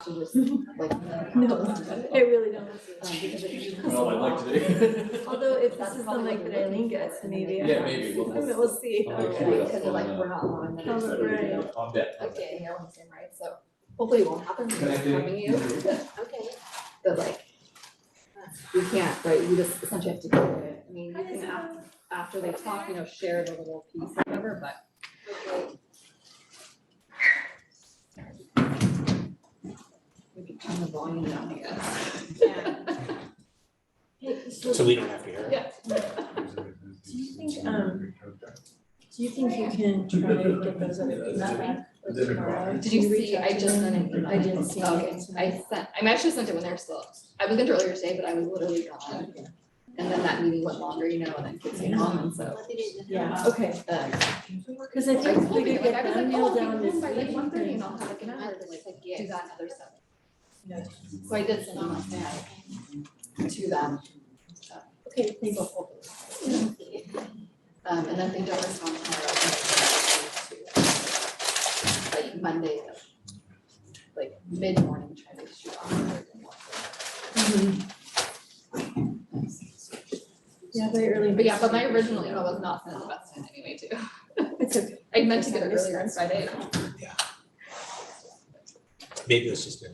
to just like. No, I really don't. Because it Well, I'd like to. Although if this That's is probably something what like we're looking Graylingus, for. maybe. Yeah, maybe. We'll see. I'll look Okay, through that because they're like, on, we're not allowing that. Oh, right. I'll bet. Okay, yeah, I'm saying right, so hopefully it won't happen, Can I because do- having you, okay, but like. We can't, right, we just essentially have to do it, I mean, you can after they talk, share the little piece or whatever, but. We could turn the volume down, I guess. Hey, So we don't have to hear it? Yeah. Do you think you can try to get those other people back? Or tomorrow? Did you reach see, out I to just them? sent an email. I didn't see Okay, anything I tonight. sent, I actually sent it when they're still, I was into earlier today, but I was literally gone. And then that meeting went longer, and then kids came home, and so. Yeah, okay. Cause I I think was we hoping, could like, get I was them like, nailed oh, down I'll be this home by like week. 1:30 and I'll have like an hour to like do that other stuff. So I did send them last night to them. Okay, thanks. So hopefully. And then if they don't respond tomorrow, like Monday, like mid-morning, try to shoot off. Yeah, very early. But yeah, but my original email was not sent at the best time anyway too. It's okay. I meant to get it earlier on Friday. Maybe it's just a.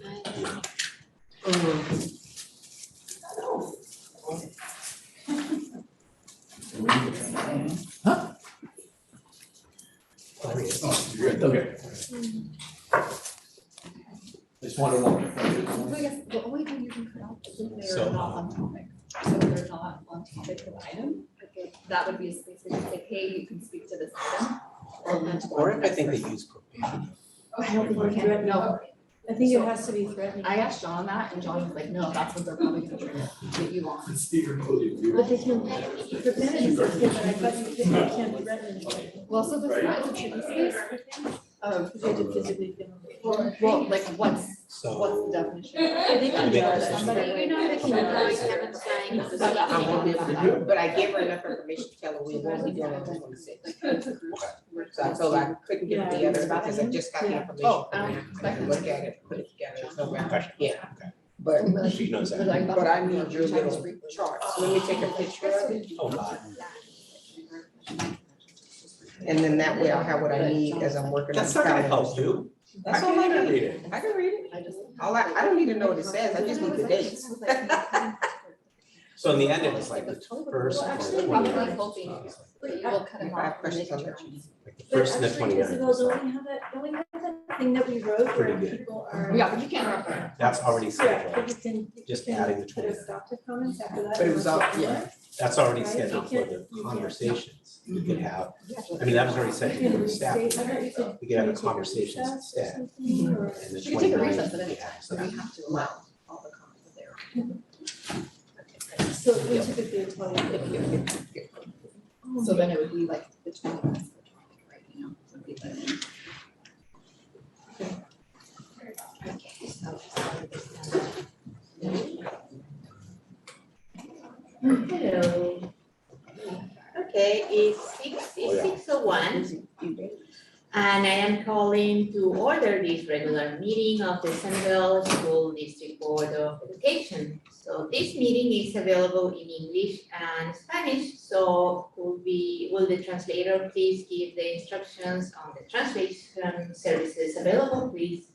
Oh, there he is. Oh, you're good, okay. Just wonder what. So I guess the only thing you can cut out is if So- they're not on topic. So if they're not on topic of the item, okay, that would be a space where you say, hey, you can speak to this item. And then to go Or on if to I think the they next use probation. I don't think we're person. threatening. No, I think it has to be threatening. I asked John that and John was like, no, that's what they're probably gonna trigger, get you on. But they can, the penalties are good, but I thought you can't threaten anybody. Well, so the threat is a tricky space. Because you have to physically feel. Well, like what's So. the definition? I think I think does. that's- Somebody. I won't be able to do it, but I gave her enough information to tell her we won't be doing it on the 26th. So I told her I couldn't get the other because I just got the Yeah. information. Oh, from her. I can look at it, put it together, so yeah, Okay. but, She knows that. but I need your little charts, let me take a picture of it, Oh, God. and then that way I'll have what I need as I'm working on That's the not gonna calendar. help you. That's all I can need. read it. I can read it, I just. I don't need to know what it says, I just need the dates. So in the end, it was like the first. Well, and the actually, 29th. probably hoping that you will cut If him I have off and questions, make I'll let adjustments. Like the first and the But actually, 29th. Isabel, don't we have that thing that we wrote where Pretty good. people are. Yeah, but you can't interrupt her. That's already Yeah, scheduled. but you can. Just you can adding the put 29th. adoptive comments after that. But it was all, yeah, That's already Right, scheduled you for can't- the you can't. conversations. You could have, You I mean, that was already set You for can the staff. restate, I thought you could. We could have maybe a take a conversations recess or instead. something, or- And the can take a 29th, recess at any we time, have so we have to allow all the comments there. So we typically tell you. So then it would be like the 20 minutes per topic, right, would be the. Okay, so. Hello. Okay, it's 6:01, and I am calling to order this regular meeting of the Central School District Board of Education. So this meeting is available in English and Spanish, so will the translator please give the instructions on the translation services available, please?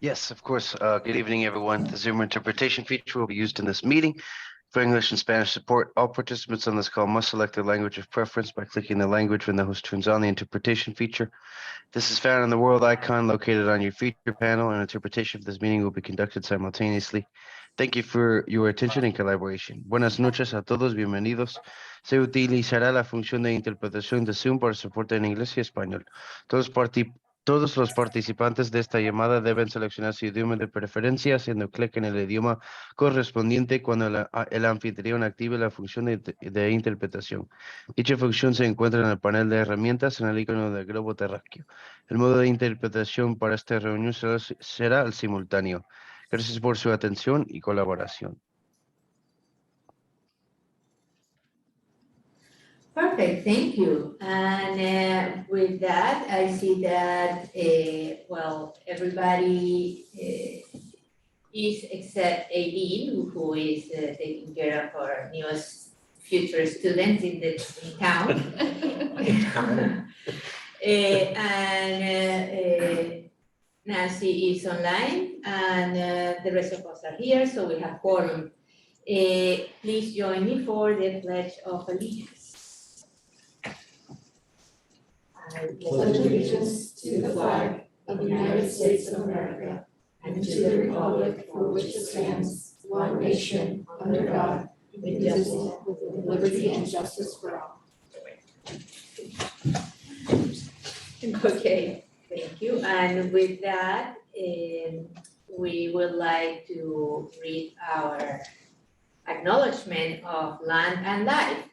Yes, of course. Good evening, everyone. The Zoom interpretation feature will be used in this meeting. For English and Spanish support, all participants on this call must select their language of preference by clicking the language when the host turns on the interpretation feature. This is found in the world icon located on your feature panel, and interpretation for this meeting will be conducted simultaneously. Thank you for your attention and collaboration. Buenas noches a todos, bienvenidos. Se utilizará la función de interpretación de Zoom para soporte en inglés y español. Todos los participantes de esta llamada deben seleccionar su idioma de preferencia haciendo clic en el idioma correspondiente cuando el anfitrión active la función de interpretación. Dicha función se encuentra en el panel de herramientas en el icono del globo terráqueo. El modo de interpretación para esta reunión será el simultáneo. Gracias por su atención y colaboración. Perfect, thank you. And with that, I see that, everybody is except Aileen, who is taking care of our newest future student in town. And Nancy is online, and the rest of us are here, so we have quorum. Please join me for the Pledge of Allegiance. I pledge allegiance to the flag of the United States of America and to the republic for which it stands, one nation, under God, indivisible, with liberty and justice for all. Okay, thank you. And with that, we would like to read our acknowledgement of land and life.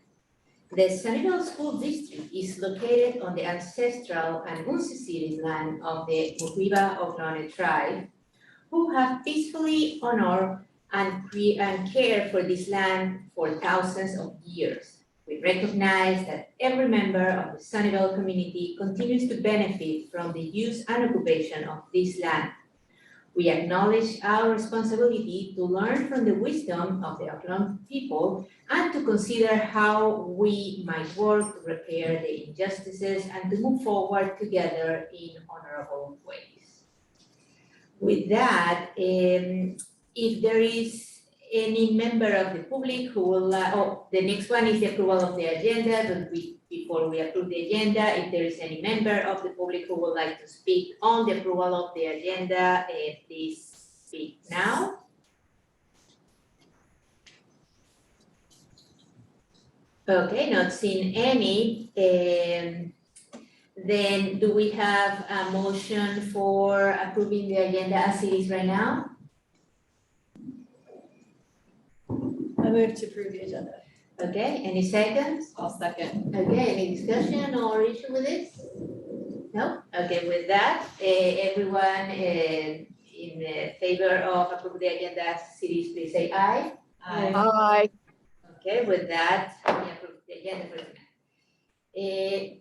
The Sunnyvale School District is located on the ancestral and unceded land of the Muhiba Ohlone tribe, who have peacefully honored and cared for this land for thousands of years. We recognize that every member of the Sunnyvale community continues to benefit from the use and occupation of this land. We acknowledge our responsibility to learn from the wisdom of the Ohlone people and to consider how we might work to repair the injustices and to move forward together in honorable ways. With that, if there is any member of the public who will, the next one is the approval of the agenda, but before we approve the agenda, if there is any member of the public who would like to speak on the approval of the agenda, please speak now. Okay, not seeing any, then do we have a motion for approving the agenda as it is right now? I move to approve the agenda. Okay, any seconds? I'll second. Okay, any discussion or issue with this? No? Okay, with that, everyone in favor of approving the agenda as it is, please say aye. Aye. Okay, with that, we approve the agenda for tonight.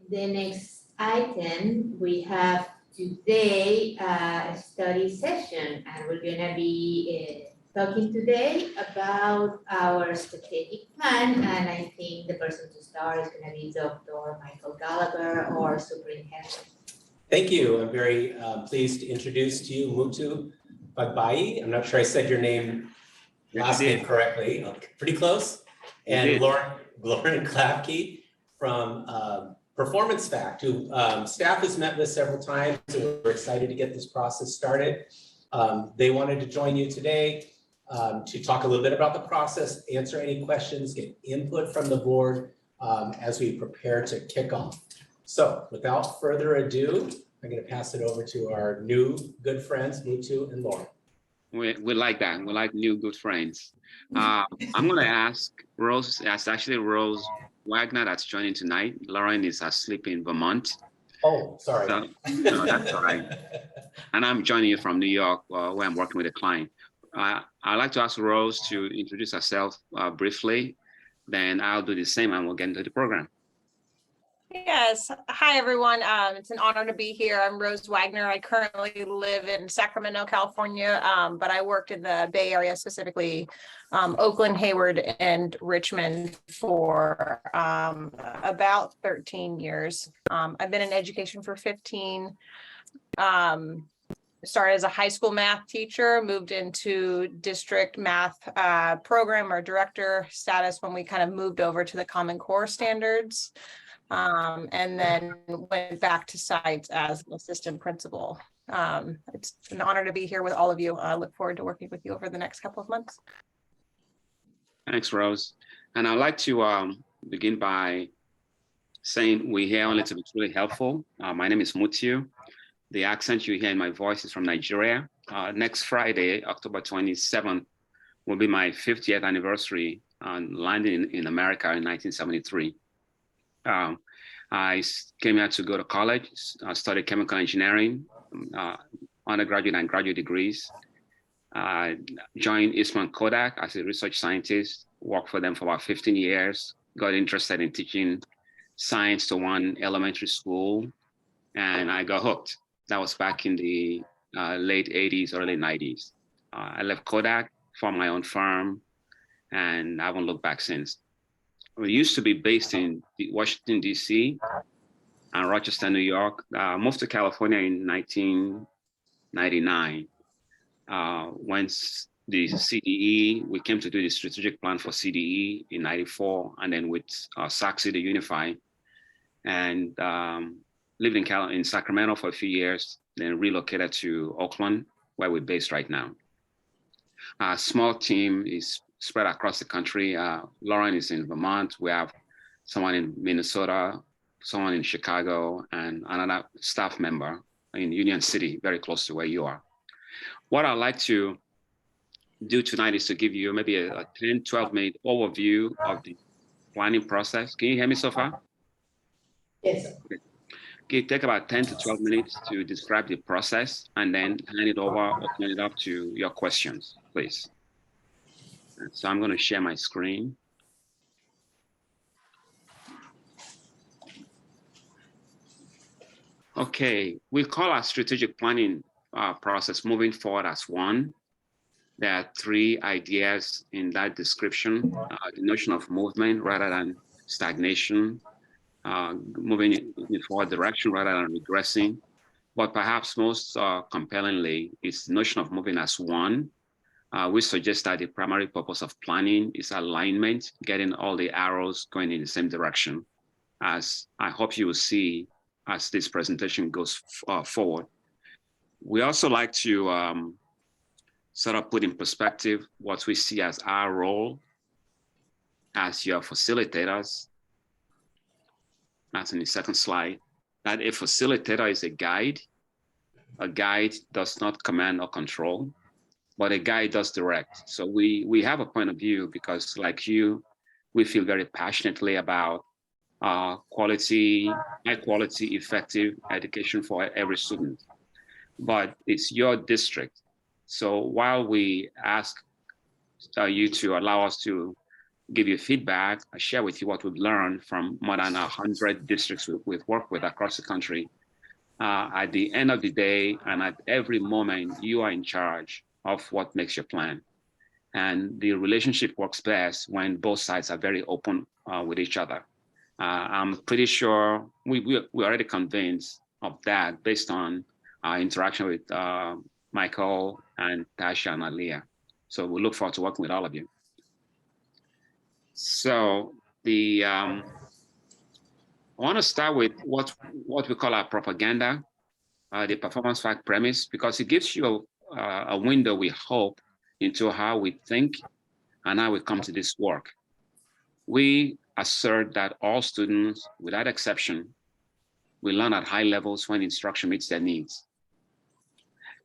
The next item, we have today a study session, and we're gonna be talking today about our strategic plan, and I think the person to start is gonna be Dr. Michael Gallagher, or Superintendent. Thank you. I'm very pleased to introduce to you Mutu Bagbai. I'm not sure I said your last name correctly. Pretty close. And Lauren Klapke from Performance Fact, who staff has met with several times, and we're excited to get this process started. They wanted to join you today to talk a little bit about the process, answer any questions, get input from the board as we prepare to kick off. So without further ado, I'm going to pass it over to our new good friends, Mutu and Lauren. We like that. We like new good friends. I'm going to ask Rose. It's actually Rose Wagner that's joining tonight. Lauren is asleep in Vermont. Oh, sorry. So, no, that's all right. And I'm joining you from New York, where I'm working with a client. I'd like to ask Rose to introduce herself briefly. Then I'll do the same and we'll get into the program. Yes. Hi, everyone. It's an honor to be here. I'm Rose Wagner. I currently live in Sacramento, California, but I worked in the Bay Area, specifically Oakland, Hayward, and Richmond for about 13 years. I've been in education for 15. Started as a high school math teacher, moved into district math program or director status when we kind of moved over to the Common Core standards. And then went back to science as an assistant principal. It's an honor to be here with all of you. I look forward to working with you over the next couple of months. Thanks, Rose. And I'd like to begin by saying we hear only to be truly helpful. My name is Mutu. The accent you hear in my voice is from Nigeria. Next Friday, October 27th, will be my 50th anniversary on landing in America in 1973. I came here to go to college. I studied chemical engineering, undergraduate and graduate degrees. I joined Eastman Kodak as a research scientist, worked for them for about 15 years, got interested in teaching science to one elementary school, and I got hooked. That was back in the late 80s, early 90s. I left Kodak, formed my own firm, and I haven't looked back since. We used to be based in Washington, D.C. and Rochester, New York. Moved to California in 1999. Once the CDE, we came to do the strategic plan for CDE in 94, and then with SACSI, the Unify, and lived in Sacramento for a few years, then relocated to Oakland, where we're based right now. Our small team is spread across the country. Lauren is in Vermont. We have someone in Minnesota, someone in Chicago, and another staff member in Union City, very close to where you are. What I'd like to do tonight is to give you maybe a 10, 12-minute overview of the planning process. Can you hear me so far? Yes. Okay, take about 10 to 12 minutes to describe the process and then hand it over, open it up to your questions, please. So I'm going to share my screen. Okay, we call our strategic planning process moving forward as one. There are three ideas in that description, the notion of movement rather than stagnation, moving in forward direction rather than regressing. But perhaps most compellingly is the notion of moving as one. We suggest that the primary purpose of planning is alignment, getting all the arrows going in the same direction, as I hope you will see as this presentation goes forward. We also like to sort of put in perspective what we see as our role as your facilitators. That's in the second slide, that a facilitator is a guide. A guide does not command or control, but a guide does direct. So we have a point of view because, like you, we feel very passionately about high quality, effective education for every student. But it's your district. So while we ask you to allow us to give you feedback, I share with you what we've learned from more than 100 districts we've worked with across the country. At the end of the day and at every moment, you are in charge of what makes your plan. And the relationship works best when both sides are very open with each other. I'm pretty sure we're already convinced of that based on our interaction with Michael and Tasha and Aliyah. So we look forward to working with all of you. So I want to start with what we call our propaganda, the performance fact premise, because it gives you a window, we hope, into how we think and how we come to this work. We assert that all students, without exception, will learn at high levels when instruction meets their needs.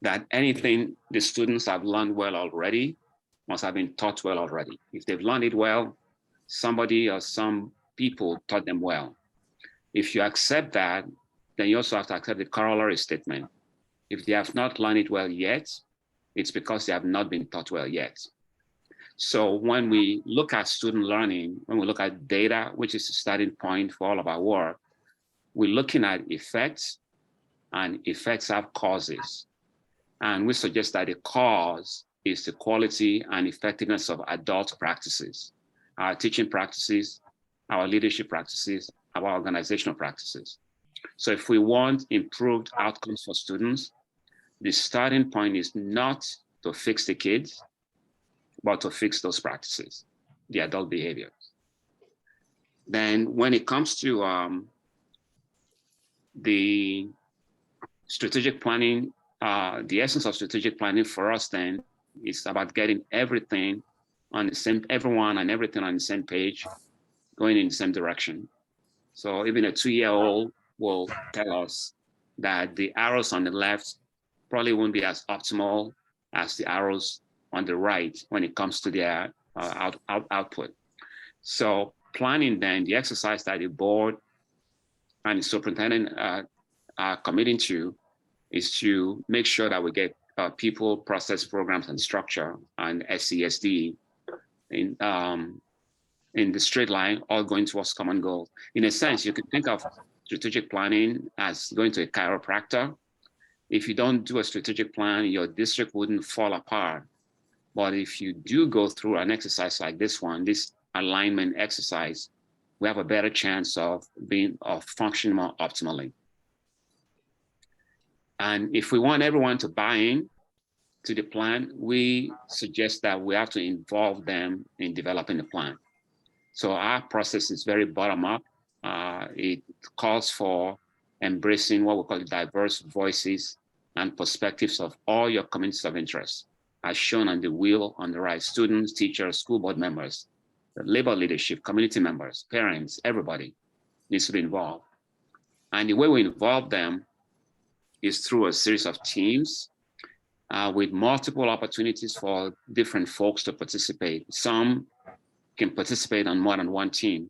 That anything the students have learned well already must have been taught well already. If they've learned it well, somebody or some people taught them well. If you accept that, then you also have to accept the corollary statement. If they have not learned it well yet, it's because they have not been taught well yet. So when we look at student learning, when we look at data, which is the starting point for all of our work, we're looking at effects, and effects have causes. And we suggest that the cause is the quality and effectiveness of adult practices, our teaching practices, our leadership practices, our organizational practices. So if we want improved outcomes for students, the starting point is not to fix the kids, but to fix those practices, the adult behaviors. Then when it comes to the strategic planning, the essence of strategic planning for us then is about getting everything on the same, everyone and everything on the same page, going in the same direction. So even a 2-year-old will tell us that the arrows on the left probably won't be as optimal as the arrows on the right when it comes to their output. So planning then, the exercise that the board and the superintendent are committing to is to make sure that we get people, process, programs, and structure and SCSD in in the straight line, all going towards common goal. In a sense, you can think of strategic planning as going to a chiropractor. If you don't do a strategic plan, your district wouldn't fall apart. But if you do go through an exercise like this one, this alignment exercise, we have a better chance of functioning more optimally. And if we want everyone to buy in to the plan, we suggest that we have to involve them in developing the plan. So our process is very bottom up. It calls for embracing what we call diverse voices and perspectives of all your communities of interest, as shown on the wheel on the right: students, teachers, school board members, the labor leadership, community members, parents, everybody needs to be involved. And the way we involve them is through a series of teams with multiple opportunities for different folks to participate. Some can participate on more than one team.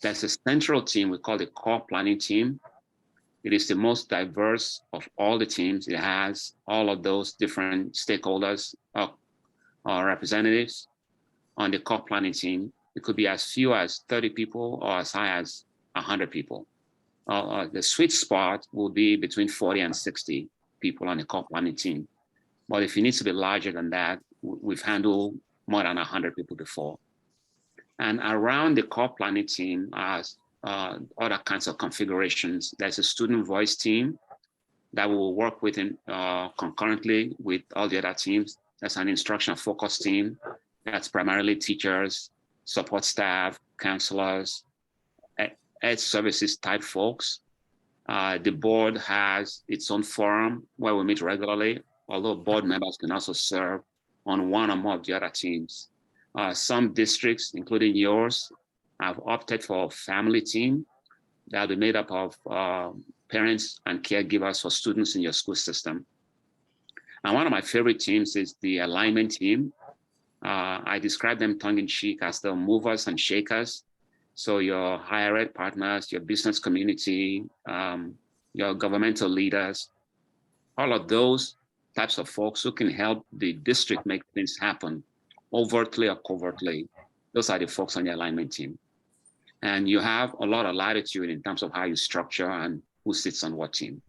There's a central team we call the core planning team. It is the most diverse of all the teams. It has all of those different stakeholders or representatives on the core planning team. It could be as few as 30 people or as high as 100 people. The sweet spot will be between 40 and 60 people on the core planning team. But if it needs to be larger than that, we've handled more than 100 people before. And around the core planning team are other kinds of configurations. There's a student voice team that will work with concurrently with all the other teams. There's an instructional focus team that's primarily teachers, support staff, counselors, ed services type folks. The board has its own forum where we meet regularly, although board members can also serve on one or more of the other teams. Some districts, including yours, have opted for a family team that will be made up of parents and caregivers for students in your school system. And one of my favorite teams is the alignment team. I describe them tongue-in-cheek as the movers and shakers. So your higher ed partners, your business community, your governmental leaders, all of those types of folks who can help the district make things happen overtly or covertly. Those are the folks on the alignment team. And you have a lot of latitude in terms of how you structure and who sits on what team.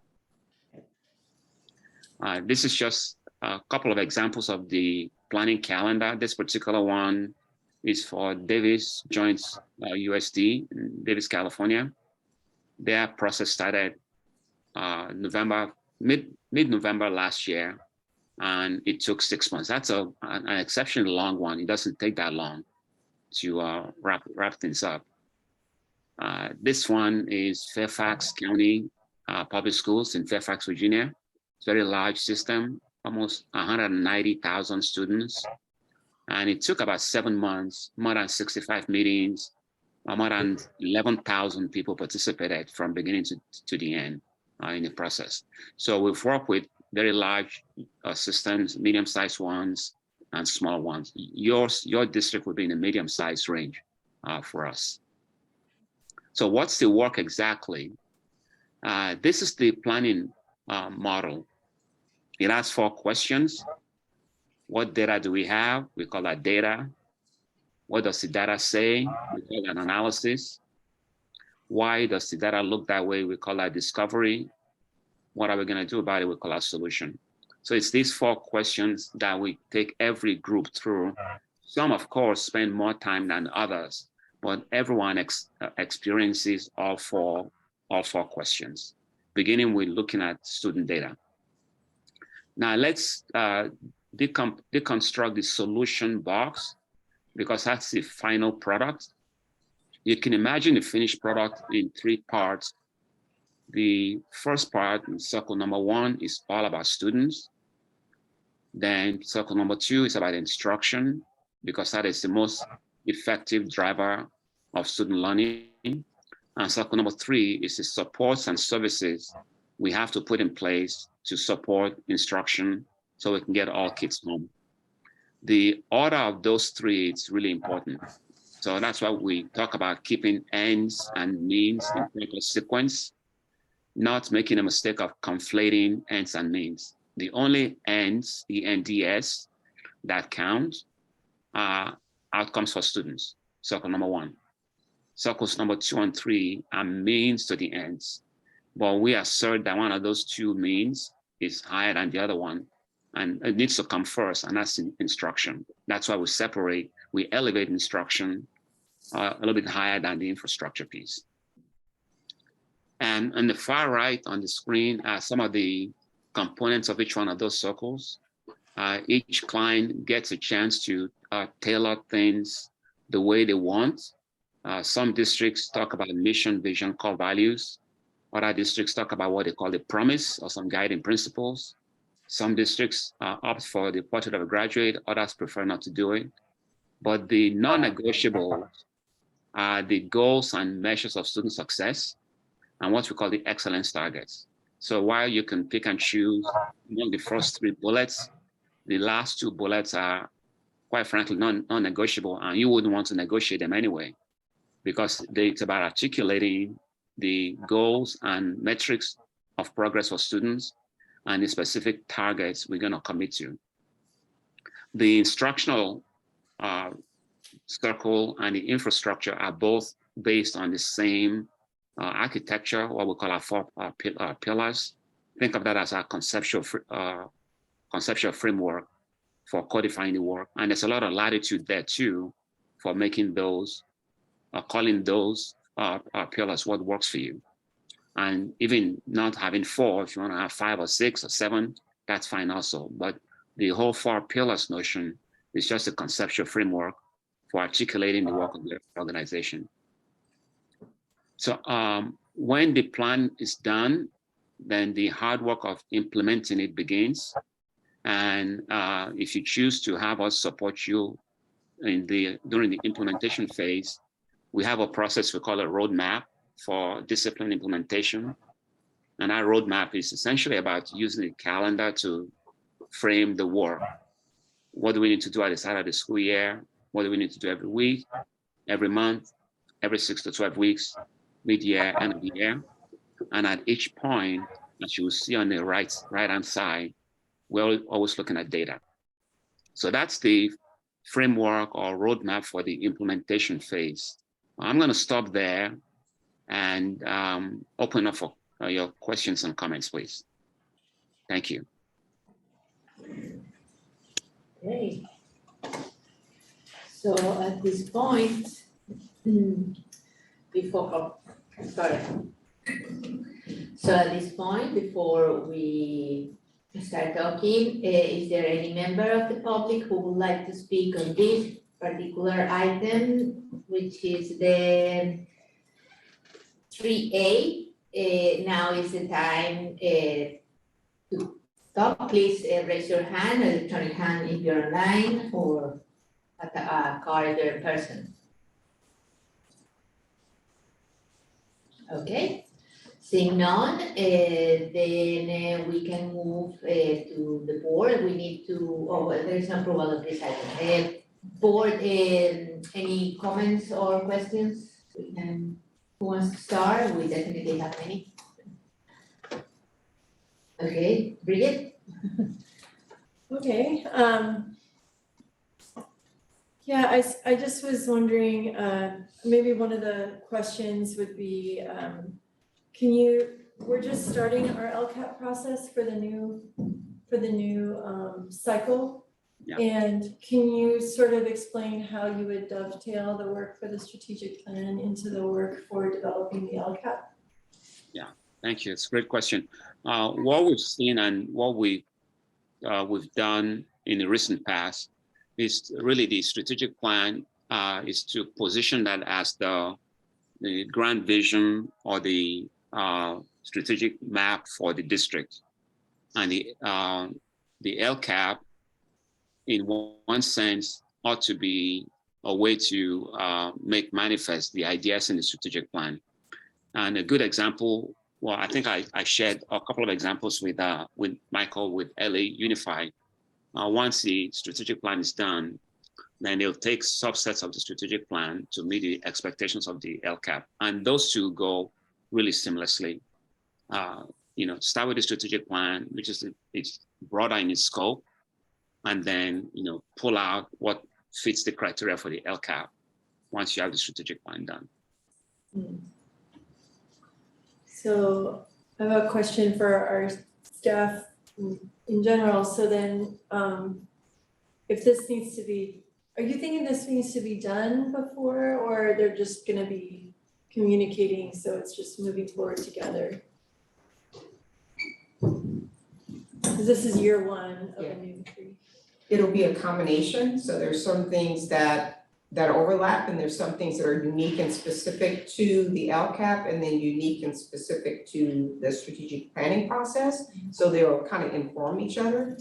This is just a couple of examples of the planning calendar. This particular one is for Davis Joints USD in Davis, California. Their process started mid-November last year, and it took 6 months. That's an exceptionally long one. It doesn't take that long to wrap things up. This one is Fairfax County Public Schools in Fairfax, Virginia. It's a very large system, almost 190,000 students. And it took about 7 months, more than 65 meetings, more than 11,000 people participated from beginning to the end in the process. So we've worked with very large systems, medium-sized ones, and small ones. Your district would be in the medium-sized range for us. So what's the work exactly? This is the planning model. It asks 4 questions. What data do we have? We call that data. What does the data say? We call that analysis. Why does the data look that way? We call that discovery. What are we going to do about it? We call that solution. So it's these 4 questions that we take every group through. Some, of course, spend more time than others, but everyone experiences all four questions, beginning with looking at student data. Now let's deconstruct the solution box, because that's the final product. You can imagine the finished product in 3 parts. The first part, in circle number 1, is all about students. Then circle number 2 is about instruction, because that is the most effective driver of student learning. And circle number 3 is the supports and services we have to put in place to support instruction so we can get all kids home. The order of those 3 is really important. So that's why we talk about keeping ends and means in proper sequence, not making a mistake of conflating ends and means. The only ends, ENDS, that count are outcomes for students. circle number 1. Circles number 2 and 3 are means to the ends, but we assert that one of those 2 means is higher than the other one, and it needs to come first, and that's instruction. That's why we elevate instruction a little bit higher than the infrastructure piece. And on the far right on the screen are some of the components of each one of those circles. Each client gets a chance to tailor things the way they want. Some districts talk about mission, vision, core values. Other districts talk about what they call the promise or some guiding principles. Some districts opt for the portrait of a graduate, others prefer not to do it. But the non-negotiables are the goals and measures of student success and what we call the excellence targets. So while you can pick and choose among the first 3 bullets, the last 2 bullets are quite frankly non-negotiable, and you wouldn't want to negotiate them anyway, because it's about articulating the goals and metrics of progress for students and the specific targets we're going to commit to. The instructional circle and the infrastructure are both based on the same architecture, what we call our 4 pillars. Think of that as our conceptual framework for codifying the work. And there's a lot of latitude there too for making those, calling those pillars what works for you. And even not having 4, if you want to have 5 or 6 or 7, that's fine also. But the whole 4 pillars notion is just a conceptual framework for articulating the work of the organization. So when the plan is done, then the hard work of implementing it begins. And if you choose to have us support you during the implementation phase, we have a process we call a roadmap for discipline implementation. And our roadmap is essentially about using the calendar to frame the work. What do we need to do at the start of the school year? What do we need to do every week, every month, every 6 to 12 weeks, mid-year, end of the year? And at each point, as you will see on the right-hand side, we're always looking at data. So that's the framework or roadmap for the implementation phase. I'm going to stop there and open up for your questions and comments, please. Thank you. Okay. So at this point, before we start talking, is there any member of the public who would like to speak on this particular item, which is the 3A? Now is the time to talk. Please raise your hand, electronic hand if you're online, or a card in person. Okay. Seeing none, then we can move to the board. We need to, there's no approval of this item. Board, any comments or questions? Who wants to start? We definitely have many. Okay, Bridget? Okay, yeah, I just was wondering, maybe one of the questions would be, we're just starting our LCAP process for the new cycle. Yeah. And can you sort of explain how you would dovetail the work for the strategic plan into the work for developing the LCAP? Yeah, thank you. It's a great question. What we've seen and what we've done in the recent past is really the strategic plan is to position that as the grand vision or the strategic map for the district. And the LCAP, in one sense, ought to be a way to make manifest the ideas in the strategic plan. And a good example, well, I think I shared a couple of examples with Michael with LA Unified. Once the strategic plan is done, then they'll take subsets of the strategic plan to meet the expectations of the LCAP. And those two go really seamlessly. Start with the strategic plan, which is it's broader in its scope, and then pull out what fits the criteria for the LCAP. once you have the strategic plan done. So I have a question for our staff in general. So then, if this needs to be, are you thinking this needs to be done before, or they're just gonna be communicating, so it's just moving forward together? 'Cause this is year one of a new tree. It'll be a combination, so there's some things that overlap, and there's some things that are unique and specific to the LCAP, and then unique and specific to the strategic planning process. So they'll kind of inform each other.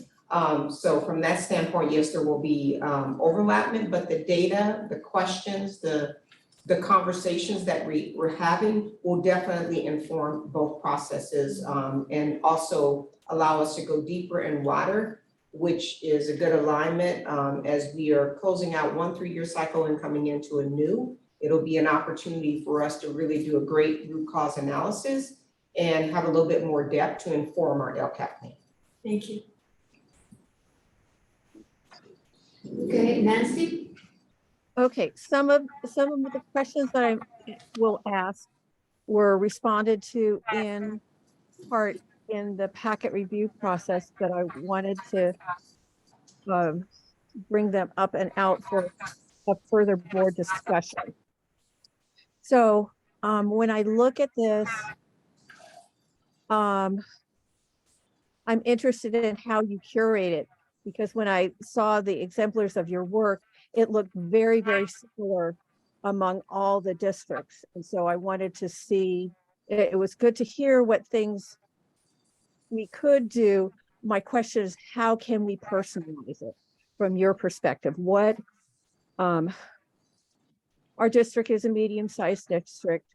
So from that standpoint, yes, there will be overlapping, but the data, the questions, the conversations that we're having will definitely inform both processes, and also allow us to go deeper and wider, which is a good alignment, as we are closing out 1 3-year cycle and coming into a new. It'll be an opportunity for us to really do a great root cause analysis and have a little bit more depth to inform our LCAP plan. Thank you. Okay, Nancy? Okay, some of the questions that I will ask were responded to in part in the packet review process, but I wanted to bring them up and out for a further board discussion. So when I look at this, I'm interested in how you curate it, because when I saw the exemplars of your work, it looked very, very similar among all the districts. And so I wanted to see, it was good to hear what things we could do. My question is, how can we personalize it from your perspective? What, our district is a medium-sized district.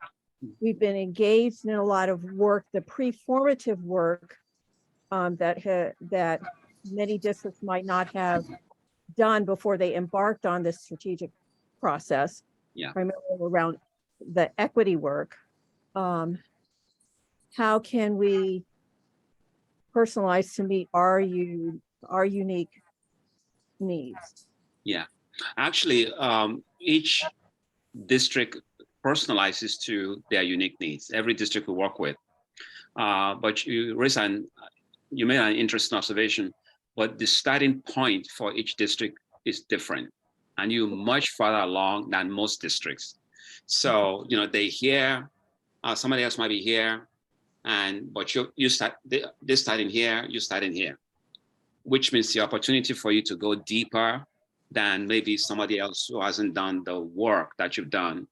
We've been engaged in a lot of work, the pre-formative work that many districts might not have done before they embarked on this strategic process, primarily around the equity work. How can we personalize to meet our unique needs? Yeah, actually, each district personalizes to their unique needs. Every district we work with, but you made an interesting observation. But the starting point for each district is different, and you're much farther along than most districts. So they hear, somebody else might be here, but you start, they start in here, you start in here, which means the opportunity for you to go deeper than maybe somebody else who hasn't done the work that you've done.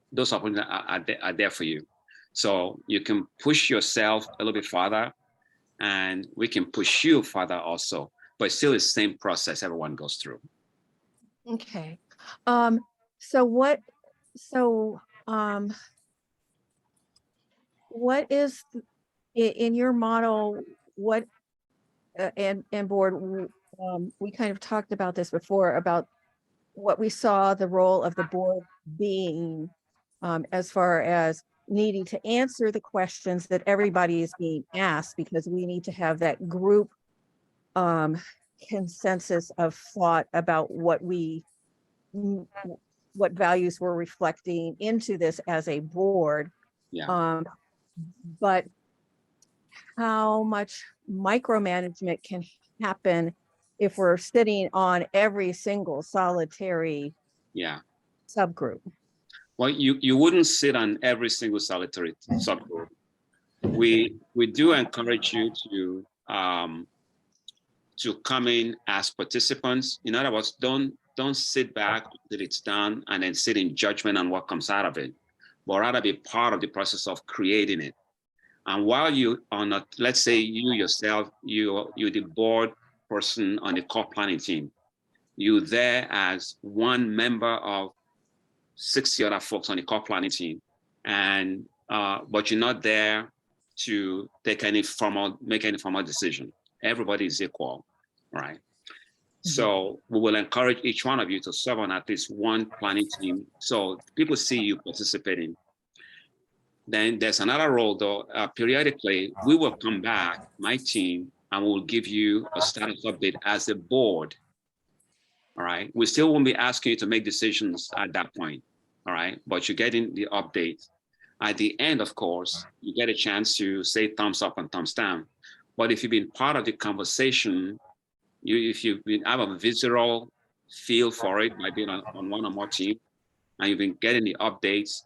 Those opportunities are there for you. So you can push yourself a little bit farther, and we can push you further also, but still the same process everyone goes through. Okay. What is in your model, what and board, we kind of talked about this before, about what we saw the role of the board being, as far as needing to answer the questions that everybody is being asked, because we need to have that group consensus of thought about what values we're reflecting into this as a board. But how much micromanagement can happen if we're sitting on every single solitary subgroup? Well, you wouldn't sit on every single solitary subgroup. We do encourage you to come in as participants. In other words, don't sit back until it's done and then sit in judgment on what comes out of it, but rather be part of the process of creating it. And while you are not, let's say you yourself, you're the board person on the core planning team, you're there as one member of 60 other folks on the core planning team, and but you're not there to make any formal decision. Everybody is equal, right? So we will encourage each one of you to serve on at least one planning team, so people see you participating. Then there's another role, though. Periodically, we will come back, my team, and we'll give you a status update as a board all right? We still won't be asking you to make decisions at that point, all right? But you're getting the update. At the end, of course, you get a chance to say thumbs up and thumbs down. But if you've been part of the conversation, if you've been have a visceral feel for it by being on one or more team, and you've been getting the updates,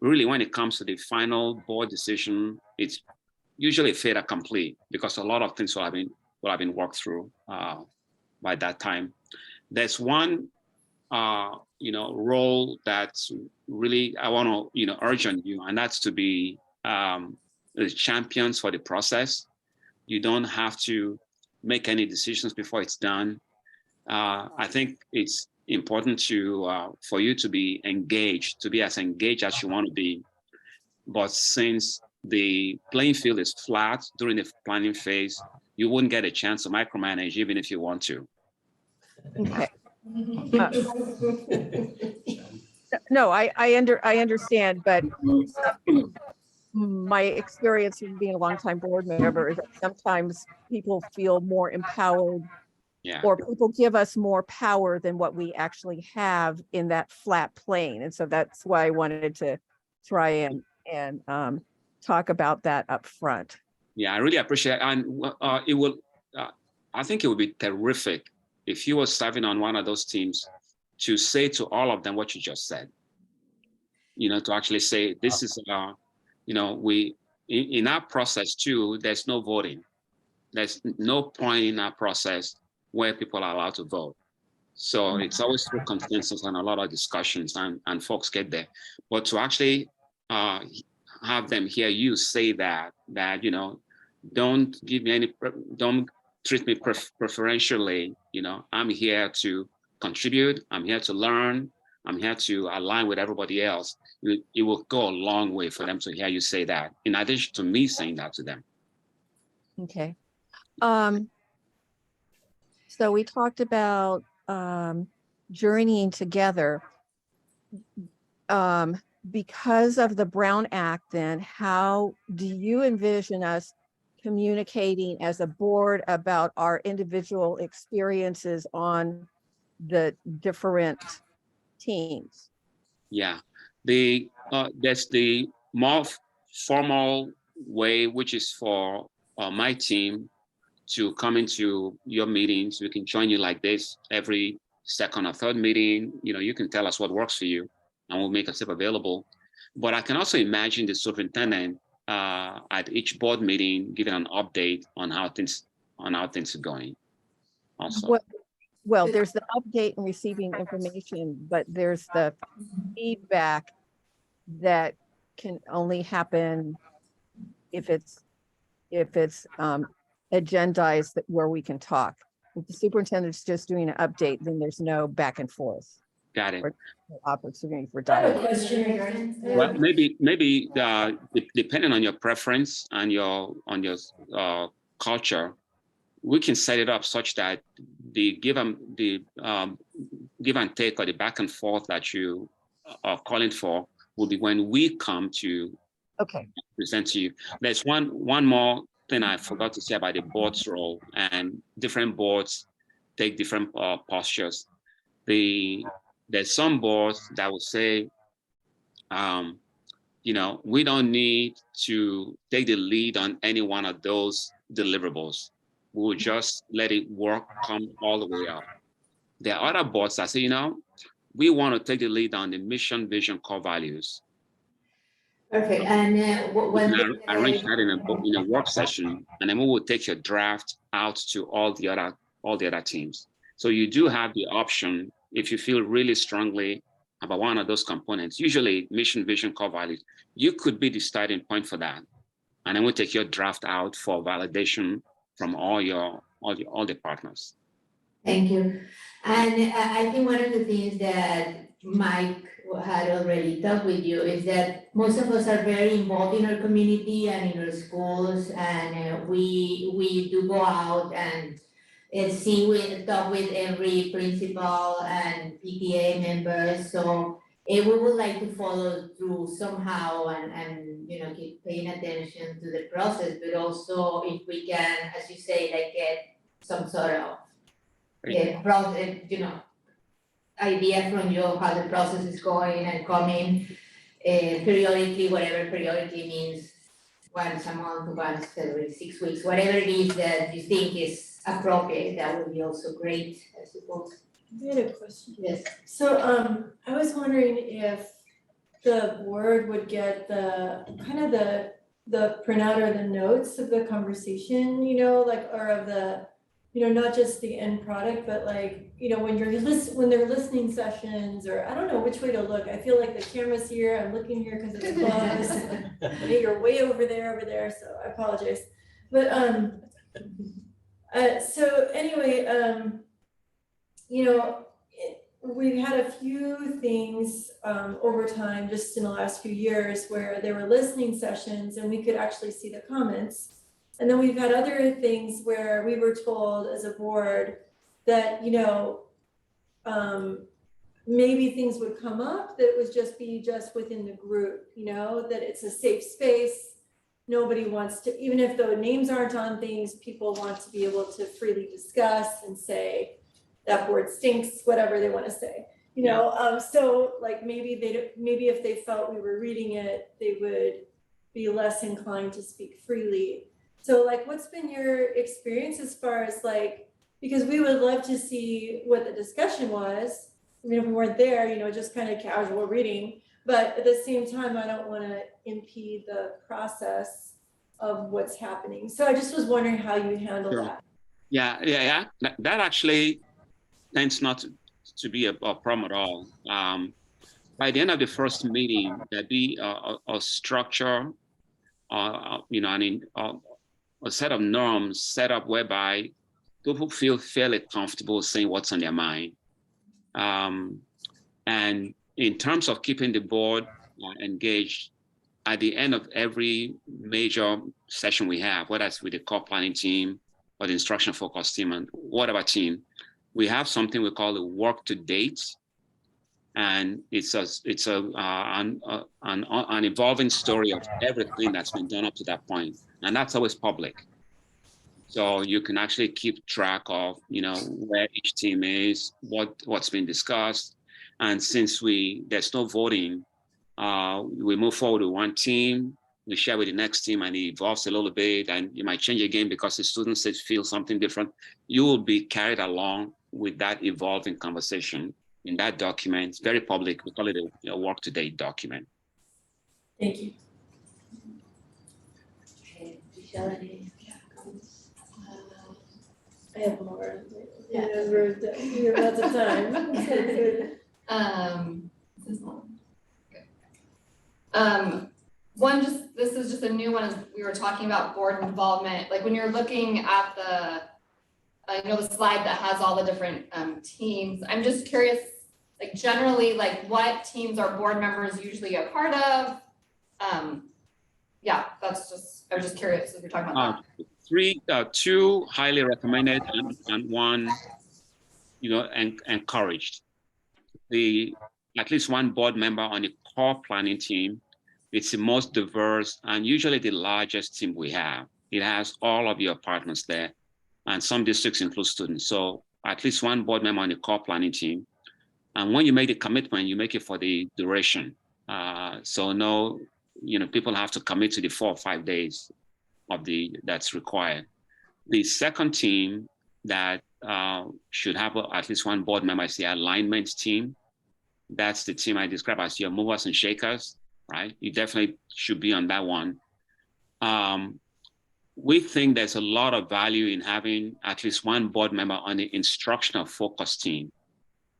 really when it comes to the final board decision, it's usually a fait accompli because a lot of things will have been worked through by that time. There's one role that's really I want to urge on you, and that's to be the champions for the process. You don't have to make any decisions before it's done. I think it's important for you to be engaged, to be as engaged as you want to be. But since the playing field is flat during the planning phase, you wouldn't get a chance to micromanage even if you want to. Okay. No, I understand, but my experience from being a longtime board member is that sometimes people feel more empowered, or people give us more power than what we actually have in that flat plane. And so that's why I wanted to try and talk about that up front. Yeah, I really appreciate it. And it will, I think it would be terrific if you were serving on one of those teams to say to all of them what you just said. To actually say, this is, in our process too, there's no voting. There's no point in our process where people are allowed to vote. So it's always through consensus and a lot of discussions and folks get there. But to actually have them hear you say that, don't give me don't treat me preferentially, I'm here to contribute, I'm here to learn, I'm here to align with everybody else. It will go a long way for them to hear you say that, in addition to me saying that to them. Okay. So we talked about journeying together. Because of the Brown Act, then, how do you envision us communicating as a board about our individual experiences on the different teams? Yeah, there's the more formal way, which is for my team to come into your meetings. We can join you like this every second or third meeting. You can tell us what works for you, and we'll make ourselves available. But I can also imagine the superintendent at each board meeting giving an update on how things are going. Also. Well, there's the update and receiving information, but there's the feedback that can only happen if it's agendized where we can talk. If the superintendent's just doing an update, then there's no back and forth. Got it. Or opportunity for I have a dialogue. question. Well, maybe depending on your preference and your culture, we can set it up such that the give and take or the back and forth that you are calling for will be when we come to present to you. There's one more thing I forgot to say about the board's role, and different boards take different postures. There's some boards that will say, we don't need to take the lead on any one of those deliverables. We will just let it work, come all the way up. There are other boards that say, we want to take the lead on the mission, vision, core values. Perfect. And when we can arrange that in a work session, and then we will take your draft out to all the other teams. So you do have the option, if you feel really strongly about one of those components, usually mission, vision, core values, you could be the starting point for that. And then we'll take your draft out for validation from all the partners. Thank you. And I think one of the things that Mike had already talked with you is that most of us are very involved in our community and in our schools, and we do go out and talk with every principal and PTA members. So we would like to follow through somehow and keep paying attention to the process, but also if we can, as you say, get some sort of idea from you of how the process is going and coming periodically, whatever periodically means, once a month, once every 6 weeks, whatever it is that you think is appropriate, that would be also great, I suppose. I had a question. Yes. So, I was wondering if the board would get the, kind of the printout or the notes of the conversation, you know, like, or of the, you know, not just the end product, but like, you know, when when they're listening sessions, or I don't know which way to look. I feel like the camera's here, I'm looking here because it's close. You're way over there, so I apologize. But, so anyway, you know, we've had a few things over time, just in the last few years, where there were listening sessions and we could actually see the comments. And then we've had other things where we were told as a board that, you know, maybe things would come up that would just be within the group, you know, that it's a safe space. Nobody wants to, even if the names aren't on things, people want to be able to freely discuss and say, that board stinks, whatever they want to say, you know. So like maybe if they felt we were reading it, they would be less inclined to speak freely. So like, what's been your experience as far as like, because we would love to see what the discussion was. I mean, if we weren't there, you know, just kind of casual reading, but at the same time, I don't want to impede the process of what's happening. So I just was wondering how you handle that. Yeah. That actually tends not to be a problem at all. By the end of the first meeting, there'd be a structure, you know, a set of norms set up whereby people feel fairly comfortable saying what's on their mind. And in terms of keeping the board engaged, at the end of every major session we have, whether it's with the core planning team or the instruction focus team and whatever team, we have something we call the work to date. And it's an evolving story of everything that's been done up to that point. And that's always public. So you can actually keep track of, you know, where each team is, what's been discussed. And since there's no voting, we move forward with one team, we share with the next team, and it evolves a little bit, and you might change again because the students feel something different. You will be carried along with that evolving conversation in that document. It's very public. We call it a work to date document. Thank you. Okay, Michelle, any comments? I have more. Yeah, we have lots of time. This is long. One, this is just a new one, as we were talking about board involvement, like when you're looking at the, you know, the slide that has all the different teams, I'm just curious, like generally, like what teams are board members usually a part of? Yeah, I was just curious if you're talking about that. Two highly recommended and one, you know, encouraged. At least one board member on the core planning team. It's the most diverse and usually the largest team we have. It has all of your partners there, and some districts include students. So at least one board member on the core planning team. And when you make the commitment, you make it for the duration. So no, you know, people have to commit to the 4 or 5 days that's required. The second team that should have at least one board member is the alignment team. That's the team I describe as your movers and shakers, right? You definitely should be on that one. We think there's a lot of value in having at least one board member on the instructional focus team.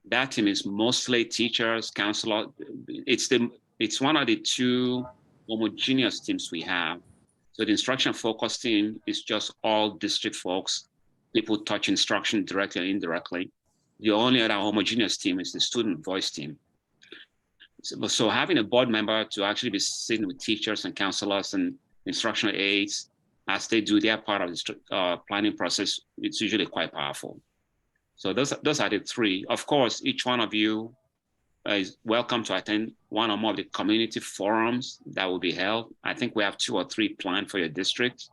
That team is mostly teachers, counselors. It's one of the two homogeneous teams we have. So the instruction focus team is just all district folks. People touch instruction directly or indirectly. The only other homogeneous team is the student voice team. So having a board member to actually be sitting with teachers and counselors and instructional aides as they do their part of the planning process, it's usually quite powerful. So those are the three. Of course, each one of you is welcome to attend one or more of the community forums that will be held. I think we have 2 or 3 planned for your district.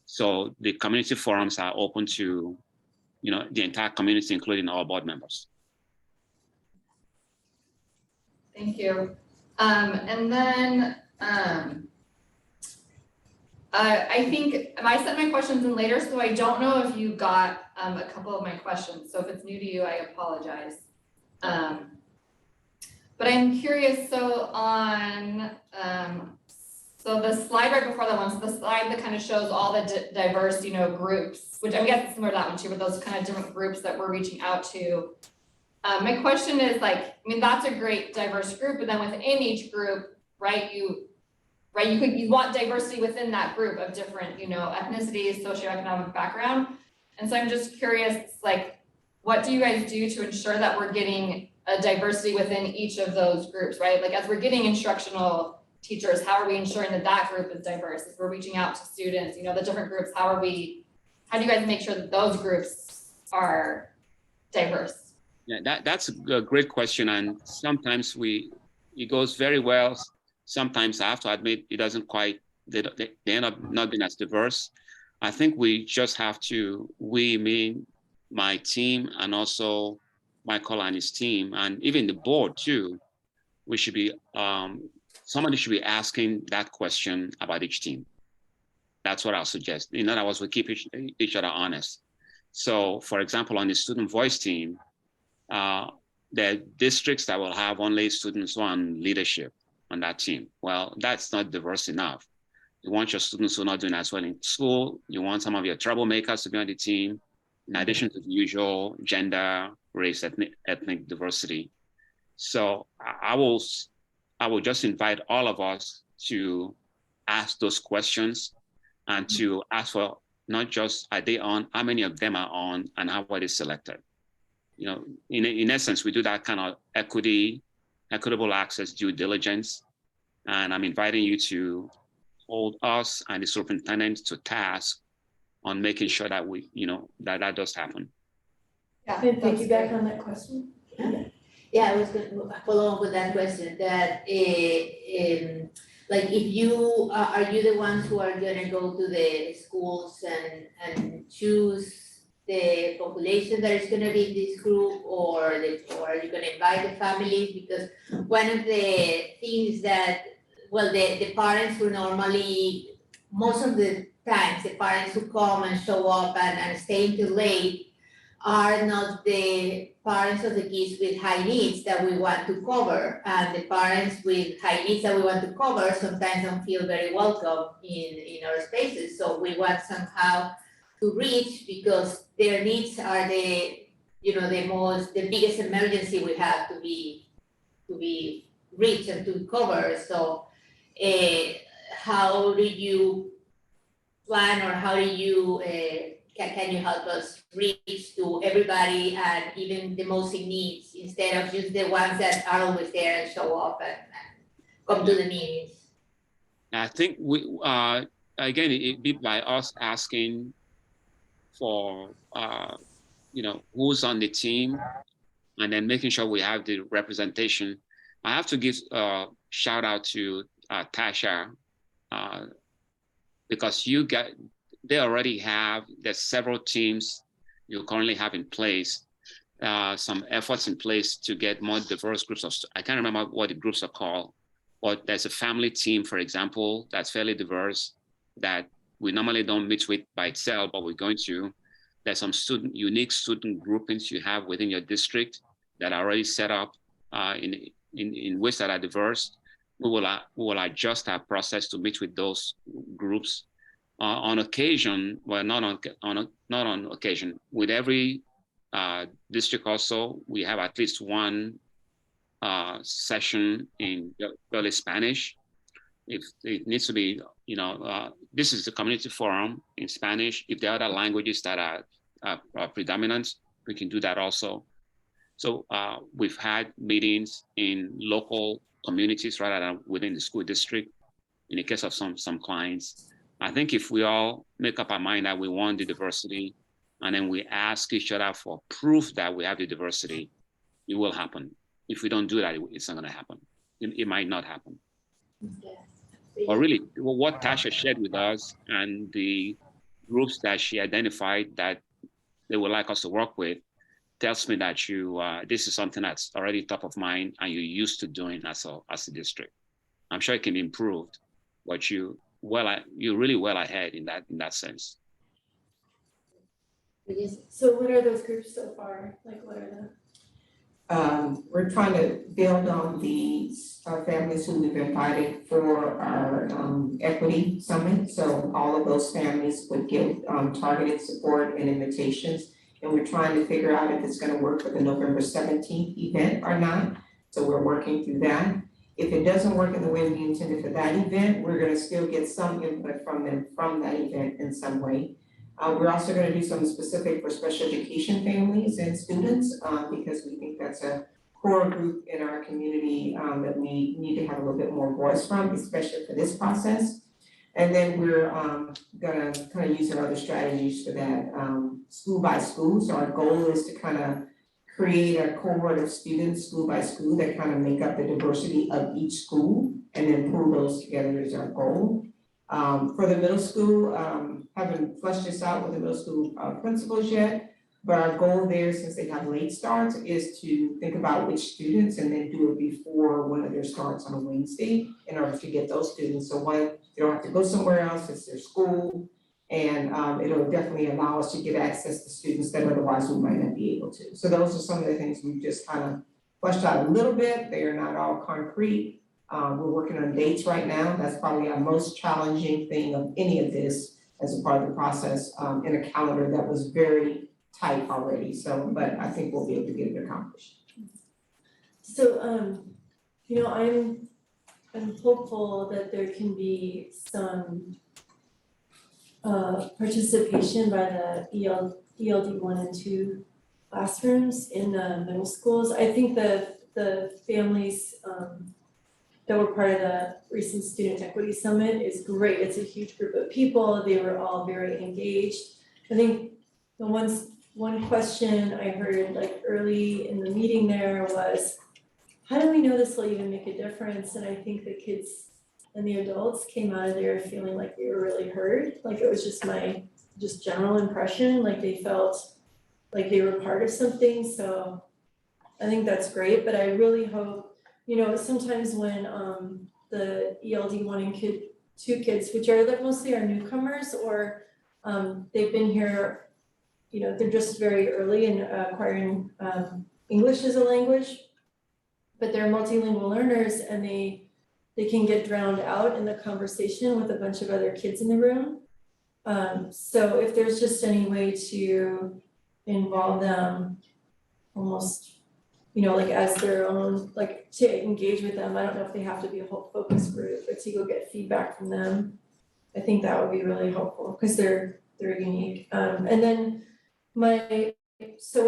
So the community forums are open to, you know, the entire community, including all board members. Thank you. And then, I think, I sent my questions in later, so I don't know if you got, a couple of my questions. So if it's new to you, I apologize. But I'm curious, so on, so the slide right before that one, so the slide that kind of shows all the diverse, groups, which I'm guessing similar to that one too, but those kind of different groups that we're reaching out to. My question is that's a great diverse group, but then within each group, you want diversity within that group of different, ethnicities, socioeconomic background. And so I'm just curious, what do you guys do to ensure that we're getting a diversity within each of those groups, right? As we're getting instructional teachers, how are we ensuring that group is diverse? If we're reaching out to students, the different groups, how do you guys make sure that those groups are diverse? Yeah, that's a great question. And sometimes it goes very well. Sometimes I have to admit it doesn't quite, they end up not being as diverse. I think we just have to, my team, and also Michael and his team, and even the board too, we should be, somebody should be asking that question about each team. That's what I'll suggest. In other words, we keep each other honest. So for example, on the student voice team, there are districts that will have only students on leadership on that team. Well, that's not diverse enough. You want your students who are not doing as well in school. You want some of your troublemakers to be on the team, in addition to the usual gender, race, ethnic diversity. So I will just invite all of us to ask those questions and to ask for not just are they on, how many of them are on, and how are they selected? In essence, we do that kind of equitable access due diligence. And I'm inviting you to hold us and the superintendent to task on making sure that that does happen. Yeah. Can I piggyback on that question? Yeah, I was going to follow up with that question. That if you are you the ones who are going to go to the schools and choose the population that is going to be in this group, or are you going to invite the families? Because one of the things that, the parents who normally, most of the times, the parents who come and show up and stay until late are not the parents of the kids with high needs that we want to cover. And the parents with high needs that we want to cover sometimes don't feel very welcome in our spaces. So we want somehow to reach, because their needs are the biggest emergency we have to be reached and to cover. So how do you plan, or how do you can you help us reach to everybody and even the most in needs, instead of just the ones that are always there and show up and come to the meetings? I think again, it'd be by us asking for who's on the team, and then making sure we have the representation. I have to give a shout out to Tasha, because there's several teams you currently have in place, some efforts in place to get more diverse groups of, I can't remember what the groups are called, but there's a family team, for example, that's fairly diverse, that we normally don't meet with by itself, but we're going to. There's some unique student groupings you have within your district that are already set up in ways that are diverse. We will adjust our process to meet with those groups. On occasion, well, not on occasion, with every district also, we have at least one session in early Spanish. If it needs to be, this is the community forum in Spanish. If there are other languages that are predominant, we can do that also. So we've had meetings in local communities rather than within the school district, in the case of some clients. I think if we all make up our mind that we want the diversity, and then we ask each other for proof that we have the diversity, it will happen. If we don't do that, it's not going to happen. It might not happen. Yeah. Or really, what Tasha shared with us and the groups that she identified that they would like us to work with, tells me that you this is something that's already top of mind and you're used to doing as a district. I'm sure it can be improved, but you're really well ahead in that sense. So what are those groups so far? Like what are the? We're trying to build on the families who we've invited for our equity summit. So all of those families would get targeted support and invitations. And we're trying to figure out if it's gonna work for the November 17th event or not. So we're working through that. If it doesn't work in the way we intended for that event, we're gonna still get some input from them from that event in some way. We're also gonna do something specific for special education families and students, because we think that's a core group in our community, that we need to have a little bit more voice from, especially for this process. And then we're, gonna kind of use our other strategies for that, school by school. So our goal is to kind of create a cohort of students, school by school, that kind of make up the diversity of each school, and then pull those together is our goal. For the middle school, haven't fleshed this out with the middle school principals yet, but our goal there, since they have late starts, is to think about which students and then do it before one of their starts on a Wednesday in order to get those students. So one, they don't have to go somewhere else, it's their school, and it'll definitely allow us to get access to students that otherwise we might not be able to. So those are some of the things we've just kind of fleshed out a little bit. They are not all concrete. We're working on dates right now. That's probably our most challenging thing of any of this as a part of the process, in a calendar that was very tight already. So, but I think we'll be able to get it accomplished. So, you know, I'm hopeful that there can be some participation by the ELD 1 and 2 classrooms in the middle schools. I think the families that were part of the recent Student Equity Summit is great. It's a huge group of people. They were all very engaged. I think the one question I heard like early in the meeting there was, how do we know this will even make a difference? And I think the kids and the adults came out of there feeling like they were really heard. Like it was just my general impression, like they felt like they were part of something. So I think that's great, but I really hope, you know, sometimes when the ELD 1 and 2 kids, which are like mostly our newcomers, or they've been here, you know, they're just very early in acquiring English as a language, but they're multilingual learners and they can get drowned out in the conversation with a bunch of other kids in the room. So if there's just any way to involve them almost, you know, like as their own, like to engage with them. I don't know if they have to be a whole focus group, but to go get feedback from them. I think that would be really helpful because they're unique. And then so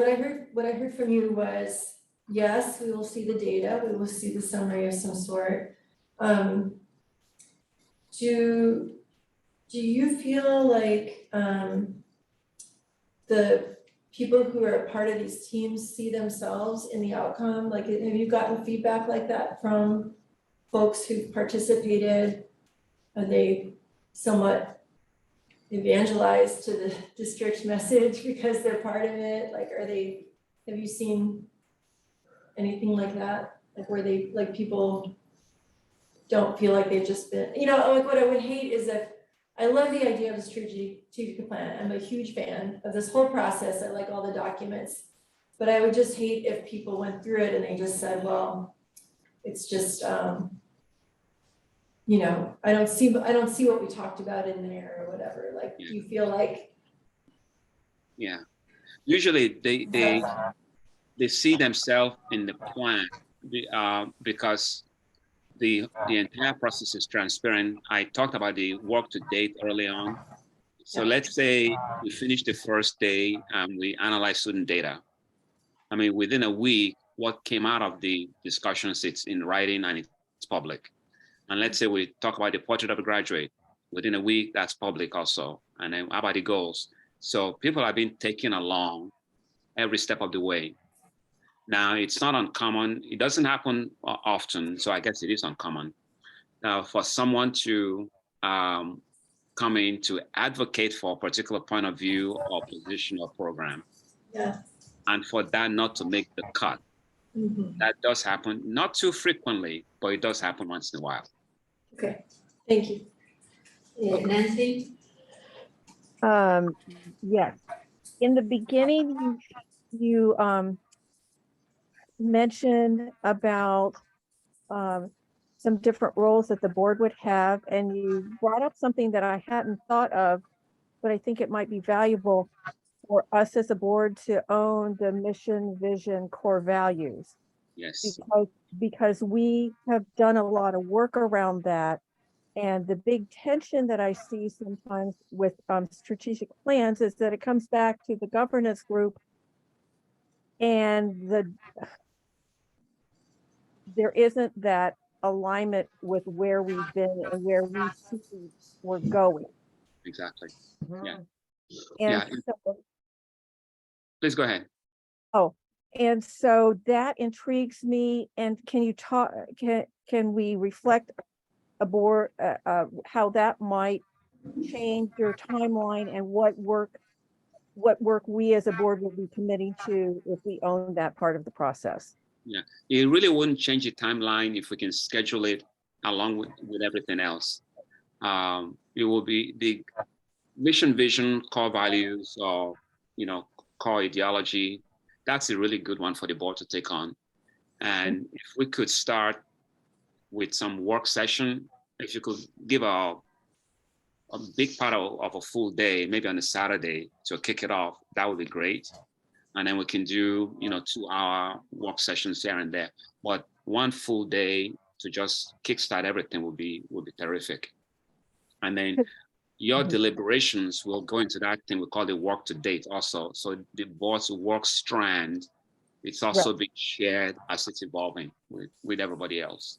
what I heard from you was, yes, we will see the data, we will see the summary of some sort. Do you feel like the people who are a part of these teams see themselves in the outcome? Like, have you gotten feedback like that from folks who've participated? Are they somewhat evangelized to the district's message because they're part of it? Like, have you seen anything like that? Like where like people don't feel like they've just been, you know, like what I would hate is if, I love the idea of the strategic plan. I'm a huge fan of this whole process. I like all the documents, but I would just hate if people went through it and they just said, well, it's just, you know, I don't see what we talked about in there or whatever. Like, do you feel like? Yeah, usually they see themselves in the plan because the entire process is transparent. I talked about the work to date early on. So let's say we finish the first day and we analyze student data. I mean, within a week, what came out of the discussions, it's in writing and it's public. And let's say we talk about the portrait of a graduate. Within a week, that's public also. And then how about the goals? So people have been taken along every step of the way. Now, it's not uncommon. It doesn't happen often, so I guess it is uncommon for someone to come in to advocate for a particular point of view or position or program. Yeah. and for that not to make the cut. Mhm. That does happen, not too frequently, but it does happen once in a while. Okay, thank you. Nancy? Yes, in the beginning, you mentioned about some different roles that the board would have, and you brought up something that I hadn't thought of, but I think it might be valuable for us as a board to own the mission, vision, core values. Yes. Because we have done a lot of work around that. And the big tension that I see sometimes with strategic plans is that it comes back to the governance group and there isn't that alignment with where we've been and where we see we're going. Exactly. Yeah. And Yeah. so, Please go ahead. and so that intrigues me. And can you talk, can we reflect a board, how that might change your timeline and what work we as a board will be committing to if we own that part of the process? Yeah, it really wouldn't change the timeline if we can schedule it along with everything else. It will be the mission, vision, core values, or core ideology. That's a really good one for the board to take on. And if we could start with some work session, if you could give a big part of a full day, maybe on a Saturday, to kick it off, that would be great. And then we can do 2-hour work sessions here and there. But one full day to just kickstart everything would be terrific. And then your deliberations will go into that thing we call the work to date also. So the board's work strand, it's also being shared as it's evolving with everybody else.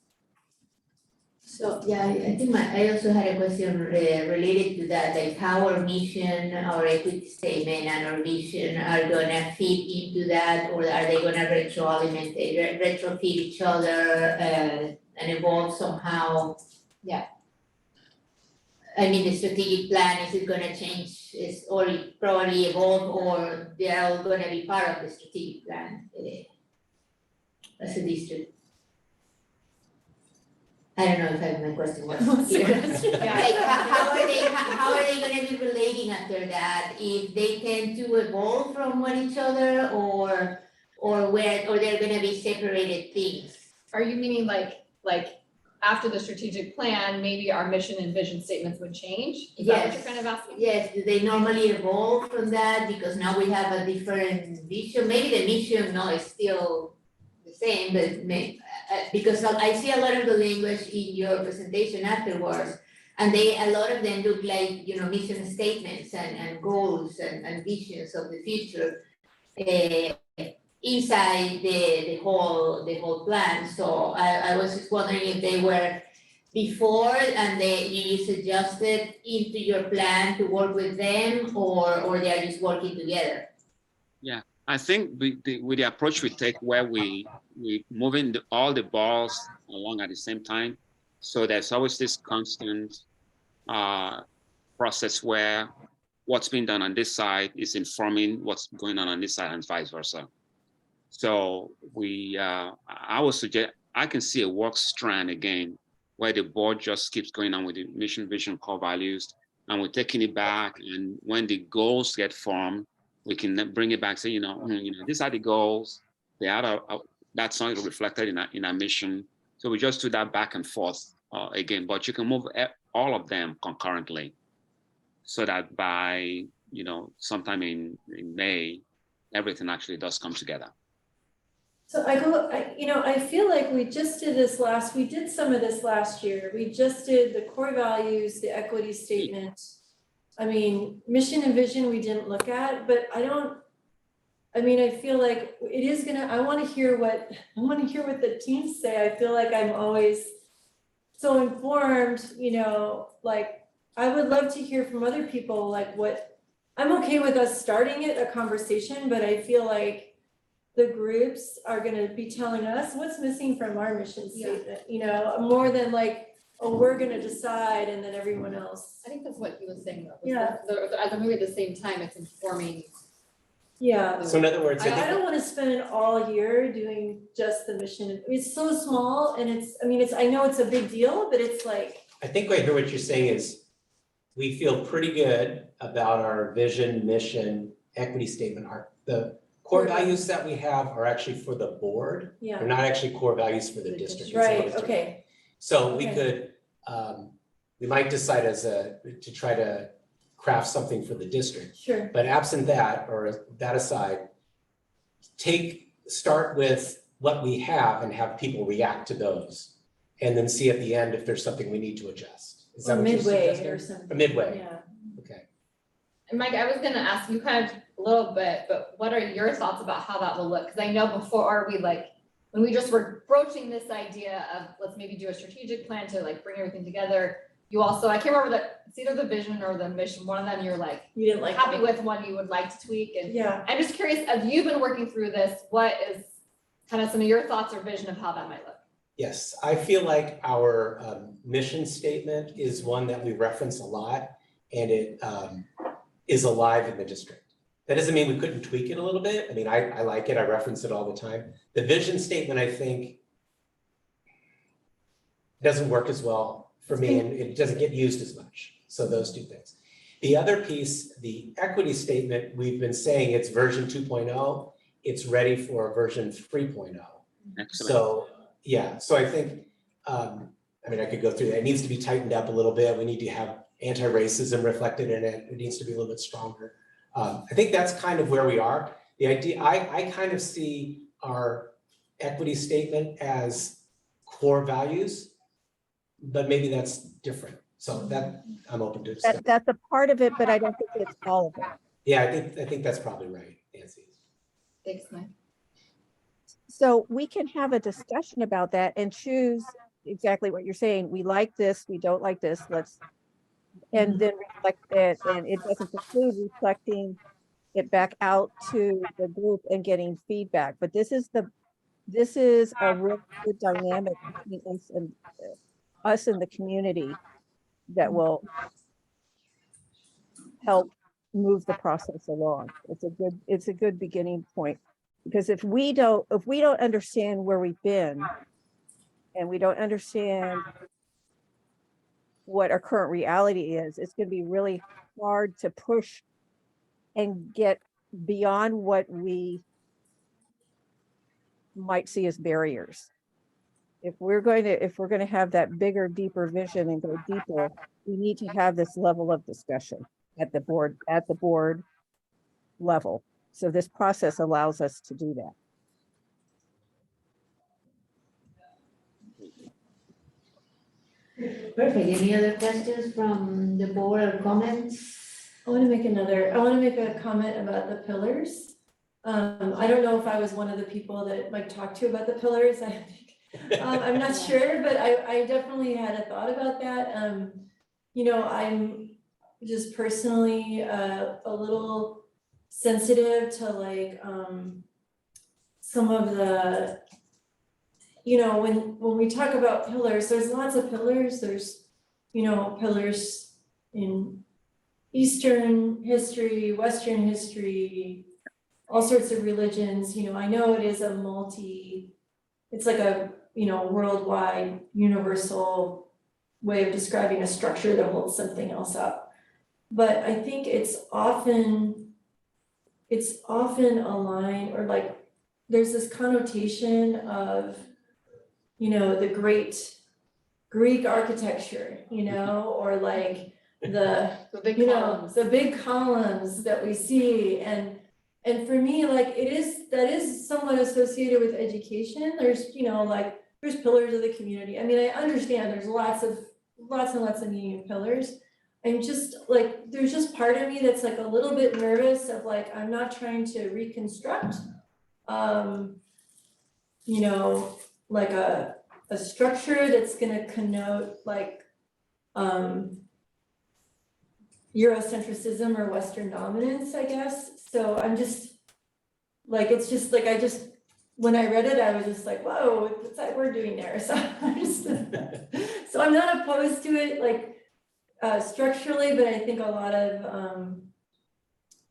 So, yeah, I think I also had a question related to that, like how our mission, our equity statement and our vision are gonna fit into that, or are they gonna retrofit each other and evolve somehow? Yeah. I mean, the strategic plan, is it gonna change, or it probably evolve, or they're all gonna be part of the strategic plan as a district? I don't know if my question was clear. Like, how are they gonna be relating after that? If they tend to evolve from one each other, or they're gonna be separated things? Are you meaning like after the strategic plan, maybe our mission and vision statements would change? Is that what you're kind of asking? Yes, do they normally evolve from that because now we have a different vision? Maybe the mission is still the same, but because I see a lot of the language in your presentation afterwards, and a lot of them look like mission statements and goals and visions of the future inside the whole plan. So I was just wondering if they were before and you just adjusted into your plan to work with them, or they are just working together. Yeah, I think with the approach we take, where we moving all the balls along at the same time, so there's always this constant process where what's being done on this side is informing what's going on this side and vice versa. So I would suggest, I can see a work strand again where the board just keeps going on with the mission, vision, core values, and we're taking it back. And when the goals get formed, we can bring it back, say, these are the goals. That's not reflected in our mission. So we just do that back and forth again. But you can move all of them concurrently, so that by sometime in May, everything actually does come together. So I feel like we did some of this last year. We just did the core values, the equity statement. I mean, mission and vision we didn't look at, but I feel like it is I want to hear what the teams say. I feel like I'm always so informed, like I would love to hear from other people, like I'm okay with us starting a conversation, but I feel like the groups are gonna be telling us what's missing from our mission statement, more than like, oh, we're gonna decide and then everyone else. I think that's what he was saying though. Yeah. As a movie at the same time, it's informing Yeah. So in other words, I I think, don't wanna spend all year doing just the mission. It's so small and I know it's a big deal, but it's like, I think I hear what you're saying is we feel pretty good about our vision, mission, equity statement. The core Core values that we have are actually for the board. yeah, They're not actually core values for the district. It's right, always different. okay, So we Okay. could, we might decide to try to craft something for the district. sure, But absent that, or that aside, start with what we have and have people react to those. And then see at the end if there's something we need to adjust. Is that or what you're midway suggesting? or something. Or midway, Yeah. okay. And Mike, I was gonna ask you kind of a little bit, but what are your thoughts about how that will look? Cause I know before when we just were broaching this idea of let's maybe do a strategic plan to like bring everything together. You also, I can't remember it's either the vision or the mission, one of them you're like You didn't like. happy with, one you would like to tweak. And Yeah, I'm just curious, as you've been working through this, what is kind of some of your thoughts or vision of how that might look? Yes, I feel like our mission statement is one that we reference a lot and it is alive in the district. That doesn't mean we couldn't tweak it a little bit. I mean, I like it, I reference it all the time. The vision statement, I think, doesn't work as well for me and it doesn't get used as much. So those two things. The other piece, the equity statement, we've been saying it's version 2.0, it's ready for version 3.0. Excellent. So, yeah, so I think, I mean, I could go through that. It needs to be tightened up a little bit. We need to have anti-racism reflected in it. It needs to be a little bit stronger. I think that's kind of where we are. The idea, I kind of see our equity statement as core values, but maybe that's different. So that I'm open to discuss. That's a part of it, but I don't think it's all of it. Yeah, I think that's probably right, Nancy. Thanks, Mike. So we can have a discussion about that and choose exactly what you're saying. We like this, we don't like this, and then reflect it, and it doesn't preclude reflecting it back out to the group and getting feedback. But this is a real good dynamic between us and the community that will help move the process along. It's a good beginning point. Because if we don't understand where we've been and we don't understand what our current reality is, it's going to be really hard to push and get beyond what we might see as barriers. If we're going to have that bigger, deeper vision and go deeper, we need to have this level of discussion at the board level. So this process allows us to do that. Perfect. Any other questions from the board or comments? I wanna make a comment about the pillars. I don't know if I was one of the people that Mike talked to about the pillars. I think, I'm not sure, but I definitely had a thought about that. You know, I'm just personally a little sensitive to like some of the, you know, when we talk about pillars, there's lots of pillars. There's, you know, pillars in Eastern history, Western history, all sorts of religions. You know, I know it is it's like a, you know, worldwide, universal way of describing a structure that holds something else up. But I think it's often aligned, or like there's this connotation of, you know, the great Greek architecture, you know, or like the big you columns. know, the big columns that we see. And for me, like that is somewhat associated with education. There's, you know, like there's pillars of the community. I mean, I understand there's lots and lots of meaning of pillars. I'm just like, there's just part of me that's like a little bit nervous of like, I'm not trying to reconstruct, you know, like a structure that's gonna connote like Eurocentrism or Western dominance, I guess. So I'm just like, it's just like, when I read it, I was just like, whoa, what's that word doing there? So so I'm not opposed to it, like, structurally, but I think a lot of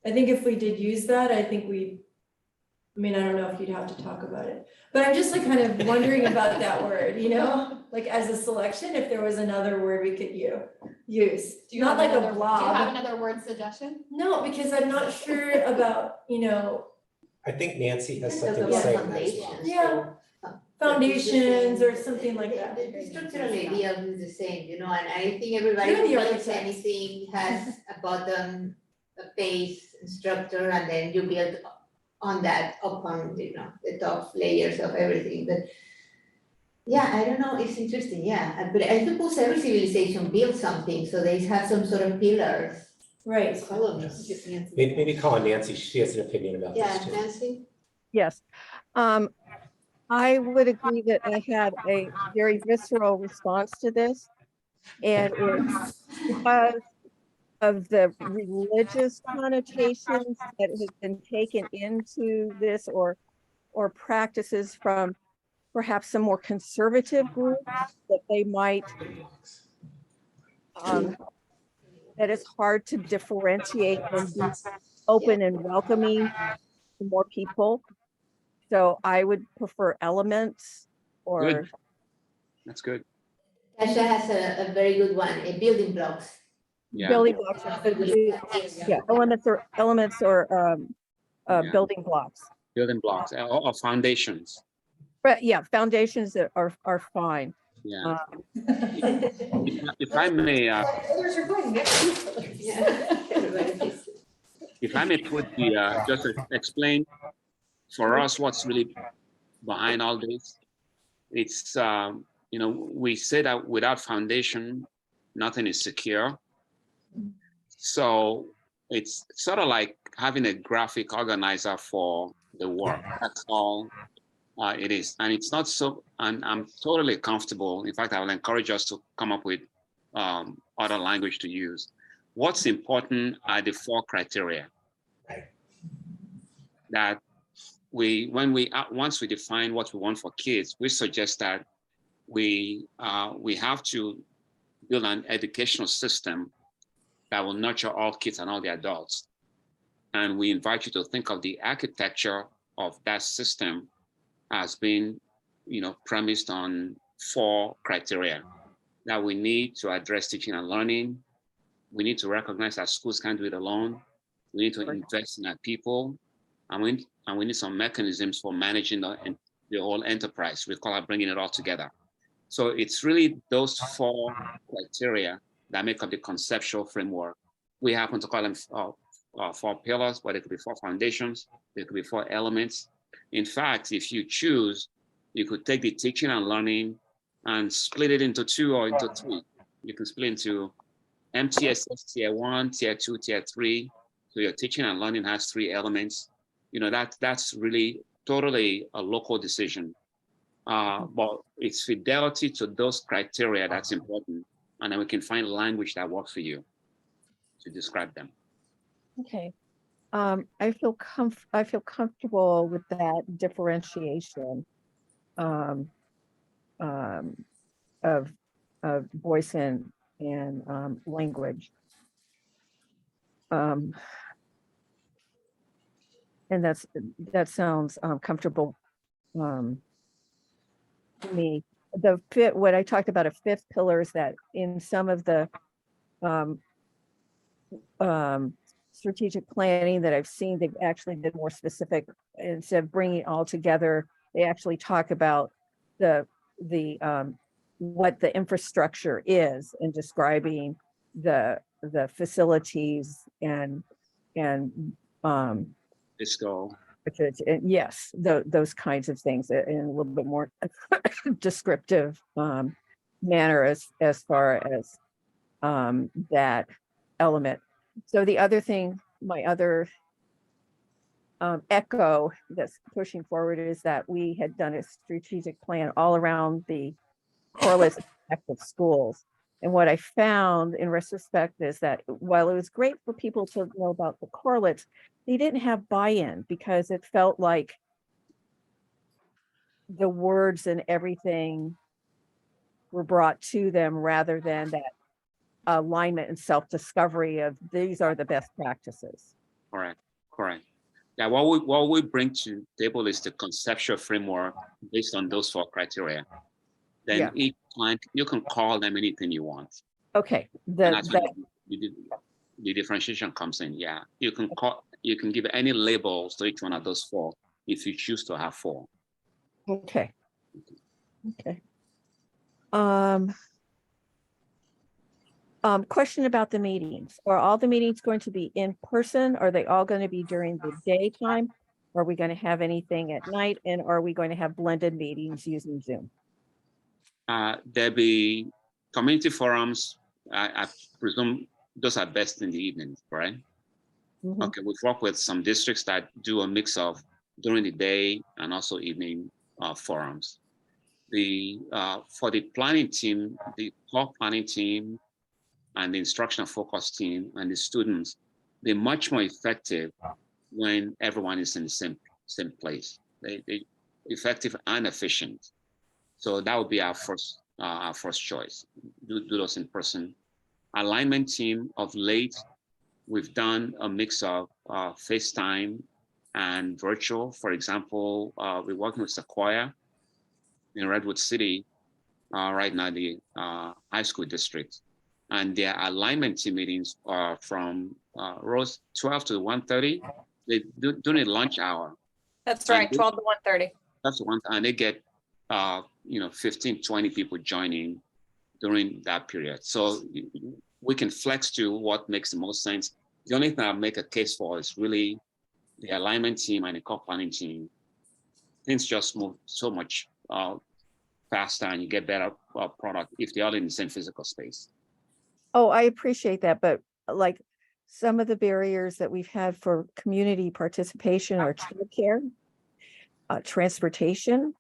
I think if we did use that, I think I mean, I don't know if you'd have to talk about it, but I'm just like kind of wondering about that word, you know? Like as a selection, if there was another word we could use, Do you not have like a another- Do you have blob. another word suggestion? No, because I'm not sure about, you know, I think Nancy has Talk something to about say. foundations. Yeah. foundations or something like that. The structural idea is the same, you know, and I think everybody You're who the builds architect. anything has a bottom, a base structure, and then you build on that upon, you know, the top layers of everything, but yeah, I don't know, it's interesting, yeah, but I suppose every civilization builds something, so they have some sort of pillars, Right. columns. Maybe call on Nancy, she has an opinion about Yeah, this too. Nancy? Yes. I would agree that I had a very visceral response to this. And it's because of the religious connotations that have been taken into this or practices from perhaps some more conservative groups that they might that it's hard to differentiate and be open and welcoming to more people. So I would prefer elements or Good. That's good. Tasha has a very good one, building blocks. Yeah. building blocks. Yeah, elements or Yeah. building blocks. Building blocks or foundations. But yeah, foundations that are fine. Yeah. If I may, Where's your going? if I may put the just to explain for us what's really behind all this. It's you know, we say that without foundation, nothing is secure. So it's sort of like having a graphic organizer for the work. That's all it is. And it's not so, and I'm totally comfortable. In fact, I will encourage us to come up with other language to use. What's important are the 4 criteria. Right. That once we define what we want for kids, we suggest that we have to build an educational system that will nurture all kids and all the adults. And we invite you to think of the architecture of that system as being, you know, premised on 4 criteria that we need to address teaching and learning. We need to recognize that schools can't do it alone. We need to invest in our people, and we need some mechanisms for managing the whole enterprise. We call it bringing it all together. So it's really those 4 criteria that make up the conceptual framework. We happen to call them 4 pillars, but it could be 4 foundations. It could be 4 elements. In fact, if you choose, you could take the teaching and learning and split it into 2 or into 3. You can split into MTSS tier 1, tier 2, tier 3. So your teaching and learning has 3 elements. You know, that's really totally a local decision. But it's fidelity to those criteria that's important. And then we can find language that works for you to describe them. Okay. I feel comfortable with that differentiation of voice and language. And that sounds comfortable to me. What I talked about a 5th pillar is that in some of the strategic planning that I've seen, they've actually been more specific. Instead of bringing it all together, they actually talk about the what the infrastructure is and describing the facilities and Disco. yes, those kinds of things in a little bit more descriptive manner as far as that element. So the other thing, my other echo that's pushing forward is that we had done a strategic plan all around the correlates of active schools. And what I found in retrospect is that while it was great for people to know about the correlates, they didn't have buy-in because it felt like the words and everything were brought to them rather than that alignment and self-discovery of these are the best practices. Correct. Yeah, what we bring to table is the conceptual framework based on those 4 criteria. Then Yeah. each client, you can call them anything you want. Okay, And the, that's where the differentiation comes in. Yeah, you can give any labels to each one of those 4 if you choose to have 4. okay. Okay. Question about the meetings. Are all the meetings going to be in person? Are they all going to be during the daytime? Are we going to have anything at night? And are we going to have blended meetings using Zoom? There'll be community forums. I presume those are best in the evening, right? Mhm. Okay, we've worked with some districts that do a mix of during the day and also evening forums. For the planning team, the core planning team and the instructional focus team and the students, they're much more effective when everyone is in the same place. They effective and efficient. So that would be our first choice. Do those in person. Alignment team of late, we've done a mix of FaceTime and virtual. For example, we're working with Sequoia in Redwood City right now, the high school district. And their alignment team meetings are from 12 to 1:30. They do during lunch hour. That's right, And 12 to 1:30. That's the one, and they get 15, 20 people joining during that period. So we can flex to what makes the most sense. The only thing I make a case for is really the alignment team and the core planning team. Things just move so much faster, and you get better product if they're all in the same physical space. Oh, I appreciate that, but like some of the barriers that we've had for community participation are childcare, transportation.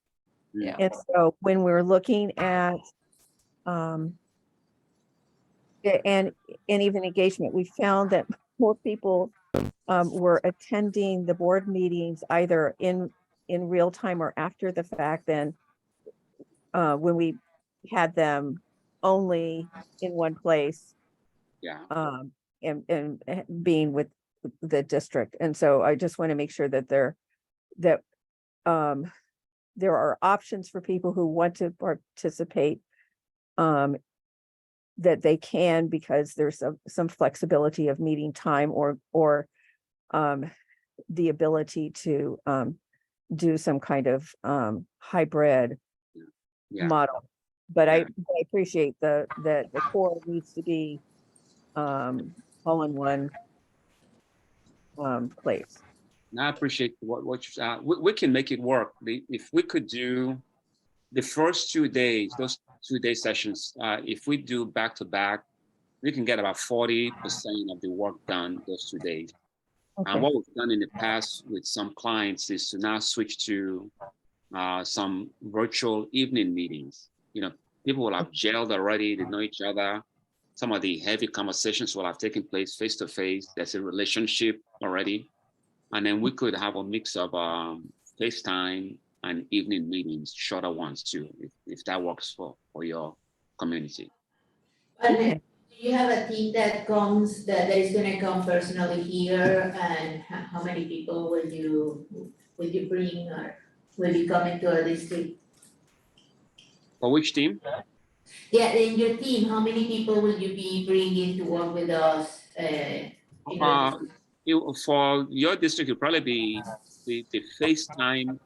Yeah. And so when we're looking at and even engagement, we found that more people were attending the board meetings either in real time or after the fact than when we had them only in one place. Yeah. And being with the district. And so I just want to make sure that there are options for people who want to participate, that they can, because there's some flexibility of meeting time or the ability to do some kind of hybrid model. But I appreciate that the core needs to be all in one place. And I appreciate what we can make it work. If we could do the first 2 days, those 2-day sessions, if we do back to back, we can get about 40% of the work done those 2 days. Okay. And what we've done in the past with some clients is to now switch to some virtual evening meetings. People will have gelled already, they know each other. Some of the heavy conversations will have taken place face to face. There's a relationship already. And then we could have a mix of FaceTime and evening meetings, shorter ones too, if that works for your community. And do you have a team that is gonna come personally here, and how many people will you bring, or will you come into our district? For which team? Yeah, in your team, how many people will you be bringing to work with us? For your district, it'll probably be the FaceTime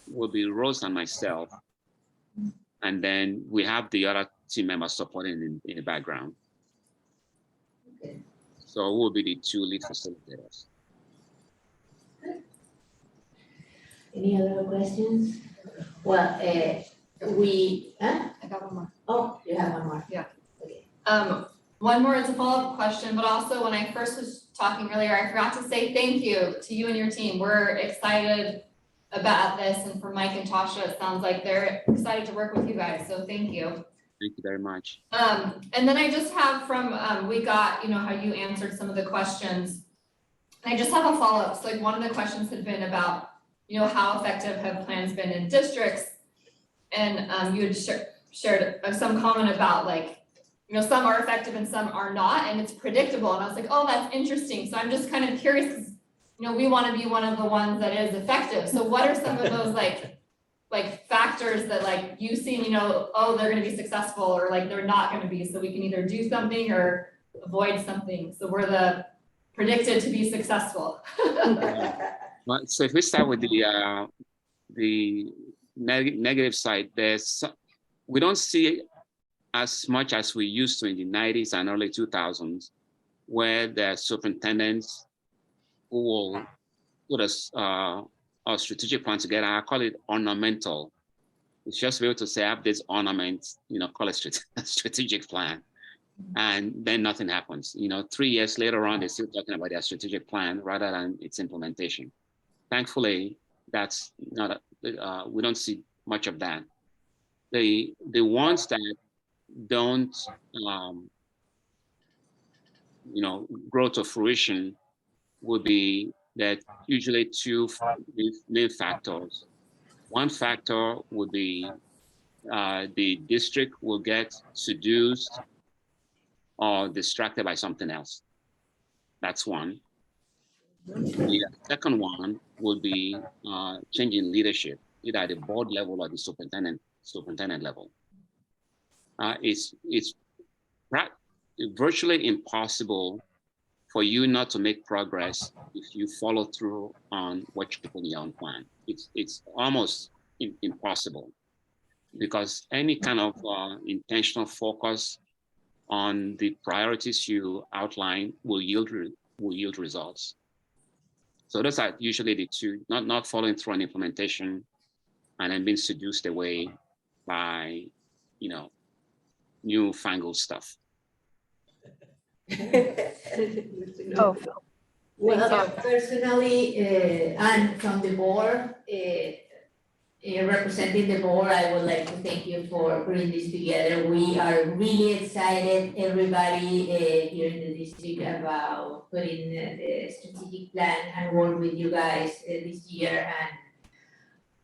will be Rose and myself. And then we have the other team members supporting in the background. Okay. So we'll be the 2 lead facilitators. Any other questions? Well, I got one more. Oh, you have one more? Yeah. Okay. One more is a follow-up question, but also when I first was talking earlier, I forgot to say thank you to you and your team. We're excited about this, and for Mike and Tasha, it sounds like they're excited to work with you guys, so thank you. Thank you very much. And then I just have from, we got, how you answered some of the questions. And I just have a follow-up. So like one of the questions had been about, how effective have plans been in districts? And you had shared some comment about like, some are effective and some are not, and it's predictable. And I was like, oh, that's interesting. So I'm just kind of curious, 'cause you know, we want to be one of the ones that is effective. So what are some of those like factors that like you see, you know, oh, they're gonna be successful or like they're not gonna be, so we can either do something or avoid something. So we're the predicted to be successful. Well, so if we start with the negative side, we don't see as much as we used to in the 90s and early 2000s, where the superintendents who will put a strategic plan together. I call it ornamental. It's just to be able to say, I have this ornament, you know, call it a strategic plan. And then nothing happens. You know, 3 years later on, they're still talking about their strategic plan rather than its implementation. Thankfully, that's not, we don't see much of that. The ones that don't, you know, grow to fruition would be that usually two main factors. One factor would be the district will get seduced or distracted by something else. That's one. The second one would be changing leadership, either at the board level or the superintendent level. It's virtually impossible for you not to make progress if you follow through on what you put in your own plan. It's almost impossible, because any kind of intentional focus on the priorities you outline will yield results. So those are usually the two: not following through on implementation, and then being seduced away by, you know, newfangled stuff. Oh, Well, personally, and from the board, representing the board, I would like to thank you for putting this together. We are really excited, everybody here in the district, about putting the strategic plan and work with you guys this year, and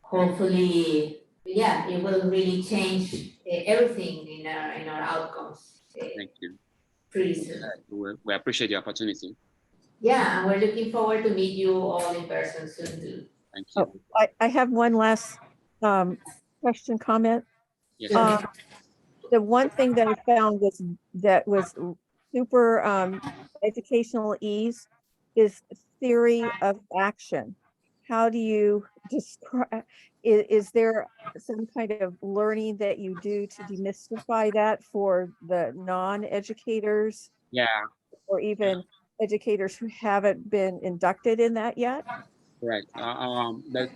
hopefully, yeah, it will really change everything in our outcomes. Thank you. Pretty soon. We appreciate the opportunity. Yeah, and we're looking forward to meet you all in person soon too. Thank you. Oh, I have one last question, comment. Yes. The one thing that I found was super educational ease is theory of action. How do you describe, is there some kind of learning that you do to demystify that for the non-educators? Yeah. Or even educators who haven't been inducted in that yet? Right. The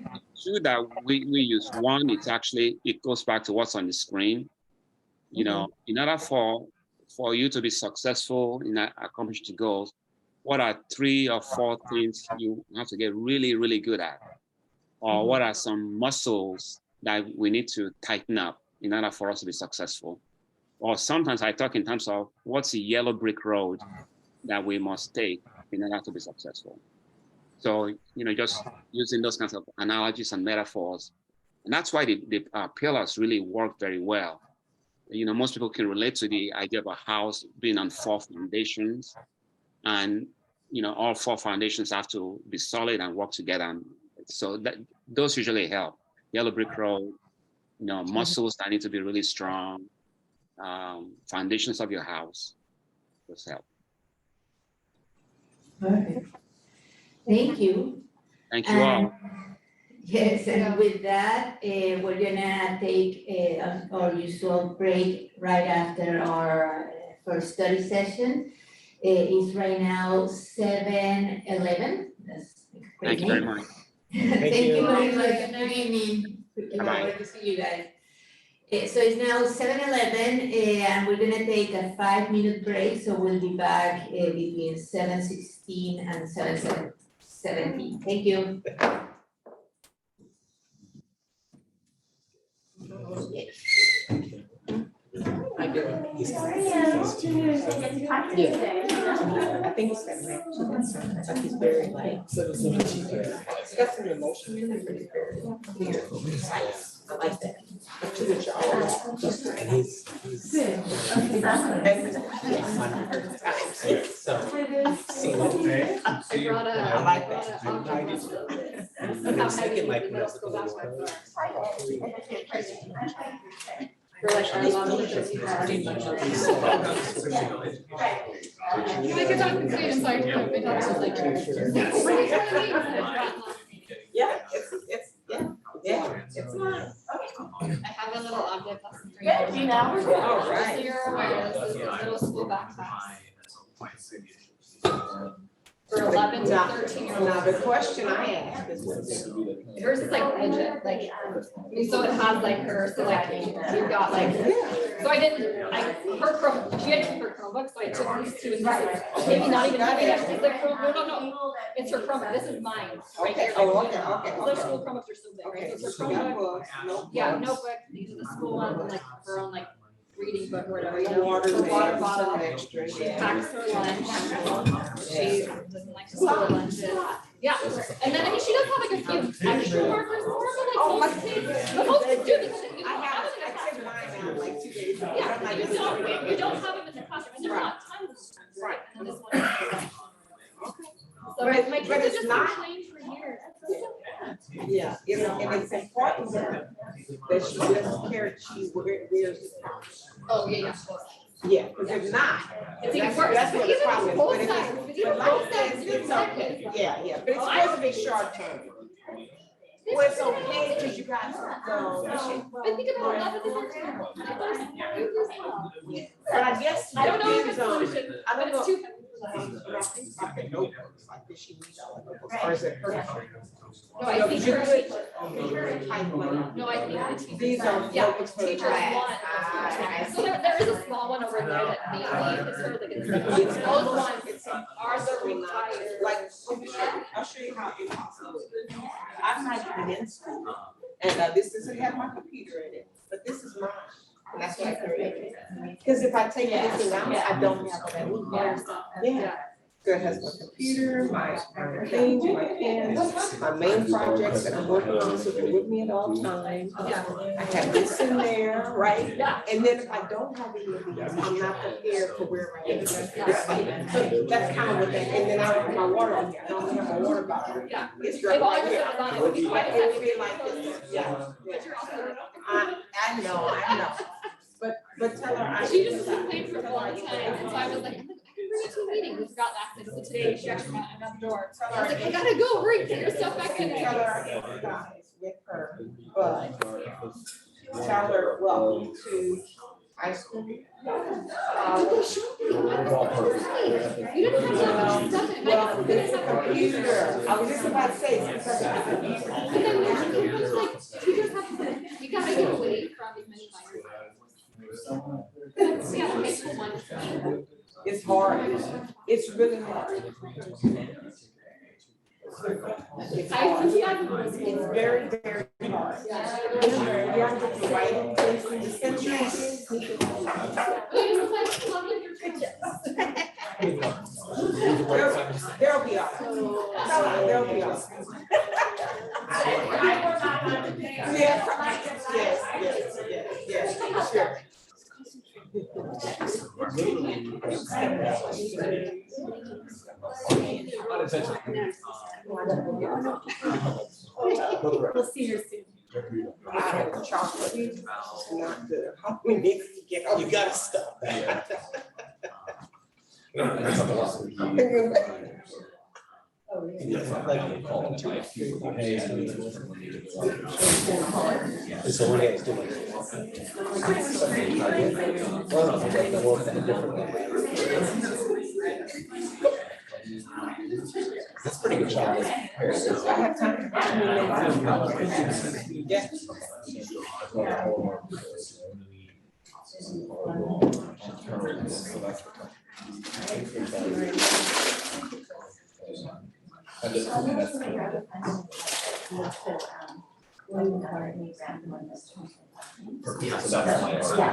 two that we use, one, it goes back to what's on the screen. You know, in order for you to be successful in accomplishing the goals, what are 3 or 4 things you have to get really, really good at? Or what are some muscles that we need to tighten up in order for us to be successful? Or sometimes I talk in terms of what's the yellow brick road that we must take in order to be successful. So, you know, just using those kinds of analogies and metaphors. And that's why the pillars really work very well. You know, most people can relate to the idea of a house being on 4 foundations. And, you know, all 4 foundations have to be solid and work together. And so those usually help. Yellow brick road, you know, muscles that need to be really strong, foundations of your house, those help. Perfect. Thank you. Thank you all. Yes, and with that, we're gonna take our usual break right after our first study session. It's right now 7:11. That's a great Thank you very name. much. Thank you very much. Good night. Good evening. Looking Bye-bye. forward to see you guys. So it's now 7:11, and we're gonna take a 5-minute break, so we'll be back between 7:16 and 7:17. Thank you. I think it's been right. I think he's very like. It's got some emotion in it, but it's very clear, concise. I like that. And he's so seen it. I brought a. I like that. I brought a And I was thinking like when I was looking at this For like our level of just. Can we get on the screen? I'm sorry. We talked about like. Yeah, it's not. I have a little object lesson for you. Good, you know. All Just right. so you're aware, this is a middle school backpacks for 11 to 13 year olds. Now, the question I asked is, Hers is like rigid, like, I mean, so it has like her, so like, you've got like, so I didn't, her Chrome, she had to keep her Chromebook, so I took these two and maybe not even having it, because the Chrome, no, it's her Chromebook, this is mine, right okay, here. oh, okay. Those school Chromebooks are so big, right, Okay, so it's so her that Chromebook, was yeah, notebook, these are the school ones, and like her own like reading book or whatever, you know, water, her water bottle, bottle. extra. She packs her lunch, she doesn't like to school lunches, yeah, and then I mean, she does have like a few extra markers, more for like most kids, but most kids do because you don't have them in the classroom. Mine out like 2 days ago. Yeah, I'm like, you don't have them in the classroom, and they're not tons of times, right, and this one. So my But kids it's have just not- complained for years. Yeah, and it's important that she doesn't care, she wears the pouch. Oh, yeah. Yeah, because if not, It's even that's worse. what the Even problem is. both But if sides, it's- but even but like both this, sides, it's even okay. both Yeah, but it's supposed to be short term. Well, it's okay because you got to go. But think about 11 to 13. But I guess. I don't know if it's depends on- solution, I but don't know. it's too. Like the notebooks, like does she need all the notebooks, or is it her? No, I think You're her good. teacher. You're type one. No, I think the teacher. These are Yeah, notebooks for the teachers class. want. So there is a small one over there that maybe is sort of like a. Those ones are the required. Like, I'll show you how impossible it is. I'm not even in school, and this doesn't have my computer in it, but this is mine, and that's what I created. Because if I take anything out, I don't have that. Yeah. So it has my computer, my things, my pens, my main projects that I'm working on, so they're with me at all times. I have this in there, right? And then if I don't have any of these, I'm not prepared for where I am. So that's kind of what that, and then I have my water on here, I don't have my water bottle. Yeah. It's They've right all here. just on it. Would be Like, quite it would be like this, yeah. But you're also. I know. But tell her I. She just complained for a long time, and so I was like, I can bring it to a meeting, we forgot last night, so today she actually got at the door. I was like, I gotta go, hurry, get your stuff back in Tell there. her I empathize with her, but tell her, welcome to high school. You didn't have to have stuff in it. Well, it's a computer. I was just about to say, it's because of the computer. And then when she was like, teachers have to, you gotta get away from these many fires. Yeah, the high school one. It's hard. It's really hard. It's hard. It's very, very hard. You have to write things in the sentences. There'll be off. There'll be off. Yes, sure. We'll see her soon. Chocolate, not good. We need to get off. You gotta stop. So one day I was doing. That's pretty good job. I have time. Yeah.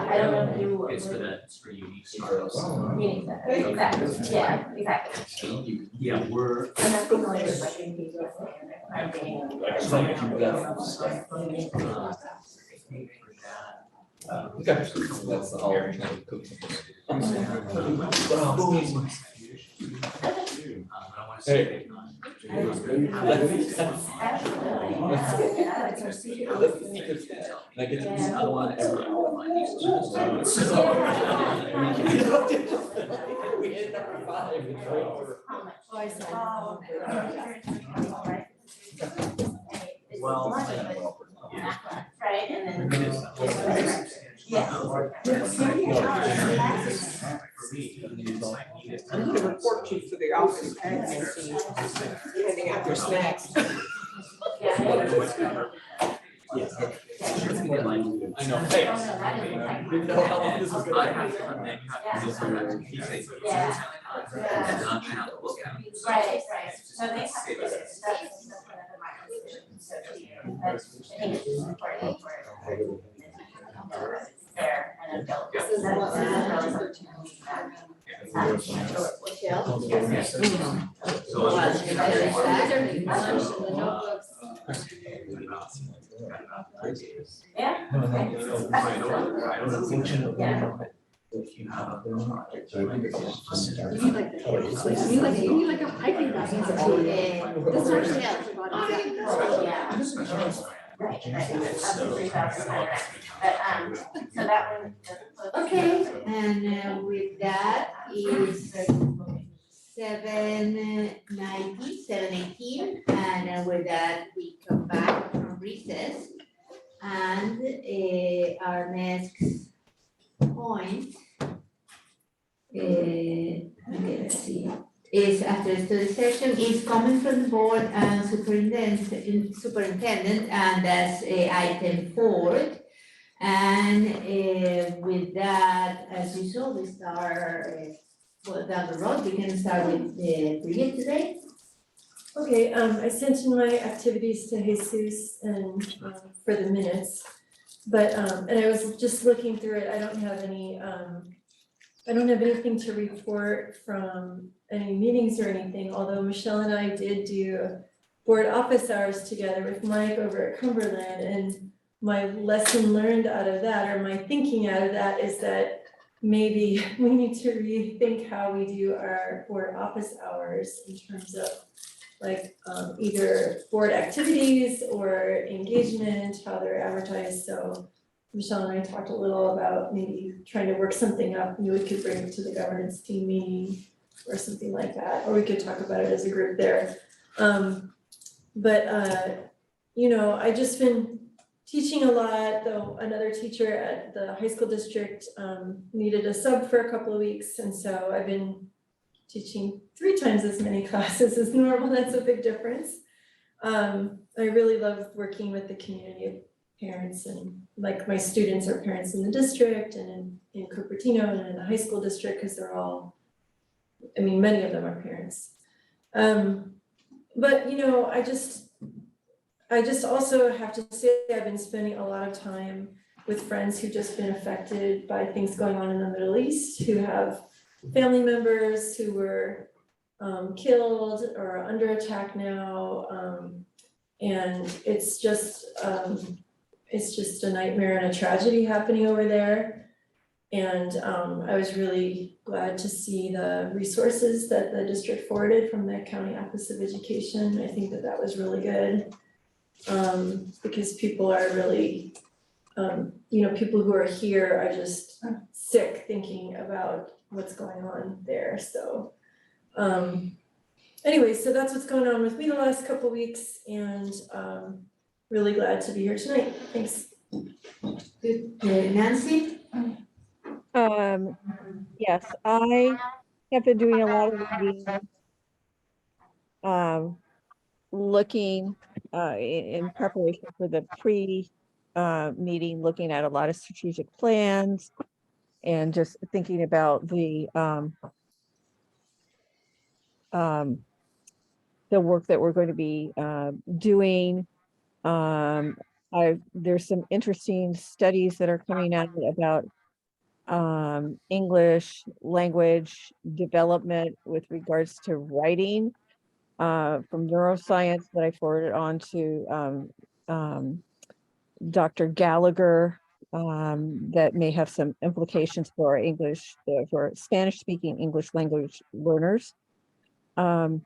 I don't know who. It's for that, it's for unique startups. Exactly, yeah, exactly. Yeah, we're. And I think like it's like in people saying, I'm being. Hey. Right, and then. I'm gonna report you to the office admin team, handing out your snacks. I know, hey. Didn't know how long this was gonna take. Right. So they have to, that's another microphone, so I think it's important for there and adult. This is what You need like a hiking bag. This actually helps your body. Right, but, so that one. Okay, and with that is 7:18, and with that, we come back from recess. And our next point, okay, let's see, is after the study session is coming from the board and superintendent, and that's item 4. And with that, as usual, we start down the road. We can start with Bridget today. Okay, I sent in my activities to Jesus and for the minutes. But and I was just looking through it. I don't have anything to report from any meetings or anything, although Michelle and I did do board office hours together with Mike over at Cumberland, and my lesson learned out of that, or my thinking out of that, is that maybe we need to rethink how we do our board office hours in terms of like either board activities or engagement, how they're advertised. So Michelle and I talked a little about maybe trying to work something up. We could bring it to the governance team meeting or something like that, or we could talk about it as a group there. You know, I just been teaching a lot, though another teacher at the high school district needed a sub for a couple of weeks, and so I've been teaching 3 times as many classes as normal. That's a big difference. I really love working with the community of parents, and like my students are parents in the district and in Cupertino and in the high school district, because they're all, I mean, many of them are parents. But you know, I just also have to say I've been spending a lot of time with friends who've just been affected by things going on in the Middle East, who have family members who were killed or are under attack now. And it's just a nightmare and a tragedy happening over there. And I was really glad to see the resources that the district forwarded from the County Office of Education. I think that was really good. Because people are really, you know, people who are here are just sick thinking about what's going on there. So anyway, so that's what's going on with me the last couple of weeks, and really glad to be here tonight. Thanks. Good. Nancy? Yes, I have been doing a lot of reading, looking in preparation for the meeting, looking at a lot of strategic plans and just thinking about the work that we're going to be doing. There's some interesting studies that are coming out about English language development with regards to writing from neuroscience that I forwarded on to Dr. Gallagher that may have some implications for English, for Spanish-speaking English language learners. And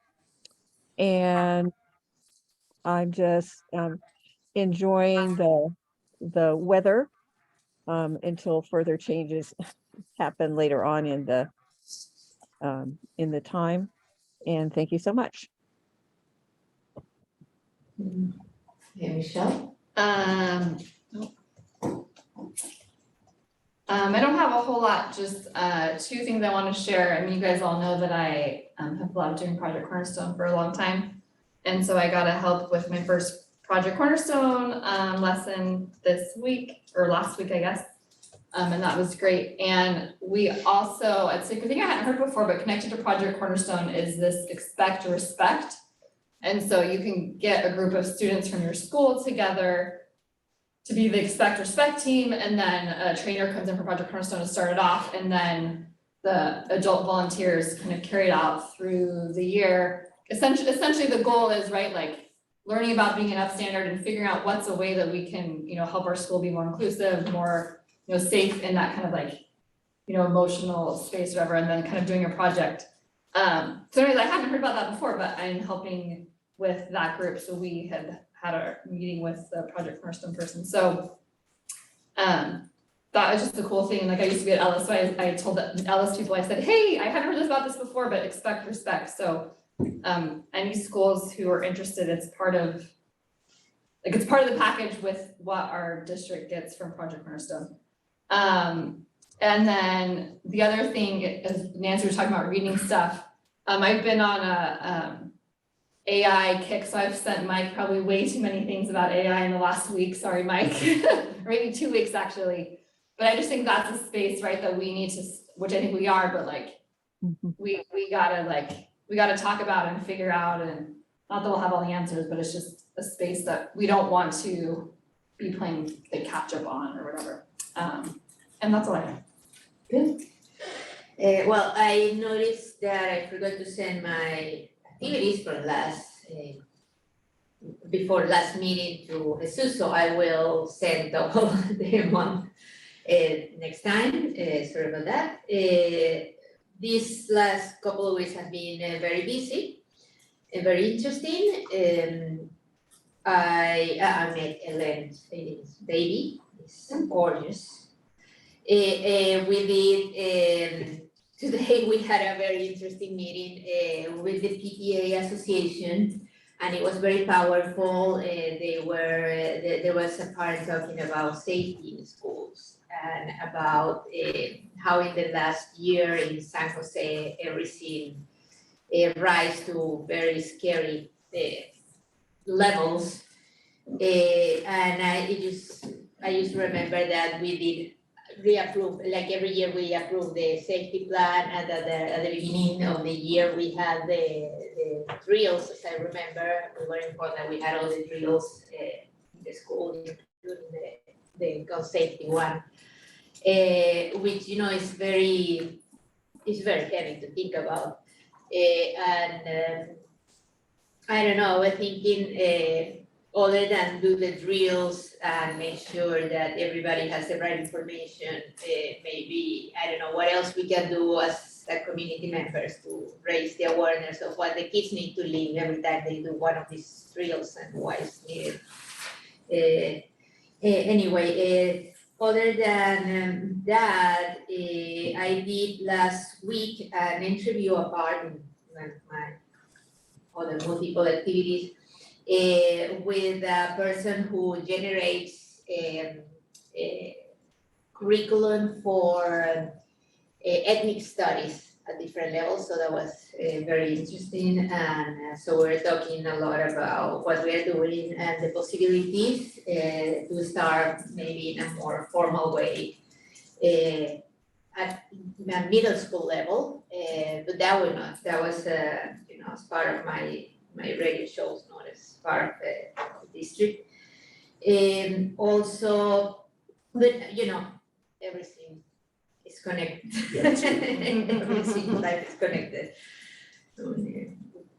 I'm just enjoying the weather until further changes happen later on in the time. And thank you so much. Okay, Michelle? I don't have a whole lot, just two things I want to share. I mean, you guys all know that I have loved doing Project Cornerstone for a long time. And so I got to help with my first Project Cornerstone lesson this week, or last week, I guess. And that was great. And we also, it's like a thing I hadn't heard before, but connected to Project Cornerstone is this expect to respect. And so you can get a group of students from your school together to be the expect respect team, and then a trainer comes in for Project Cornerstone to start it off, and then the adult volunteers kind of carry it out through the year. Essentially the goal is, right, like learning about being an upstander and figuring out what's a way that we can, help our school be more inclusive, more, safe in that kind of like, emotional space or whatever, and then kind of doing a project. So anyways, I hadn't heard about that before, but I'm helping with that group. So we had a meeting with the Project Cornerstone person. So that was just a cool thing. Like I used to be at Ellis, so I told the Ellis people, I said, hey, I hadn't heard about this before, but expect respect. So any schools who are interested, it's part of the package with what our district gets from Project Cornerstone. And then the other thing is, Nancy was talking about reading stuff. I've been on a AI kick, so I've sent Mike probably way too many things about AI in the last week. Sorry, Mike, or maybe 2 weeks actually. But I just think that's a space, right, that we need to, which I think we are, but like we gotta talk about and figure out, and not that we'll have all the answers, but it's just a space that we don't want to be playing the catch up on or whatever. And that's all I have. Good. Well, I noticed that I forgot to send my activities from before last meeting to Jesus, so I will send all them on next time. Sorry about that. This last couple of weeks have been very busy and very interesting. I met Ellen's baby. It's gorgeous. We did. Today we had a very interesting meeting with the PTA Association, and it was very powerful. There was a part talking about safety in schools and about how in the last year in San Jose everything rise to very scary levels. And I just remember that we did reapprove, like every year we approve the safety plan, and at the beginning of the year we had the drills. As I remember, we were informed that we had all the drills in the school, including the gun safety one, which is very heavy to think about. And I don't know, we're thinking other than do the drills and make sure that everybody has the right information, maybe, I don't know, what else we can do as community members to raise the awareness of what the kids need to learn every time they do one of these drills and why it's needed. Anyway, other than that, I did last week an interview about my other multiple activities with a person who generates curriculum for ethnic studies at different levels. So that was very interesting. And so we're talking a lot about what we're doing and the possibilities to start maybe in a more formal way at middle school level. But that was as part of my radio shows, not as part of the district. Also, but everything is connected. Everything in life is connected.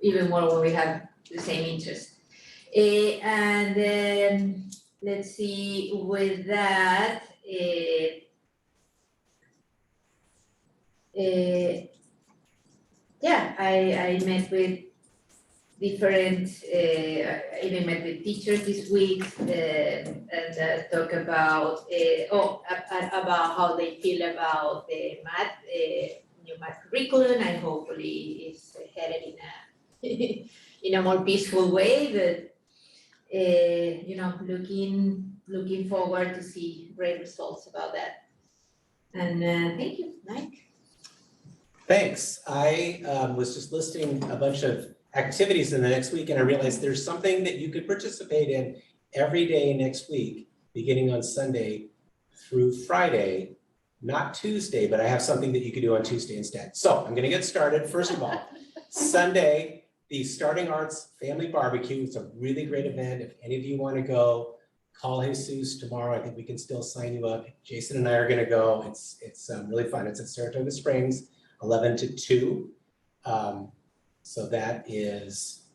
Even more when we have the same interest. And then let's see, with that, Yeah, I met with different, I even met with teachers this week, and talk about, about how they feel about the math, new math curriculum, and hopefully it's headed in a more peaceful way, but looking forward to see great results about that. And thank you, Mike. Thanks. I was just listing a bunch of activities in the next week, and I realized there's something that you could participate in every day next week, beginning on Sunday through Friday, not Tuesday, but I have something that you could do on Tuesday instead. So I'm gonna get started. First of all, Sunday, the Starting Arts Family Barbecue. It's a really great event. If any of you wanna go, call Jesus tomorrow. I think we can still sign you up. Jason and I are gonna go. It's really fun. It's at Saratoga Springs, 11 to 2. So that is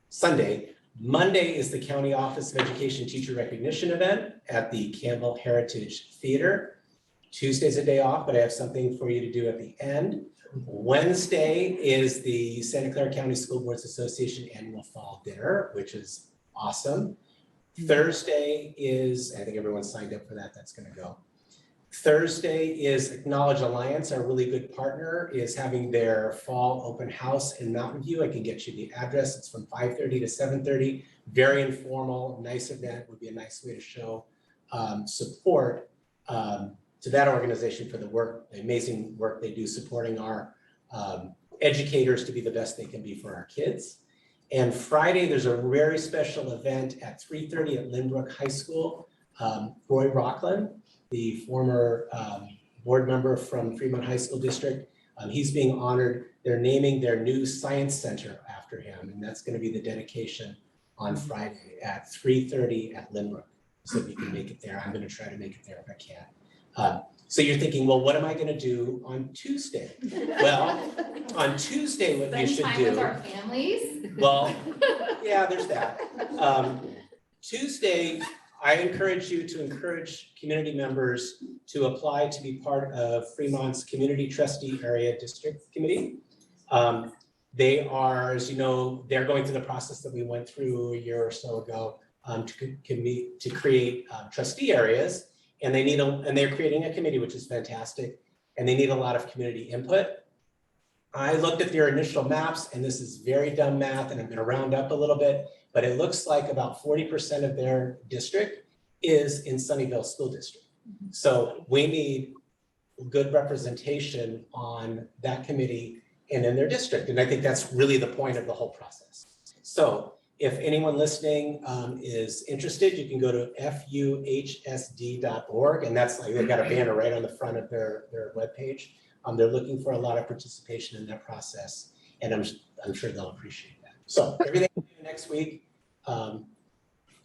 Sunday. Monday is the County Office of Education Teacher Recognition event at the Campbell Heritage Theater. Tuesday's a day off, but I have something for you to do at the end. Wednesday is the Santa Clara County School Boards Association Annual Fall Dinner, which is awesome. Thursday is, I think everyone signed up for that, that's gonna go. Thursday is Acknowledge Alliance, our really good partner, is having their fall open house in Mountain View. I can get you the address. It's from 5:30 to 7:30. Very informal, nice event. Would be a nice way to show support to that organization for the work, the amazing work they do supporting our educators to be the best they can be for our kids. And Friday, there's a very special event at 3:30 at Lynbrook High School. Roy Rockland, the former board member from Fremont High School District, he's being honored. They're naming their new science center after him, and that's going to be the dedication on Friday at 3:30 at Lynbrook. So if you can make it there, I'm going to try to make it there if I can. So you're thinking, well, what am I going to do on Tuesday? Well, on Tuesday, what you should Spend do. time with our families. Well, yeah, there's that. Tuesday, I encourage you to encourage community members to apply to be part of Fremont's Community Trustee Area District Committee. They are, as you know, they're going through the process that we went through a year or so ago to create trustee areas, and they're creating a committee, which is fantastic, and they need a lot of community input. I looked at their initial maps, and this is very dumb math, and I'm going to round up a little bit, but it looks like about 40% of their district is in Sunnyvale School District. So we need good representation on that committee and in their district. And I think that's really the point of the whole process. So if anyone listening is interested, you can go to fuhsd.org, and that's like, they've got a banner right on the front of their webpage. They're looking for a lot of participation in that process, and I'm sure they'll appreciate that. So everything next week,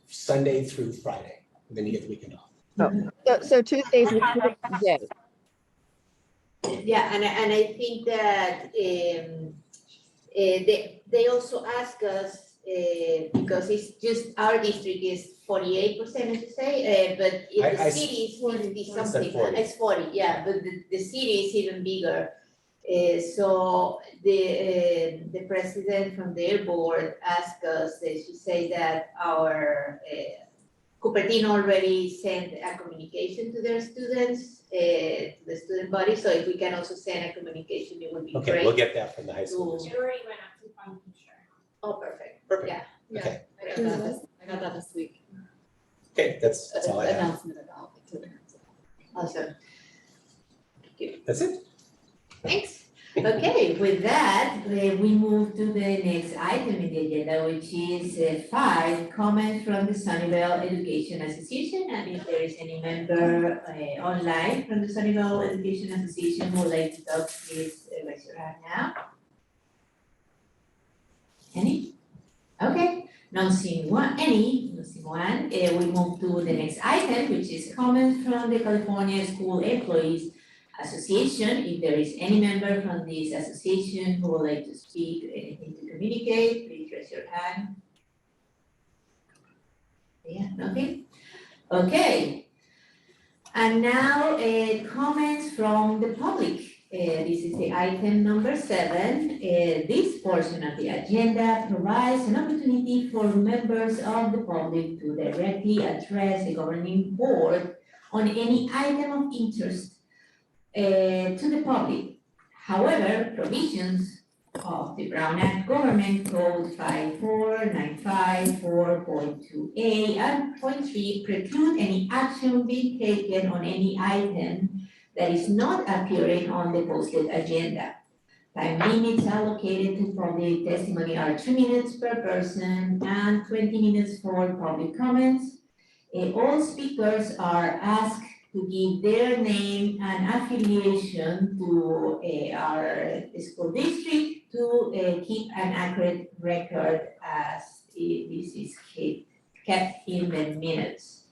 Sunday through Friday, and then you get the weekend off. So Tuesday's the day. Yeah, and I think that they also ask us, because it's just our district is 48%, as you say, but in the city it's 50 something. It's 40, yeah, but the city is even bigger. So the president from their board asked us, she said that our Cupertino already sent a communication to their students, to the student body. So if we can also send a communication, it would be great. Okay, we'll get that from the high school. It already went up to Palm Beach. Oh, perfect. Perfect. Yeah. Okay. I got that this week. Okay, that's all I have. Announcement about it. Awesome. That's it. Thanks. Okay, with that, we move to the next item in the agenda, which is 5 comments from the Sunnyvale Education Association. And if there is any member online from the Sunnyvale Education Association who would like to talk, please raise your hand now. Any? Okay, not seeing one. We move to the next item, which is comments from the California School Employees Association. If there is any member from this association who would like to speak, anything to communicate, please raise your hand. Yeah, nothing? Okay. And now comments from the public. This is the item number 7. This portion of the agenda provides an opportunity for members of the public to directly address the governing board on any item of interest to the public. However, provisions of the Brown Act Government Code 54954.2a and .3 preclude any action being taken on any item that is not appearing on the posted agenda. Time limits allocated to public testimony are 2 minutes per person and 20 minutes for public comments. All speakers are asked to give their name and affiliation to our school district to keep an accurate record as this is kept in the minutes.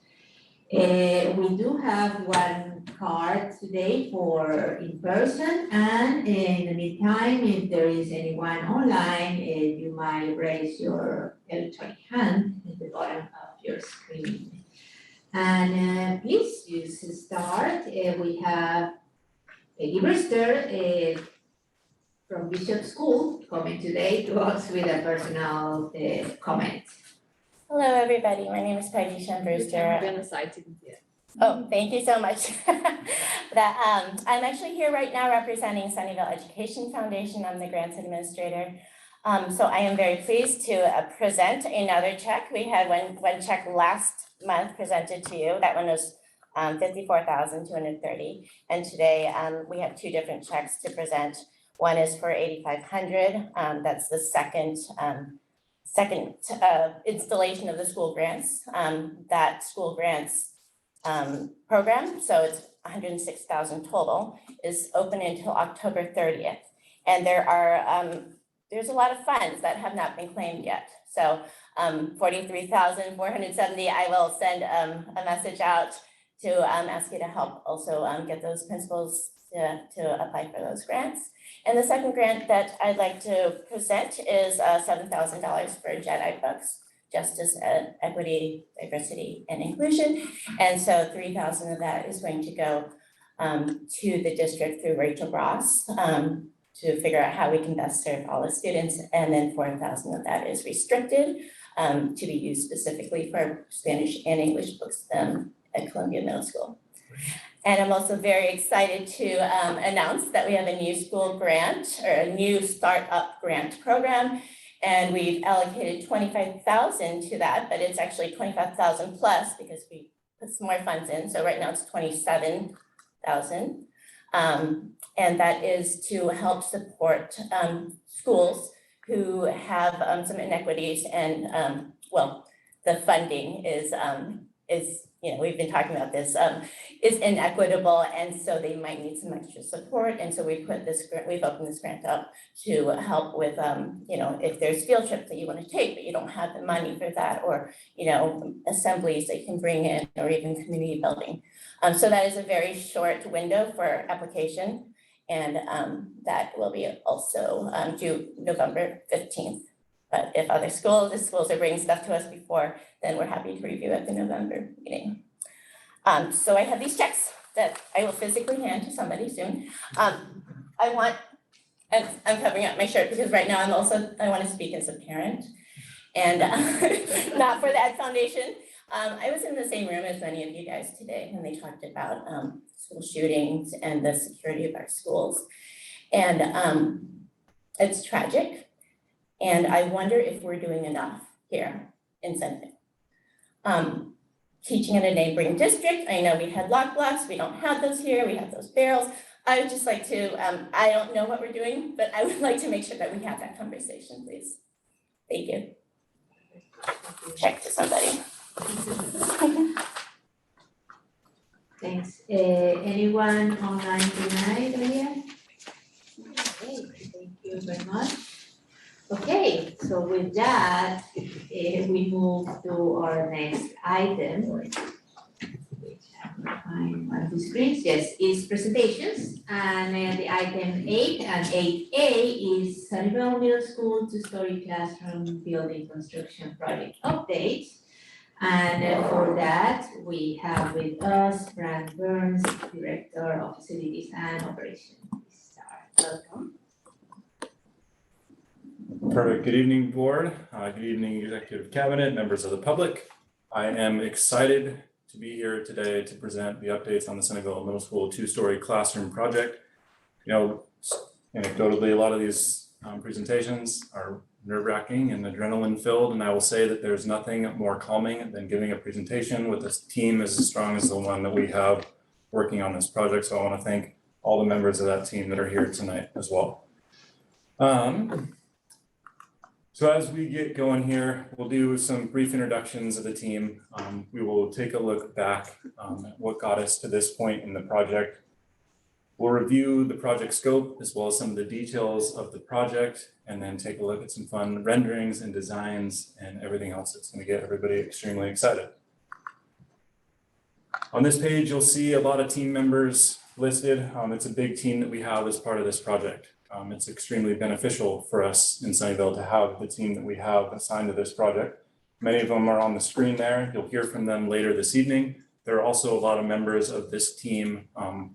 We do have one card today for in person, and in the meantime, if there is anyone online, you might raise your electronic hand at the bottom of your screen. And please use the start. We have Peggy Brewster from Bishop School coming today to us with a personal comment. Hello, everybody. My name is Peggy Shen Brewster. Oh, thank you so much. I'm actually here right now representing Sunnyvale Education Foundation. I'm the grants administrator. So I am very pleased to present another check. We had one check last month presented to you. That one was $54,230. And today we have 2 different checks to present. One is for $8,500. That's the second installation of the school grants. That school grants program, so it's 106,000 total, is open until October 30th. And there's a lot of funds that have not been claimed yet. So 43,470, I will send a message out to ask you to help also get those principals to apply for those grants. And the second grant that I'd like to present is $7,000 for JEDI books, Justice, Equity, Diversity, and Inclusion. And so 3,000 of that is going to go to the district through Rachel Ross to figure out how we can best serve all the students. And then 4,000 of that is restricted to be used specifically for Spanish and English books at Columbia Middle School. And I'm also very excited to announce that we have a new school grant or a new startup grant program. And we've allocated 25,000 to that, but it's actually 25,000 plus because we put some more funds in. So right now it's 27,000. And that is to help support schools who have some inequities and the funding is we've been talking about this, is inequitable, and so they might need some extra support. And so we've opened this grant up to help with, if there's field trips that you want to take, but you don't have the money for that, or, assemblies that you can bring in, or even community building. So that is a very short window for application, and that will be also due November 15th. But if other schools are bringing stuff to us before, then we're happy to review at the November meeting. So I have these checks that I will physically hand to somebody soon. I'm covering up my shirt because right now I want to speak as a parent and not for the Ed Foundation. I was in the same room as many of you guys today when they talked about school shootings and the security of our schools. And it's tragic. And I wonder if we're doing enough here in Sunnyvale. Teaching in a neighboring district, I know we had lock blocks, we don't have those here, we have those barrels. I would just like to, I don't know what we're doing, but I would like to make sure that we have that conversation, please. Thank you. Check to somebody. Thanks. Anyone online tonight, Maria? Okay, thank you very much. Okay, so with that, we move to our next item, which I'm on the screens, yes, is presentations. And the item 8 and 8A is Sunnyvale Middle School two-story classroom building construction project updates. And for that, we have with us Brad Burns, Director of Facilities and Operations. Welcome. Perfect. Good evening, board. Good evening, executive cabinet, members of the public. I am excited to be here today to present the updates on the Sunnyvale Middle School two-story classroom project. You know, anecdotally, a lot of these presentations are nerve-wracking and adrenaline-filled, and I will say that there's nothing more calming than giving a presentation with a team as strong as the one that we have working on this project. So I want to thank all the members of that team that are here tonight as well. So as we get going here, we'll do some brief introductions of the team. We will take a look back at what got us to this point in the project. We'll review the project scope as well as some of the details of the project, and then take a look at some fun renderings and designs and everything else that's going to get everybody extremely excited. On this page, you'll see a lot of team members listed. It's a big team that we have as part of this project. It's extremely beneficial for us in Sunnyvale to have the team that we have assigned to this project. Many of them are on the screen there. You'll hear from them later this evening. There are also a lot of members of this team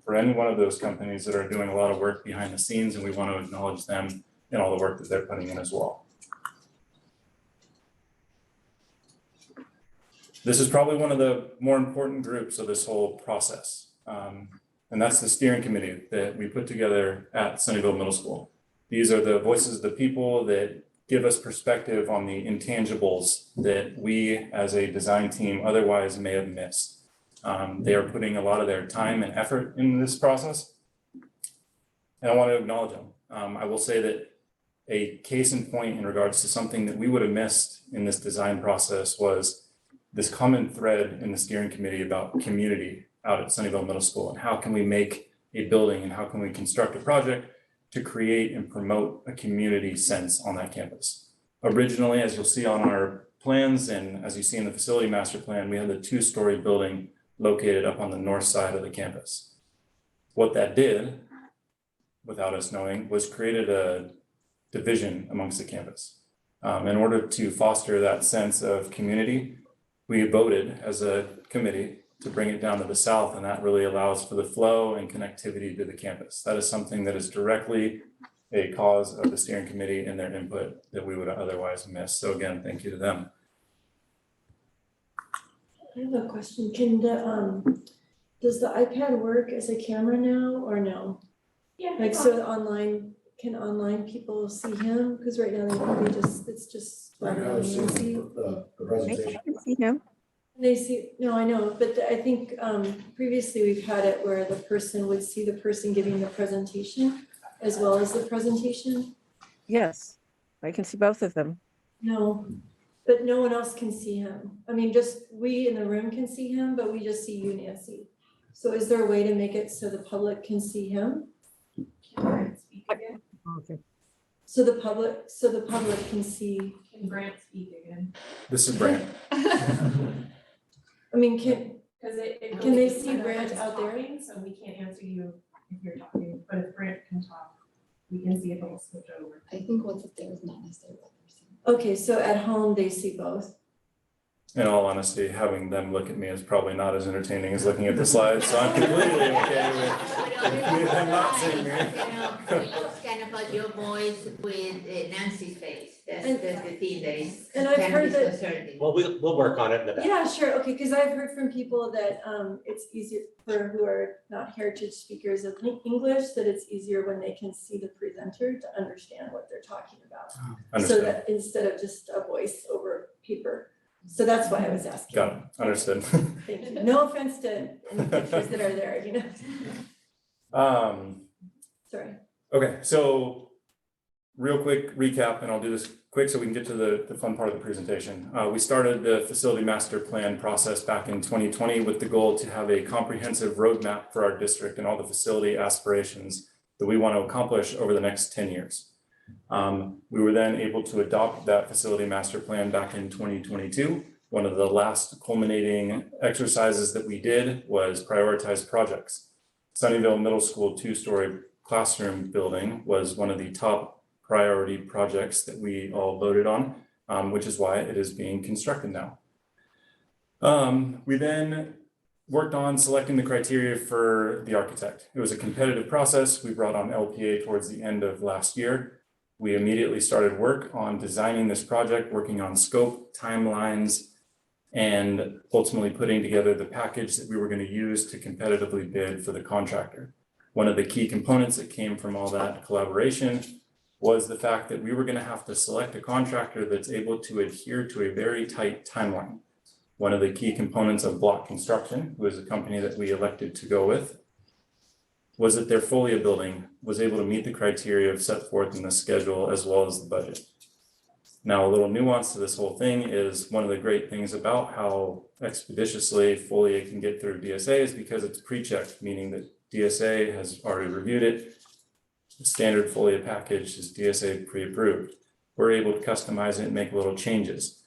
for any one of those companies that are doing a lot of work behind the scenes, and we want to acknowledge them in all the work that they're putting in as well. This is probably one of the more important groups of this whole process. And that's the steering committee that we put together at Sunnyvale Middle School. These are the voices of the people that give us perspective on the intangibles that we as a design team otherwise may have missed. They are putting a lot of their time and effort in this process, and I want to acknowledge them. I will say that a case in point in regards to something that we would have missed in this design process was this common thread in the steering committee about community out at Sunnyvale Middle School, and how can we make a building and how can we construct a project to create and promote a community sense on that campus. Originally, as you'll see on our plans and as you see in the facility master plan, we had the two-story building located up on the north side of the campus. What that did, without us knowing, was created a division amongst the campus. In order to foster that sense of community, we voted as a committee to bring it down to the south, and that really allows for the flow and connectivity to the campus. That is something that is directly a cause of the steering committee and their input that we would otherwise miss. So again, thank you to them. I have a question. Can the, does the iPad work as a camera now or no? Yeah. Like, so online, can online people see him? Because right now they just, it's just. I can see him. They see, no, I know, but I think previously we've had it where the person would see the person giving the presentation as well as the presentation. Yes, I can see both of them. No, but no one else can see him. I mean, just we in the room can see him, but we just see you, Nancy. So is there a way to make it so the public can see him? Okay. So the public can see. Can Brant speak again? This is Brant. I mean, can Can they see Brant out there? So we can't answer you if you're talking, but if Brant can talk, we can see if it'll switch over. I think what's up there is not necessarily what they're seeing. Okay, so at home they see both. In all honesty, having them look at me is probably not as entertaining as looking at the slides, so I'm completely okay with them not seeing me. Kind of like your voice with Nancy's face, that's And- the thing that is And I've kind heard of that- disconcerting. Well, we'll work on it in the back. Yeah, sure, okay, because I've heard from people that it's easier for who are not heritage speakers of English, that it's easier when they can see the presenter to understand what they're talking about. So Understood. that instead of just a voice over paper. So that's why I was asking. Got it. Understood. Thank you. No offense to any pictures that are there, you know? Sorry. Okay, so real quick recap, and I'll do this quick so we can get to the fun part of the presentation. We started the facility master plan process back in 2020 with the goal to have a comprehensive roadmap for our district and all the facility aspirations that we want to accomplish over the next 10 years. We were then able to adopt that facility master plan back in 2022. One of the last culminating exercises that we did was prioritize projects. Sunnyvale Middle School two-story classroom building was one of the top priority projects that we all voted on, which is why it is being constructed now. We then worked on selecting the criteria for the architect. It was a competitive process. We brought on LPA towards the end of last year. We immediately started work on designing this project, working on scope, timelines, and ultimately putting together the package that we were going to use to competitively bid for the contractor. One of the key components that came from all that collaboration was the fact that we were going to have to select a contractor that's able to adhere to a very tight timeline. One of the key components of Block Construction, who is a company that we elected to go with, was that their Folia building was able to meet the criteria set forth in the schedule as well as the budget. Now, a little nuance to this whole thing is one of the great things about how expeditiously Folia can get through DSA is because it's pre-checked, meaning that DSA has already reviewed it. The standard Folia package is DSA pre-approved. We're able to customize it and make little changes.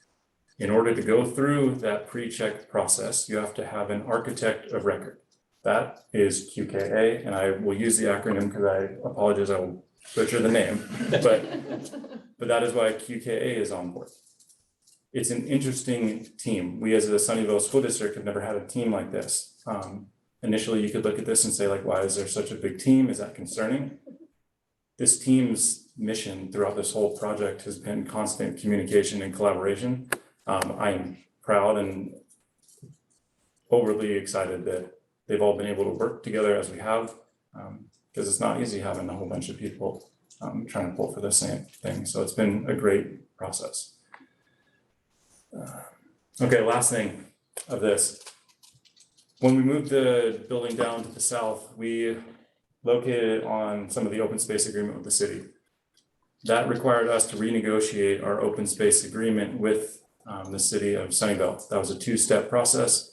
In order to go through that pre-check process, you have to have an architect of record. That is QKA, and I will use the acronym because I apologize, I will butcher the name, but that is why QKA is on board. It's an interesting team. We as a Sunnyvale School District have never had a team like this. Initially, you could look at this and say, like, why is there such a big team? Is that concerning? This team's mission throughout this whole project has been constant communication and collaboration. I am proud and overly excited that they've all been able to work together as we have, because it's not easy having a whole bunch of people trying to pull for the same thing. So it's been a great process. Okay, last thing of this. When we moved the building down to the south, we located it on some of the open space agreement with the city. That required us to renegotiate our open space agreement with the city of Sunnyvale. That was a two-step process.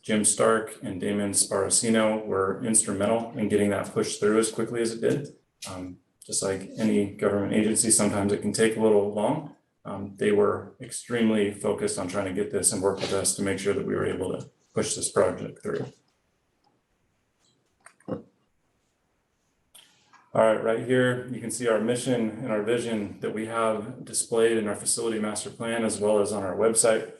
Jim Stark and Damon Sparacino were instrumental in getting that pushed through as quickly as it did. Just like any government agency, sometimes it can take a little long. They were extremely focused on trying to get this and work with us to make sure that we were able to push this project through. All right, right here, you can see our mission and our vision that we have displayed in our facility master plan, as well as on our website.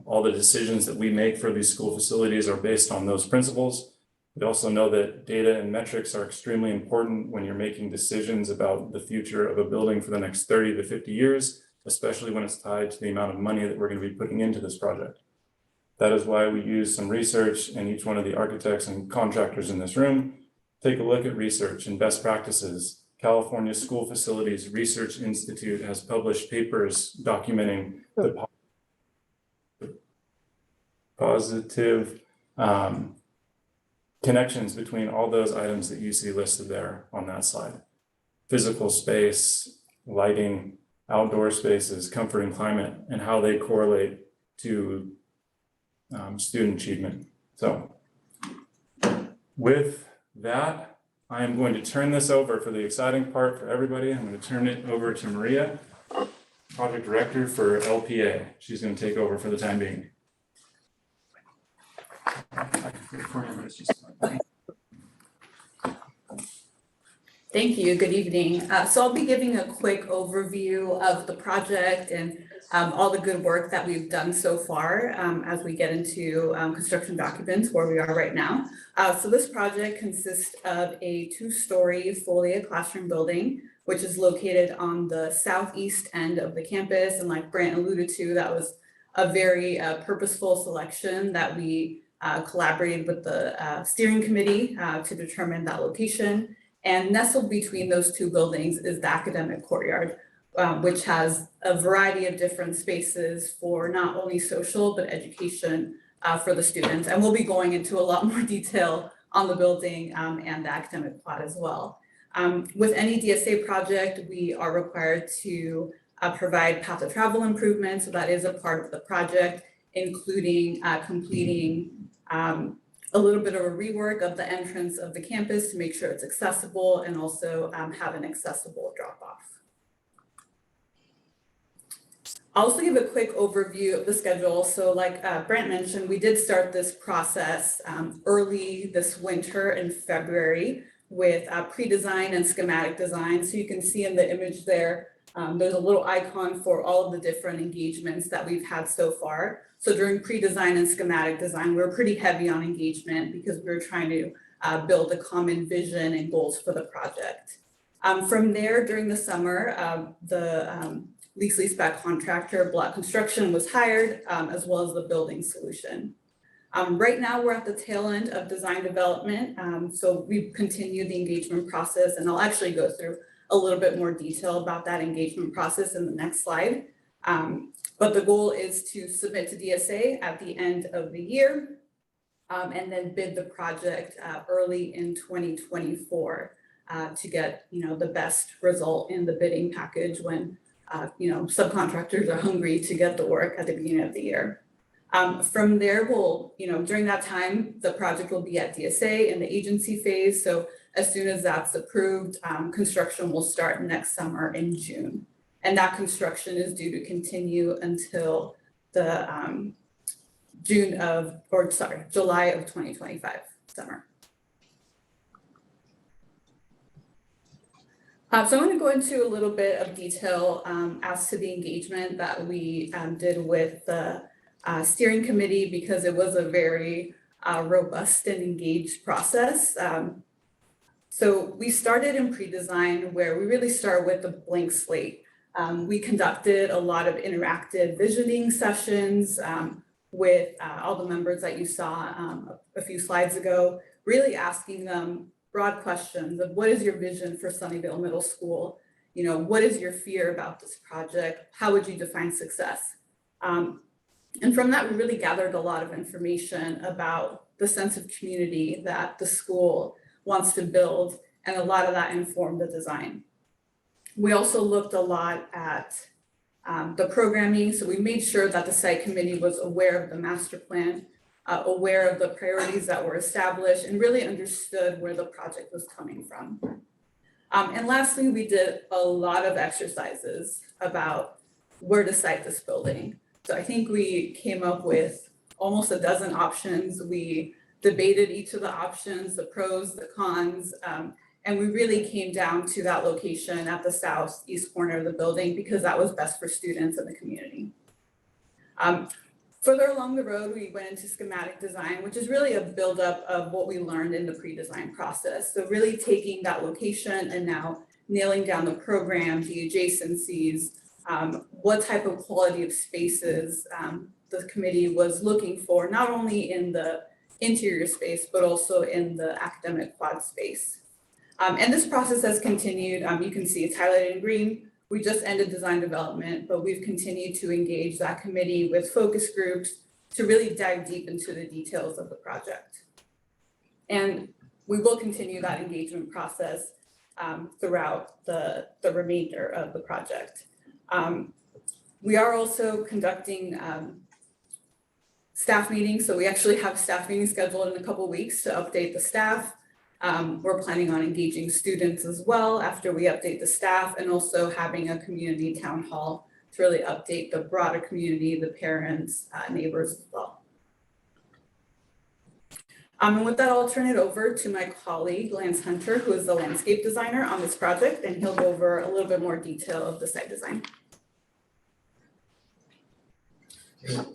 All the decisions that we make for these school facilities are based on those principles. We also know that data and metrics are extremely important when you're making decisions about the future of a building for the next 30 to 50 years, especially when it's tied to the amount of money that we're going to be putting into this project. That is why we use some research, and each one of the architects and contractors in this room take a look at research and best practices. California School Facilities Research Institute has published papers documenting the positive connections between all those items that you see listed there on that slide. Physical space, lighting, outdoor spaces, comfort and climate, and how they correlate to student achievement. So with that, I am going to turn this over for the exciting part for everybody. I'm going to turn it over to Maria, Project Director for LPA. She's going to take over for the time being. Thank you. Good evening. So I'll be giving a quick overview of the project and all the good work that we've done so far as we get into construction documents where we are right now. So this project consists of a two-story Folia classroom building, which is located on the southeast end of the campus. And like Brant alluded to, that was a very purposeful selection that we collaborated with the steering committee to determine that location. And nestled between those two buildings is the academic courtyard, which has a variety of different spaces for not only social, but education for the students. And we'll be going into a lot more detail on the building and the academic plot as well. With any DSA project, we are required to provide path of travel improvements. So that is a part of the project, including completing a little bit of a rework of the entrance of the campus to make sure it's accessible and also have an accessible drop-off. I'll also give a quick overview of the schedule. So like Brent mentioned, we did start this process early this winter in February. with pre-design and schematic design. So you can see in the image there, there's a little icon for all of the different engagements that we've had so far. So during pre-design and schematic design, we're pretty heavy on engagement because we're trying to build a common vision and goals for the project. From there, during the summer, the lease-leaseback contractor, Block Construction, was hired, as well as the building solution. Right now, we're at the tail end of design development. So we've continued the engagement process, and I'll actually go through a little bit more detail about that engagement process in the next slide. But the goal is to submit to DSA at the end of the year, and then bid the project early in 2024 to get, the best result in the bidding package when, subcontractors are hungry to get the work at the beginning of the year. From there, we'll, during that time, the project will be at DSA in the agency phase. So as soon as that's approved, construction will start next summer in June. And that construction is due to continue until the July of 2025 summer. So I'm going to go into a little bit of detail as to the engagement that we did with the steering committee, because it was a very robust and engaged process. So we started in pre-design, where we really start with a blank slate. We conducted a lot of interactive visioning sessions with all the members that you saw a few slides ago, really asking them broad questions of what is your vision for Sunnyvale Middle School? What is your fear about this project? How would you define success? And from that, we really gathered a lot of information about the sense of community that the school wants to build, and a lot of that informed the design. We also looked a lot at the programming. So we made sure that the site committee was aware of the master plan, aware of the priorities that were established, and really understood where the project was coming from. And lastly, we did a lot of exercises about where to site this building. So I think we came up with almost a dozen options. We debated each of the options, the pros, the cons, and we really came down to that location at the southeast corner of the building because that was best for students and the community. Further along the road, we went into schematic design, which is really a buildup of what we learned in the pre-design process. So really taking that location and now nailing down the program, the adjacencies, what type of quality of spaces the committee was looking for, not only in the interior space, but also in the academic quad space. And this process has continued. You can see it's highlighted in green. We just ended design development, but we've continued to engage that committee with focus groups to really dive deep into the details of the project. And we will continue that engagement process throughout the remainder of the project. We are also conducting staff meetings. So we actually have staff meetings scheduled in a couple of weeks to update the staff. We're planning on engaging students as well after we update the staff, and also having a community town hall to really update the broader community, the parents, neighbors as well. And with that, I'll turn it over to my colleague, Lance Hunter, who is the landscape designer on this project, and he'll go over a little bit more detail of the site design.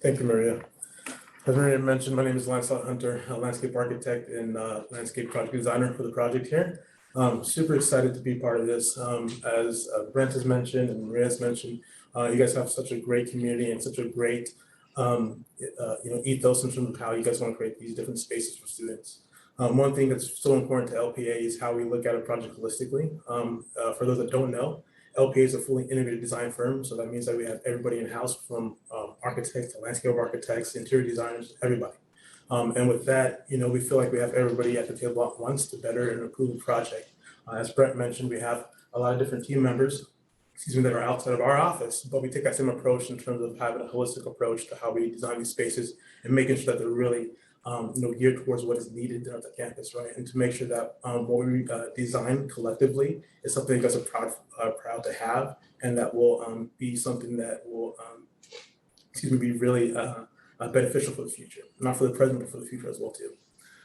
Thank you, Maria. As Maria mentioned, my name is Lance Hunter, a landscape architect and landscape project designer for the project here. Super excited to be part of this. As Brent has mentioned and Maria has mentioned, you guys have such a great community and such a great ethos in terms of how you guys want to create these different spaces for students. One thing that's so important to LPA is how we look at a project holistically. For those that don't know, LPA is a fully integrated design firm. So that means that we have everybody in-house, from architects to landscape architects, interior designers, everybody. And with that, we feel like we have everybody at the table at once to better and improve the project. As Brent mentioned, we have a lot of different team members, that are outside of our office, but we take that same approach in terms of having a holistic approach to how we design these spaces and making sure that they're really geared towards what is needed at the campus, right? And to make sure that what we design collectively is something you guys are proud to have, and that will be something that will be really beneficial for the future, not for the present, but for the future as well too.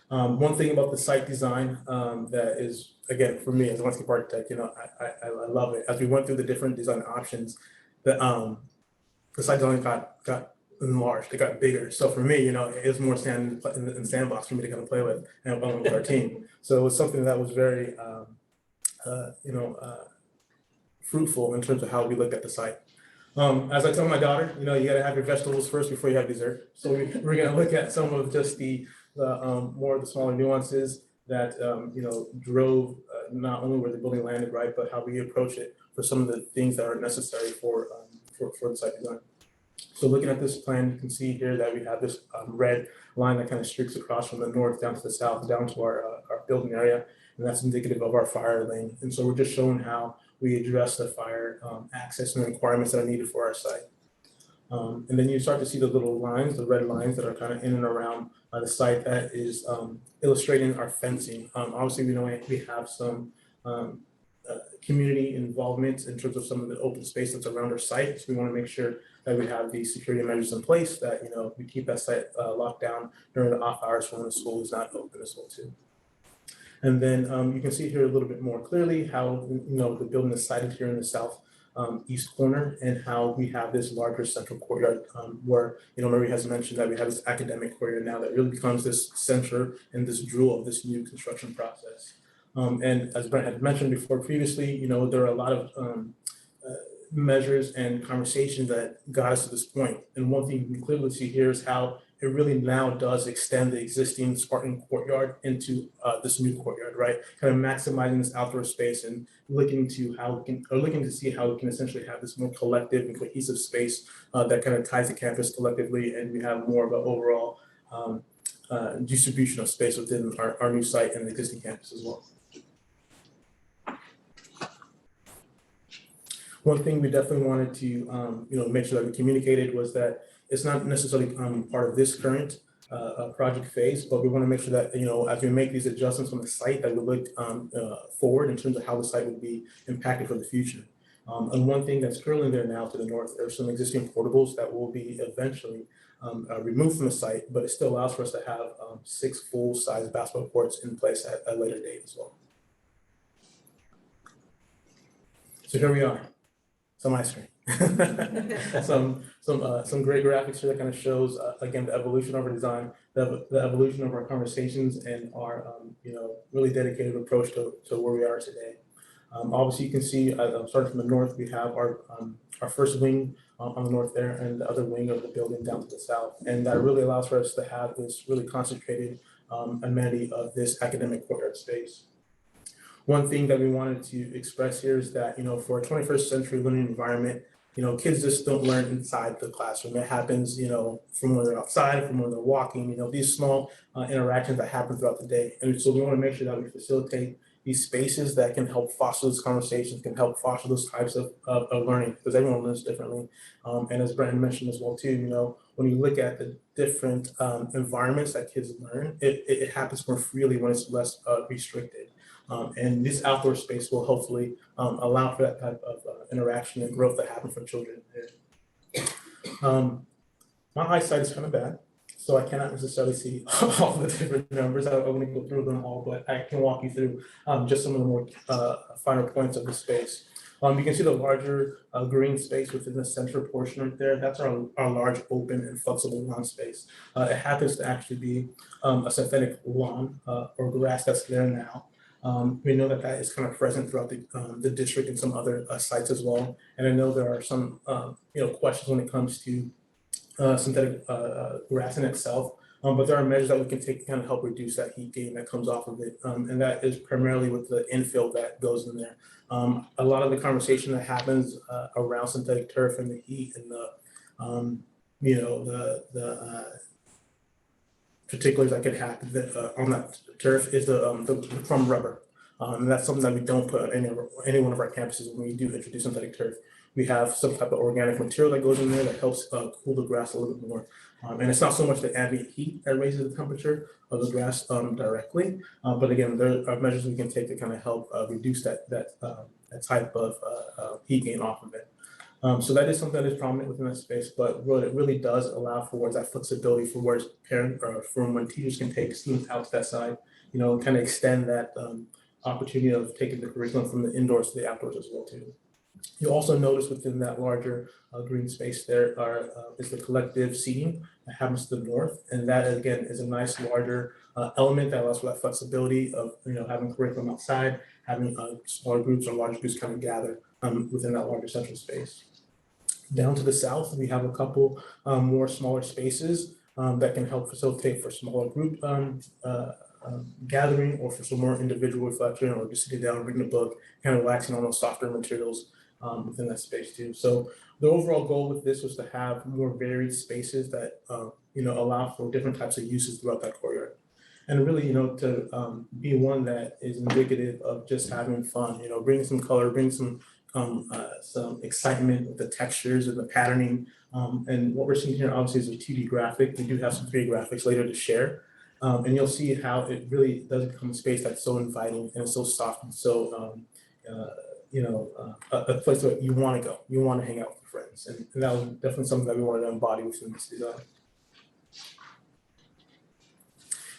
One thing about the site design that is, again, for me as a landscape architect, you know, I love it. As we went through the different design options, the site design got enlarged, it got bigger. So for me, you know, it was more sand in sandbox for me to kind of play with and along with our team. So it was something that was very, fruitful in terms of how we looked at the site. As I tell my daughter, you know, you gotta have your vegetables first before you have dessert. So we're gonna look at some of just the more of the smaller nuances that, drove not only where the building landed, right, but how we approach it for some of the things that are necessary for the site design. So looking at this plan, you can see here that we have this red line that kind of streaks across from the north down to the south, down to our building area, and that's indicative of our fire lane. And so we're just showing how we address the fire access and the requirements that are needed for our site. And then you start to see the little lines, the red lines that are kind of in and around the site that is illustrating our fencing. Obviously, we know we have some community involvement in terms of some of the open space that's around our site. So we want to make sure that we have these security measures in place, that, you know, we keep that site locked down during the off hours when the school is not open as well too. And then you can see here a little bit more clearly how, you know, the building is sited here in the south east corner, and how we have this larger central courtyard where, you know, Marie has mentioned that we have this academic courtyard now that really becomes this center and this jewel of this new construction process. And as Brent had mentioned before previously, you know, there are a lot of measures and conversations that got us to this point. And one thing we clearly see here is how it really now does extend the existing Spartan courtyard into this new courtyard, right? Kind of maximizing this outdoor space and looking to see how we can essentially have this more collective and cohesive space that kind of ties the campus collectively, and we have more of an overall distribution of space within our new site and the existing campus as well. One thing we definitely wanted to make sure that we communicated was that it's not necessarily part of this current project phase, but we want to make sure that, you know, as we make these adjustments on the site, that we look forward in terms of how the site would be impacted for the future. And one thing that's currently there now to the north, there are some existing portables that will be eventually removed from the site, but it still allows for us to have 6 full-size basketball courts in place at a later date as well. So here we are. Some ice cream. some great graphics here that kind of shows again the evolution of our design, the evolution of our conversations, and our really dedicated approach to where we are today. Obviously, you can see starting from the north, we have our first wing on the north there, and the other wing of the building down to the south, and that really allows for us to have this really concentrated amenity of this academic courtyard space. One thing that we wanted to express here is that, you know, for a 21st century learning environment, you know, kids just don't learn inside the classroom. It happens, you know, from when they're outside, from when they're walking, you know, these small interactions that happen throughout the day. And so we want to make sure that we facilitate these spaces that can help foster those conversations, can help foster those types of learning, because everyone learns differently. And as Brandon mentioned as well too, you know, when you look at the different environments that kids learn, it happens more freely when it's less restricted. And this outdoor space will hopefully allow for that type of interaction and growth that happen for children. My eyesight is kind of bad, so I cannot necessarily see all the different numbers. I won't go through them all, but I can walk you through just some of the more finer points of the space. You can see the larger green space within the center portion right there. That's our large open and flexible lawn space. It happens to actually be a synthetic lawn or grass that's there now. We know that that is kind of present throughout the district and some other sites as well. And I know there are some questions when it comes to synthetic grass in itself, but there are measures that we can take to kind of help reduce that heat gain that comes off of it. And that is primarily with the infill that goes in there. A lot of the conversation that happens around synthetic turf and the heat and the particulars that could happen on that turf is the crumb rubber. And that's something that we don't put on any one of our campuses when we do introduce synthetic turf. We have some type of organic material that goes in there that helps cool the grass a little bit more. And it's not so much the ambient heat that raises the temperature of the grass directly, but again, there are measures we can take to kind of help reduce that type of heat gain off of it. So that is something that is prominent within that space, but what it really does allow for is that flexibility for where parent or from when teachers can take students out to that side, you know, kind of extend that opportunity of taking the curriculum from the indoors to the outdoors as well too. You also notice within that larger green space there is the collective seating that happens to the north, and that again is a nice larger element that allows for that flexibility of, you know, having curriculum outside, having smaller groups or large groups kind of gather within that larger central space. Down to the south, we have a couple more smaller spaces that can help facilitate for smaller group gathering or for some more individual reflection or just sitting down, reading a book, kind of relaxing on those softer materials within that space too. So the overall goal with this was to have more varied spaces that you know, allow for different types of uses throughout that courtyard. And really, you know, to be one that is indicative of just having fun, you know, bring some color, bring some excitement with the textures and the patterning. And what we're seeing here obviously is a 2D graphic. We do have some 3D graphics later to share. And you'll see how it really does become a space that's so inviting and so soft and so, you know, a place where you want to go, you want to hang out with your friends. And that was definitely something that we wanted to embody within this design.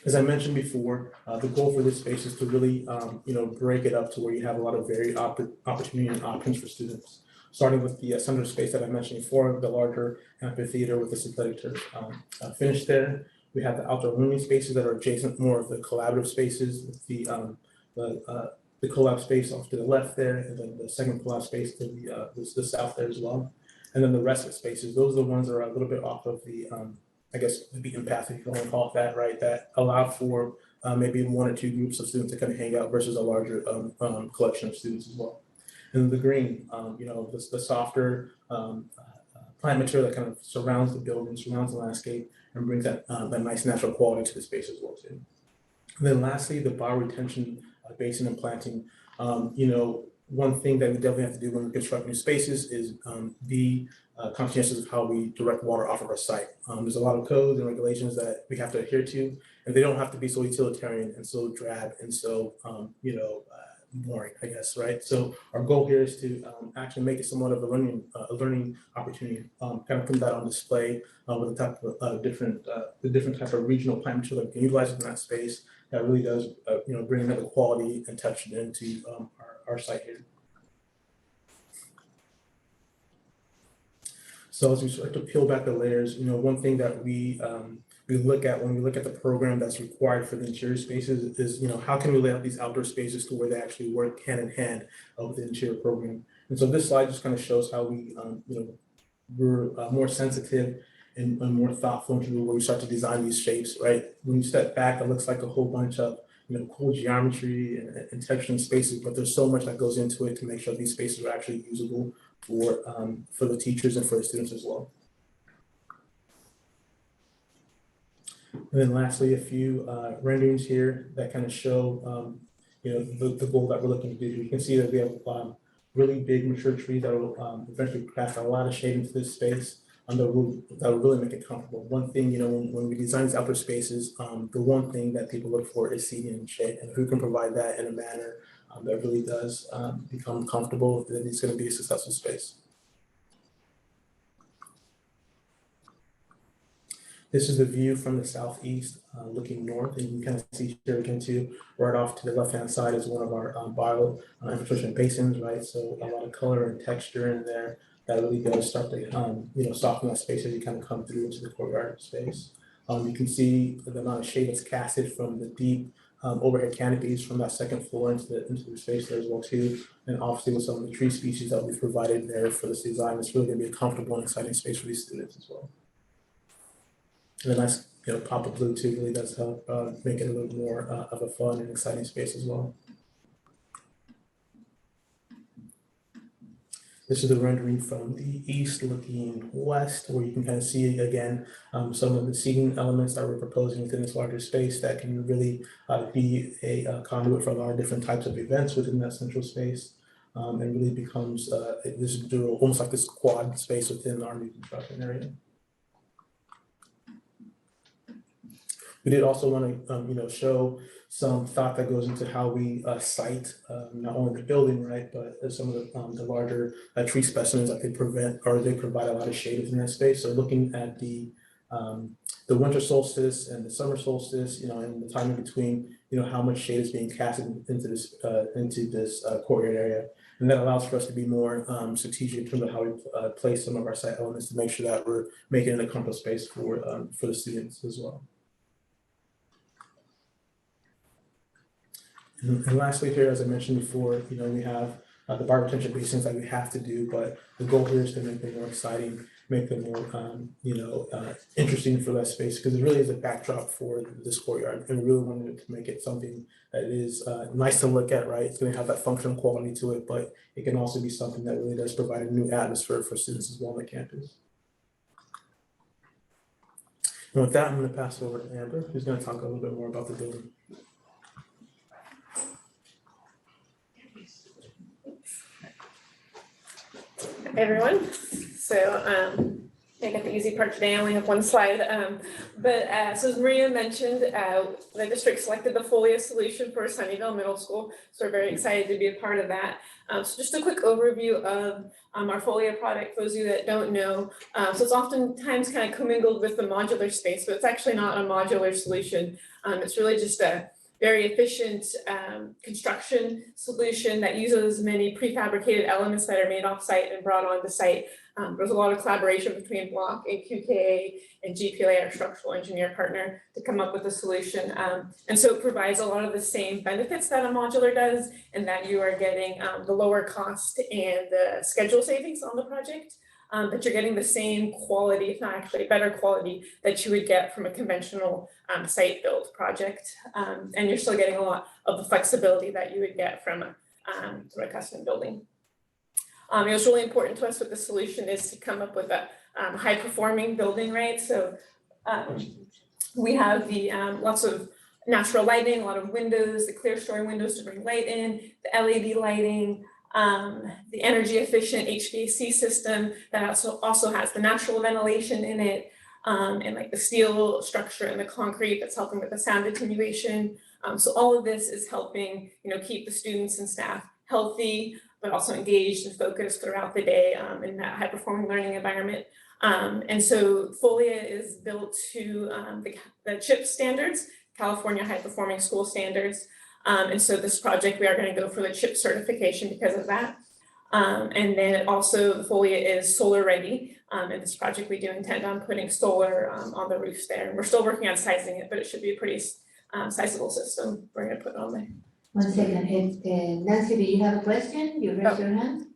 As I mentioned before, the goal for this space is to really, you know, break it up to where you have a lot of varied opportunity and options for students. Starting with the center space that I mentioned before, the larger amphitheater with the synthetic turf finish there. We have the outdoor learning spaces that are adjacent, more of the collaborative spaces with the collab space off to the left there, and then the second collab space to the south there as well. And then the rest of the spaces, those are the ones that are a little bit off of the, I guess, the beaten path, if you want to call it that, right? That allow for maybe 1 or 2 groups of students to kind of hang out versus a larger collection of students as well. And the green, you know, the softer plant material that kind of surrounds the building, surrounds the landscape, and brings that nice natural quality to the space as well too. And then lastly, the bioretention basin and planting. You know, one thing that we definitely have to do when we construct new spaces is be conscientious of how we direct water off of our site. There's a lot of codes and regulations that we have to adhere to, and they don't have to be so utilitarian and so drab and so, you know, boring, I guess, right? So our goal here is to actually make it somewhat of a learning opportunity, kind of put that on display with a type of the different type of regional plant material that we can utilize in that space that really does, you know, bring another quality and texture into our site here. So as we start to peel back the layers, you know, one thing that we look at when we look at the program that's required for the interior spaces is, you know, how can we lay out these outdoor spaces to where they actually work hand in hand with the interior program. And so this slide just kind of shows how we, you know, we're more sensitive and more thoughtful into where we start to design these shapes, right? When you step back, it looks like a whole bunch of, you know, cool geometry and texture and spaces, but there's so much that goes into it to make sure these spaces are actually usable for the teachers and for the students as well. And then lastly, a few renderings here that kind of show, you know, the goal that we're looking to do. You can see that we have really big mature trees that will eventually cast a lot of shade into this space. That will really make it comfortable. One thing, you know, when we design these outdoor spaces, the one thing that people look for is seating and shade, and if we can provide that in a manner that really does become comfortable, then it's going to be a successful space. This is the view from the southeast looking north, and you can kind of see here again too, right off to the left-hand side is one of our bio infiltration basins, right? So a lot of color and texture in there that really does start to, you know, soften that space as you kind of come through into the courtyard space. You can see the amount of shade that's casted from the deep overhead canopies from that second floor into the space there as well too. And obviously with some of the tree species that we've provided there for this design, it's really going to be a comfortable and exciting space for these students as well. And the nice, you know, pop of blue too really does help make it a little more of a fun and exciting space as well. This is the rendering from the east looking west, where you can kind of see again some of the seating elements that we're proposing within this larger space that can really be a conduit for a lot of different types of events within that central space, and really becomes this almost like this quad space within our new construction area. We did also want to, you know, show some thought that goes into how we cite not only the building, right, but some of the larger tree specimens that they provide a lot of shade within that space. So looking at the winter solstice and the summer solstice, and the time in between, how much shade is being casted into this courtyard area. And that allows for us to be more strategic in terms of how we place some of our site elements to make sure that we're making it a comfortable space for the students as well. And lastly here, as I mentioned before, we have the bar retention basins that we have to do, but the goal here is to make them more exciting, make them more, interesting for that space, because it really is a backdrop for this courtyard, and we really wanted to make it something that is nice to look at, right? It's going to have that functional quality to it, but it can also be something that really does provide a new atmosphere for students as well on the campus. And with that, I'm going to pass it over to Amber, who's going to talk a little bit more about the building. Hey everyone, so I got the easy part today, I only have one slide, so as Maria mentioned, the district selected the Folia solution for Sunnyvale Middle School, so we're very excited to be a part of that. So just a quick overview of our Folia product, for those of you that don't know. So it's oftentimes kind of commingled with the modular space, but it's actually not a modular solution. It's really just a very efficient construction solution that uses many prefabricated elements that are made off-site and brought onto site. There's a lot of collaboration between Block and QKA and GPLA, our structural engineer partner, to come up with a solution. And so it provides a lot of the same benefits that a modular does, and that you are getting the lower cost and the schedule savings on the project. But you're getting the same quality, if not actually better quality, that you would get from a conventional site build project. And you're still getting a lot of the flexibility that you would get from a custom building. It was really important to us with the solution is to come up with a high performing building, right? So we have the lots of natural lighting, a lot of windows, the clear story windows to bring light in, the LED lighting, the energy efficient HVAC system that also has the natural ventilation in it, and like the steel structure and the concrete that's helping with the sound attenuation. So all of this is helping, keep the students and staff healthy, but also engaged and focused throughout the day in that high performing learning environment. And so Folia is built to the CHIP standards, California High Performing School Standards. And so this project, we are going to go for the CHIP certification because of that. And then also the Folia is solar ready. In this project, we do intend on putting solar on the roofs there. And we're still working on sizing it, but it should be a pretty sizable system we're going to put on there. One second, Nancy, do you have a question? You raised your hand?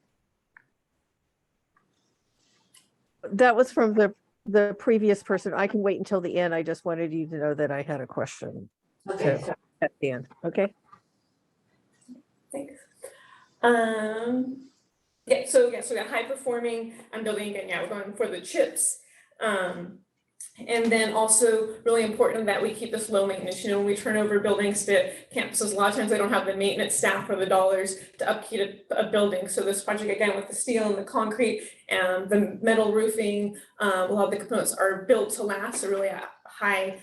That was from the previous person. I can wait until the end. I just wanted you to know that I had a question. Okay. So, at the end, okay? Thanks. So we got high performing building again. Yeah, we're going for the CHIPs. And then also really important that we keep this low maintenance. When we turn over buildings to campuses, a lot of times they don't have the maintenance staff or the dollars to upkeep a building. So this project, again, with the steel and the concrete and the metal roofing, a lot of the components are built to last, so really a high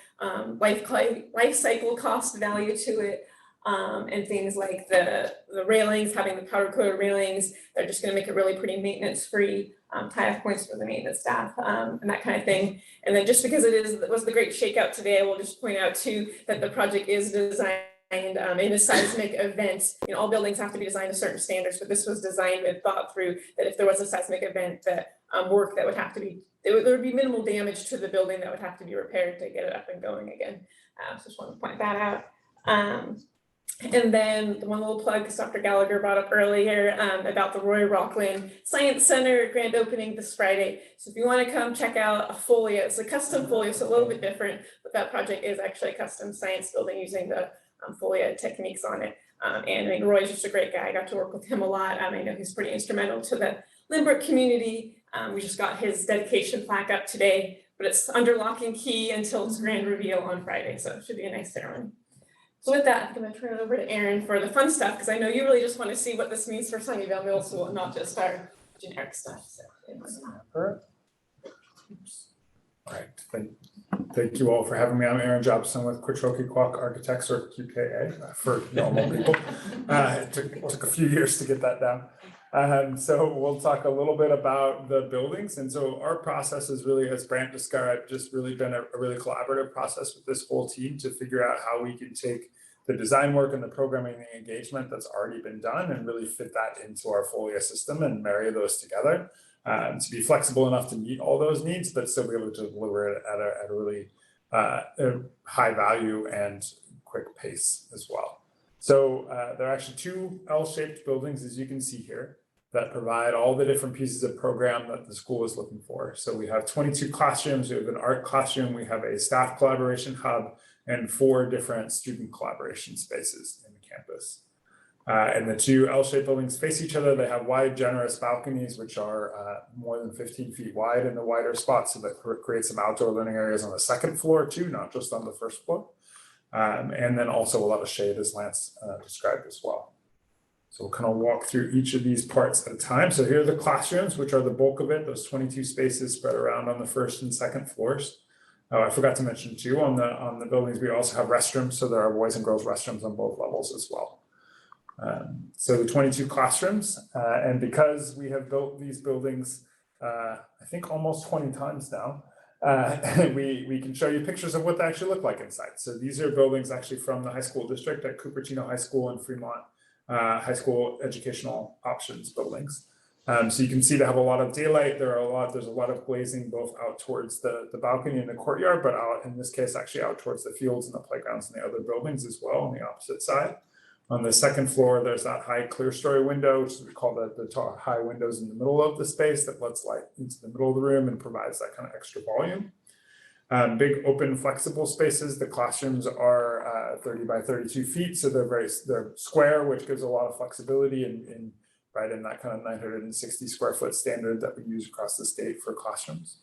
life cycle cost value to it. And things like the railings, having the powder coated railings, they're just going to make it really pretty maintenance free, tie-off points for the maintenance staff, and that kind of thing. And then just because it was the great shakeout today, I will just point out too that the project is designed in a seismic event. All buildings have to be designed to certain standards, but this was designed and thought through that if there was a seismic event, that work that would have to be, there would be minimal damage to the building that would have to be repaired to get it up and going again. So just wanted to point that out. And then the one little plug, because Dr. Gallagher brought up earlier about the Roy Rockland Science Center grand opening this Friday. So if you want to come check out a Folia, it's a custom Folia, so a little bit different, but that project is actually a custom science building using the Folia techniques on it. And I mean, Roy's just a great guy. I got to work with him a lot. I know he's pretty instrumental to the Lynbrook community. We just got his dedication plaque up today, but it's under lock and key until its grand reveal on Friday. So it should be a nice ceremony. So with that, I'm going to turn it over to Aaron for the fun stuff, because I know you really just want to see what this means for Sunnyvale Middle School and not just our generic stuff. So, All right, Thank you all for having me. I'm Aaron Jobson with Quattroki Quack Architects, or QKA for normal people. It took a few years to get that down. So we'll talk a little bit about the buildings. And so our process is really, as Brant described, just really been a really collaborative process with this whole team to figure out how we can take the design work and the programming and the engagement that's already been done and really fit that into our Folia system and marry those together. To be flexible enough to meet all those needs, but still be able to deliver it at a really high value and quick pace as well. So there are actually two L-shaped buildings, as you can see here, that provide all the different pieces of program that the school is looking for. So we have 22 classrooms, we have an art classroom, we have a staff collaboration hub, and 4 different student collaboration spaces in the campus. And the two L-shaped buildings face each other. They have wide, generous balconies, which are more than 15 feet wide in the wider spots, so that creates some outdoor learning areas on the second floor too, not just on the first floor. And then also a lot of shade, as Lance described as well. So we'll kind of walk through each of these parts at a time. So here are the classrooms, which are the bulk of it, those 22 spaces spread around on the first and second floors. I forgot to mention too, on the buildings, we also have restrooms, so there are boys and girls restrooms on both levels as well. So the 22 classrooms, and because we have built these buildings, I think almost 20 times now, we can show you pictures of what they actually look like inside. So these are buildings actually from the high school district at Cupertino High School and Fremont High School educational options buildings. So you can see they have a lot of daylight. There's a lot of glazing both out towards the balcony and the courtyard, but out in this case, actually out towards the fields and the playgrounds and the other buildings as well on the opposite side. On the second floor, there's that high clear story window, which we call the high windows in the middle of the space that lets light into the middle of the room and provides that kind of extra volume. Big open flexible spaces. The classrooms are 30 by 32 feet, so they're square, which gives a lot of flexibility in that kind of 960 square foot standard that we use across the state for classrooms.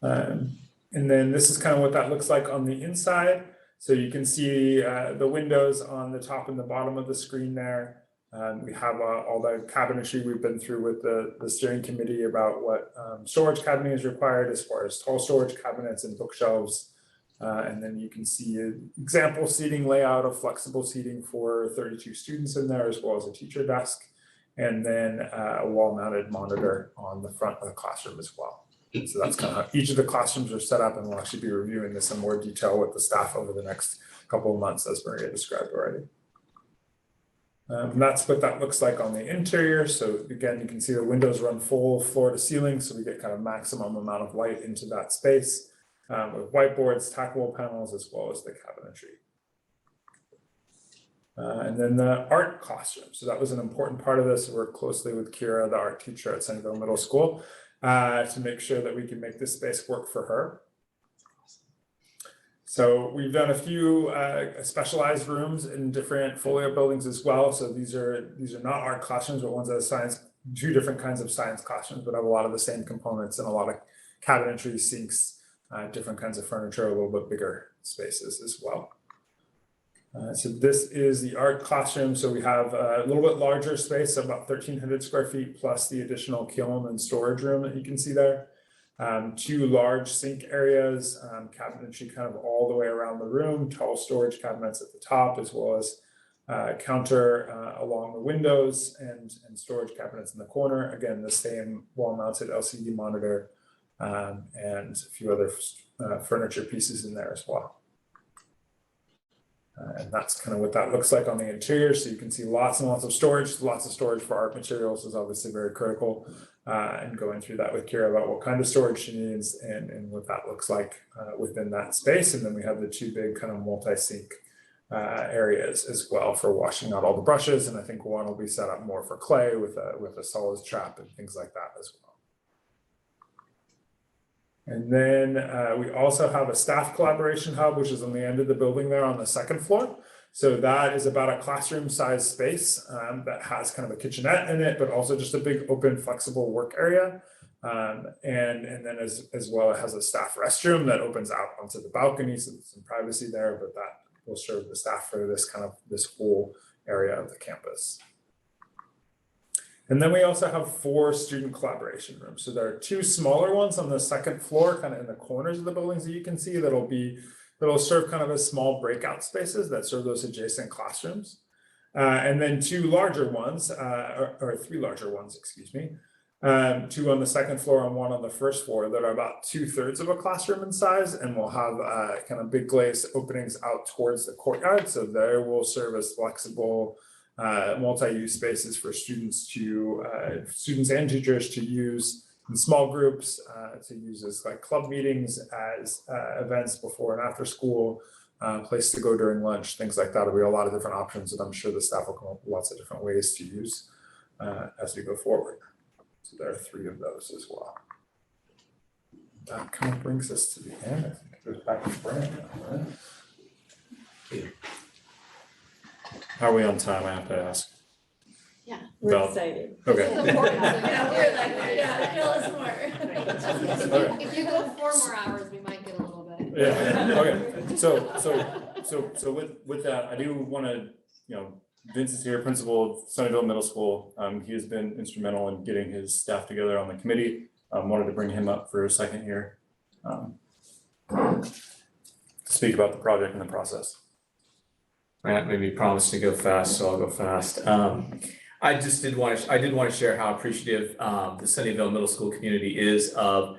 And then this is kind of what that looks like on the inside. So you can see the windows on the top and the bottom of the screen there. We have all the cabinetry we've been through with the steering committee about what storage cabinet is required as far as tall storage cabinets and bookshelves. And then you can see an example seating layout of flexible seating for 32 students in there, as well as a teacher desk, and then a wall-mounted monitor on the front of the classroom as well. So that's kind of how each of the classrooms are set up, and we'll actually be reviewing this in more detail with the staff over the next couple of months, as Maria described already. And that's what that looks like on the interior. So again, you can see the windows run full floor to ceiling, so we get kind of maximum amount of light into that space with whiteboards, tackable panels, as well as the cabinetry. And then the art classroom. So that was an important part of this. We worked closely with Kira, the art teacher at Sunnyvale Middle School, to make sure that we can make this space work for her. So we've done a few specialized rooms in different Folia buildings as well. So these are not art classrooms, but ones that are science, 2 different kinds of science classrooms, but have a lot of the same components and a lot of cabinetry, sinks, different kinds of furniture, a little bit bigger spaces as well. So this is the art classroom. So we have a little bit larger space, about 1,300 square feet, plus the additional kiln and storage room that you can see there. 2 large sink areas, cabinetry kind of all the way around the room, tall storage cabinets at the top, as well as counter along the windows and storage cabinets in the corner. Again, the same wall-mounted LCD monitor and a few other furniture pieces in there as well. And that's kind of what that looks like on the interior. So you can see lots and lots of storage. Lots of storage for art materials is obviously very critical. And going through that with Kira about what kind of storage she needs and what that looks like within that space. And then we have the 2 big kind of multi-sink areas as well for washing out all the brushes. And I think one will be set up more for clay with a solids trap and things like that as well. And then we also have a staff collaboration hub, which is on the end of the building there on the second floor. So that is about a classroom size space that has kind of a kitchenette in it, but also just a big open flexible work area. And then as well, it has a staff restroom that opens out onto the balcony, so there's some privacy there, but that will serve the staff for this whole area of the campus. And then we also have 4 student collaboration rooms. So there are 2 smaller ones on the second floor, kind of in the corners of the buildings that you can see that'll serve kind of as small breakout spaces that serve those adjacent classrooms. And then 2 larger ones, or 3 larger ones, excuse me. 2 on the second floor and 1 on the first floor that are about 2/3 of a classroom in size, and will have kind of big glazed openings out towards the courtyard. So there will serve as flexible multi-use spaces for students and teachers to use in small groups, to use as like club meetings, as events before and after school, place to go during lunch, things like that. There'll be a lot of different options, and I'm sure the staff will come up with lots of different ways to use as we go forward. So there are 3 of those as well. That kind of brings us to the end. I think it goes back to Brandon, right? How are we on time? I have to ask. Yeah, we're Val? excited. Okay. This is important, so we're like, yeah, tell us more. If you go 4 more hours, we might get a little bit. Yeah, okay. So with that, I do want to, Vince is here, principal of Sunnyvale Middle School. He has been instrumental in getting his staff together on the committee. Wanted to bring him up for a second here. To speak about the project and the process. Matt made me promise to go fast, so I'll go fast. I did want to share how appreciative the Sunnyvale Middle School community is of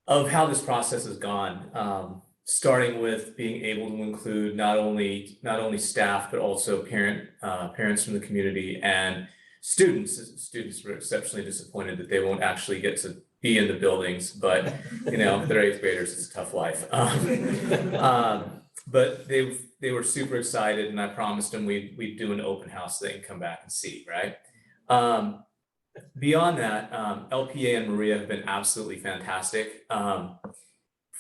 how this process has gone. Starting with being able to include not only staff, but also parents from the community and students. Students were exceptionally disappointed that they won't actually get to be in the buildings, but they're 8th graders, it's a tough life. But they were super excited, and I promised them we'd do an open house so they can come back and see, right? Beyond that, LPA and Maria have been absolutely fantastic.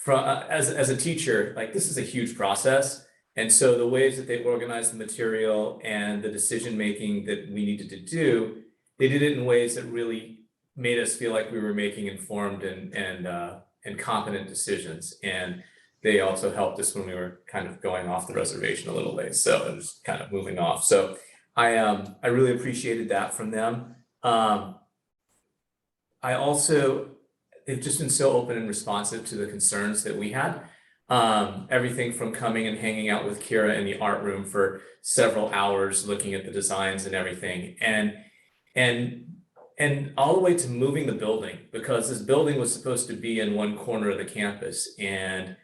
As a teacher, like, this is a huge process. And so the ways that they organized the material and the decision-making that we needed to do, they did it in ways that really made us feel like we were making informed and competent decisions. And they also helped us when we were kind of going off the reservation a little bit. So it was kind of moving off. So I really appreciated that from them. They've just been so open and responsive to the concerns that we had. Everything from coming and hanging out with Kira in the art room for several hours, looking at the designs and everything. And all the way to moving the building, because this building was supposed to be in one corner of the campus. And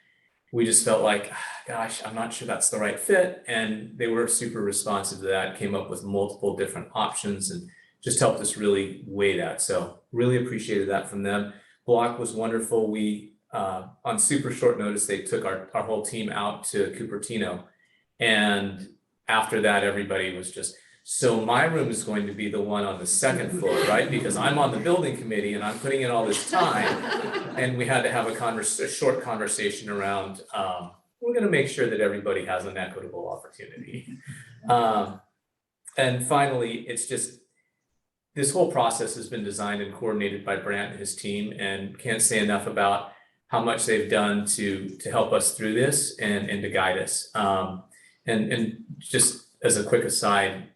we just felt like, gosh, I'm not sure that's the right fit. And they were super responsive to that, came up with multiple different options and just helped us really weigh that. So really appreciated that from them. Block was wonderful. We, on super short notice, they took our whole team out to Cupertino. And after that, everybody was just, so my room is going to be the one on the second floor, right? Because I'm on the building committee and I'm putting in all this time. And we had to have a short conversation around, we're going to make sure that everybody has an equitable opportunity. And finally, it's just, this whole process has been designed and coordinated by Brant and his team, and can't say enough about how much they've done to help us through this and to guide us. And just as a quick aside,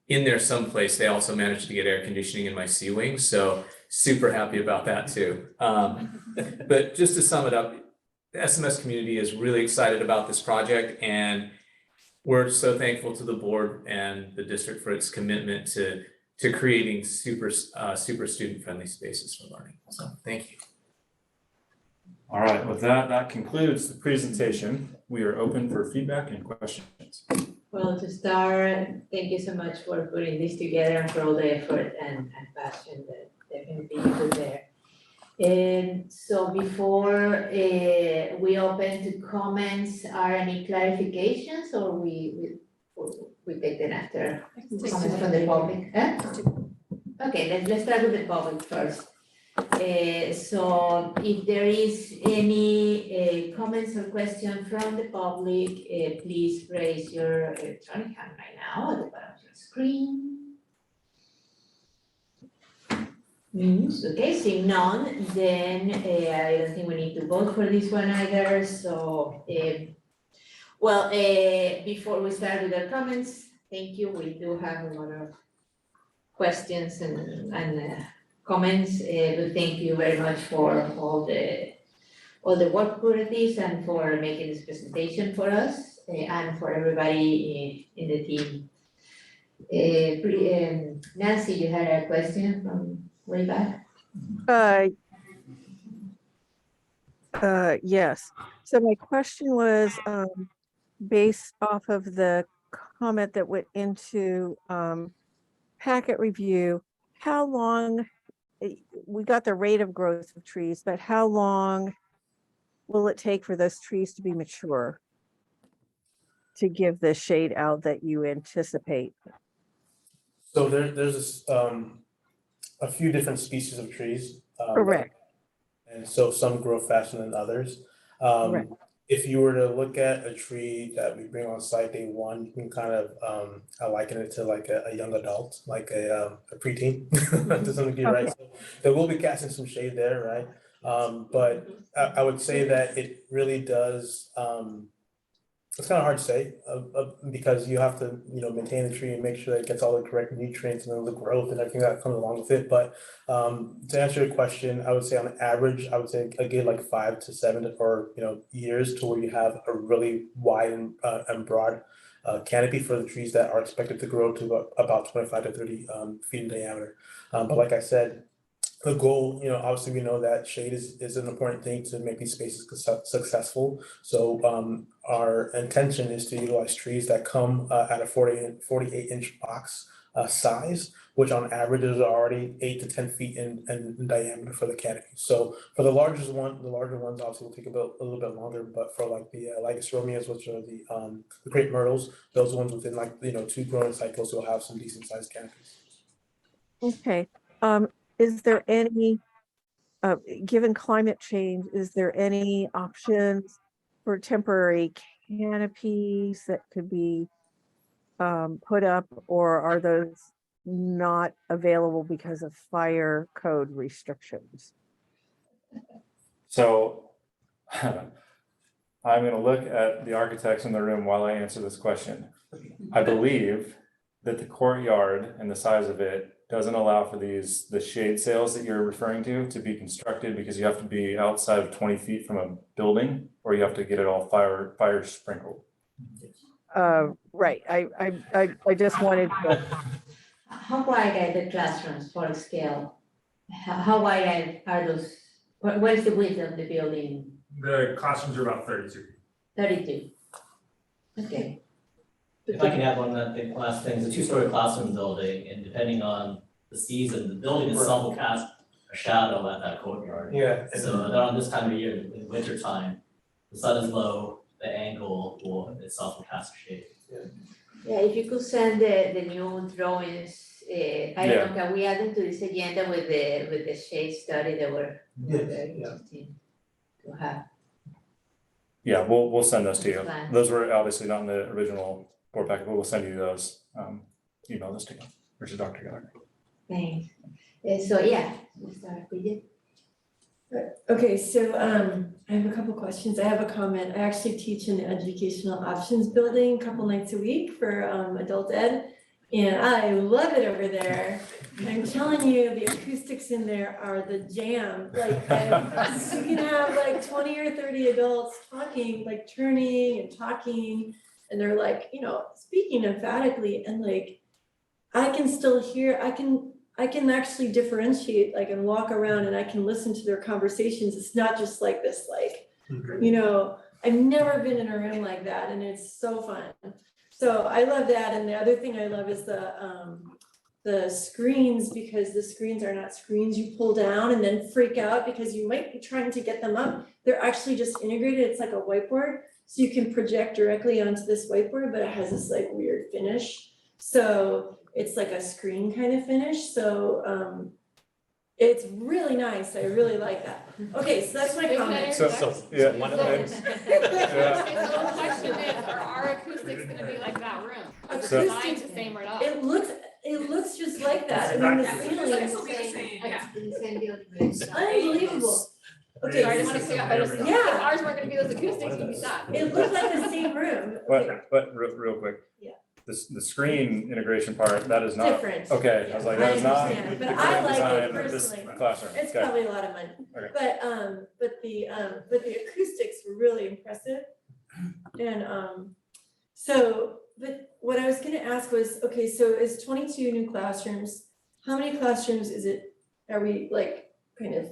in there someplace, they also managed to get air conditioning in my C wing. So super happy about that too. But just to sum it up, the SMS community is really excited about this project, and we're so thankful to the board and the district for its commitment to creating super student-friendly spaces for learning. So thank you. All right, with that concludes the presentation. We are open for feedback and questions. Well, to start, thank you so much for putting this together and for all the effort and passion that definitely you put there. And so before we open to comments, are any clarifications, or we take them after comments from the public? Huh? Okay, let's start with the public first. So if there is any comments or questions from the public, please raise your electronic hand right now at the bottom of your screen. Okay, seeing none, then I don't think we need to vote for this one either. So, before we start with our comments, thank you. We do have a lot of questions and comments. We thank you very much for all the work for this and for making this presentation for us and for everybody in the team. Nancy, you had a question from way back? Yes. So my question was, based off of the comment that went into, packet review, how long, we got the rate of growth of trees, but how long will it take for those trees to be mature to give the shade out that you anticipate? So there's a few different species of trees. Correct. And so some grow faster than others. Correct. If you were to look at a tree that we bring on site day one, you can kind of I liken it to like a young adult, like a preteen to some degree, right? So there will be casting some shade there, right? But I would say that it really does. It's kind of hard to say because you have to, maintain the tree and make sure that it gets all the correct nutrients and then the growth and everything that comes along with it. But to answer your question, I would say on average, I would say again like 5 to 7 or years to where you have a really wide and broad canopy for the trees that are expected to grow to about 25 to 30 feet in diameter. But like I said, the goal, obviously we know that shade is an important thing to make these spaces successful. So our intention is to utilize trees that come at a 48-inch box size, which on average is already 8 to 10 feet in diameter for the canopy. So for the larger ones obviously will take a little bit longer, but for like the Lycosromias, which are the crepe myrtles, those ones within 2 growing cycles will have some decent sized canopies. Okay. Is there any, given climate change, is there any options for temporary canopies that could be put up, or are those not available because of fire code restrictions? So I'm going to look at the architects in the room while I answer this question. I believe that the courtyard and the size of it doesn't allow for the shade sails that you're referring to be constructed, because you have to be outside of 20 feet from a building, or you have to get it all fire sprinkled. Right. I just wanted to. How wide are the classrooms for scale? How wide are those? What is the width of the building? The classrooms are about 32. 32. Okay. If I can add one last thing, it's a 2-story classroom building, and depending on the season, the building itself will cast a shadow at that courtyard. Yeah. So around this time of year, in winter time, the sun is low, the angle will itself will cast a shade. Yeah, if you could send the new drawings, I don't know, can we add them to this agenda with the shade study that we're very interested to have? Yeah, we'll send those to you. Plan. Those were obviously not in the original board packet, but we'll send you those. Email those to you, which is Dr. Gallagher. Thanks. So yeah, we'll start with you. Okay, so I have a couple questions. I have a comment. I actually teach in the educational options building a couple nights a week for adult ed, and I love it over there. And I'm telling you, the acoustics in there are the jam. Like you can have like 20 or 30 adults talking, like turning and talking, and they're like, speaking emphatically, and like I can still hear. I can actually differentiate, like, and walk around and I can listen to their conversations. It's not just like this, like, I've never been in a room like that, and it's so fun. So I love that. And the other thing I love is the screens, because the screens are not screens you pull down and then freak out because you might be trying to get them up. They're actually just integrated. It's like a whiteboard. So you can project directly onto this whiteboard, but it has this like weird finish. So it's like a screen kind of finish. So it's really nice. I really like that. Okay, so that's my comment. So one of them. So the question is, are our acoustics gonna be like that room? Is it designed to same or not? It looks just like that. I mean, the ceiling is unbelievable. Okay, Sorry, I didn't want to clear up. If ours weren't gonna be those acoustics, we'd be sad. It looks like the same room. But real quick. Yeah. the screen integration part, that is not. Different. Okay, I was like, that is not understand, the but I current like it design of this personally. classroom. It's Okay. probably a lot of money, Okay. but the acoustics were really impressive. And so, but what I was gonna ask was, okay, so is 22 new classrooms, how many classrooms are we like kind of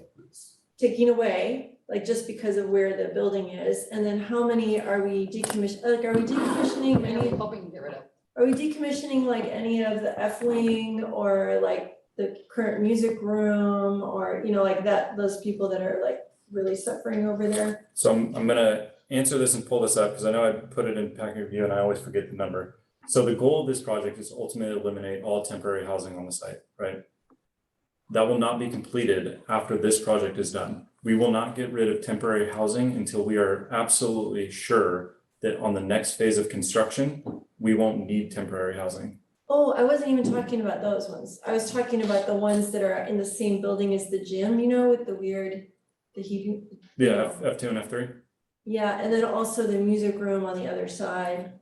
taking away? Like just because of where the building is, and then how many are we decommissioning, are we decommissioning any? Hoping to get rid of. Are we decommissioning like any of the F wing or like the current music room or, like that, those people that are like really suffering over there? So I'm gonna answer this and pull this up because I know I put it in packet review and I always forget the number. So the goal of this project is to ultimately eliminate all temporary housing on the site, right? That will not be completed after this project is done. We will not get rid of temporary housing until we are absolutely sure that on the next phase of construction, we won't need temporary housing. Oh, I wasn't even talking about those ones. I was talking about the ones that are in the same building as the gym, with the weird, the heating. Yeah, F2 and F3. Yeah, and then also the music room on the other side.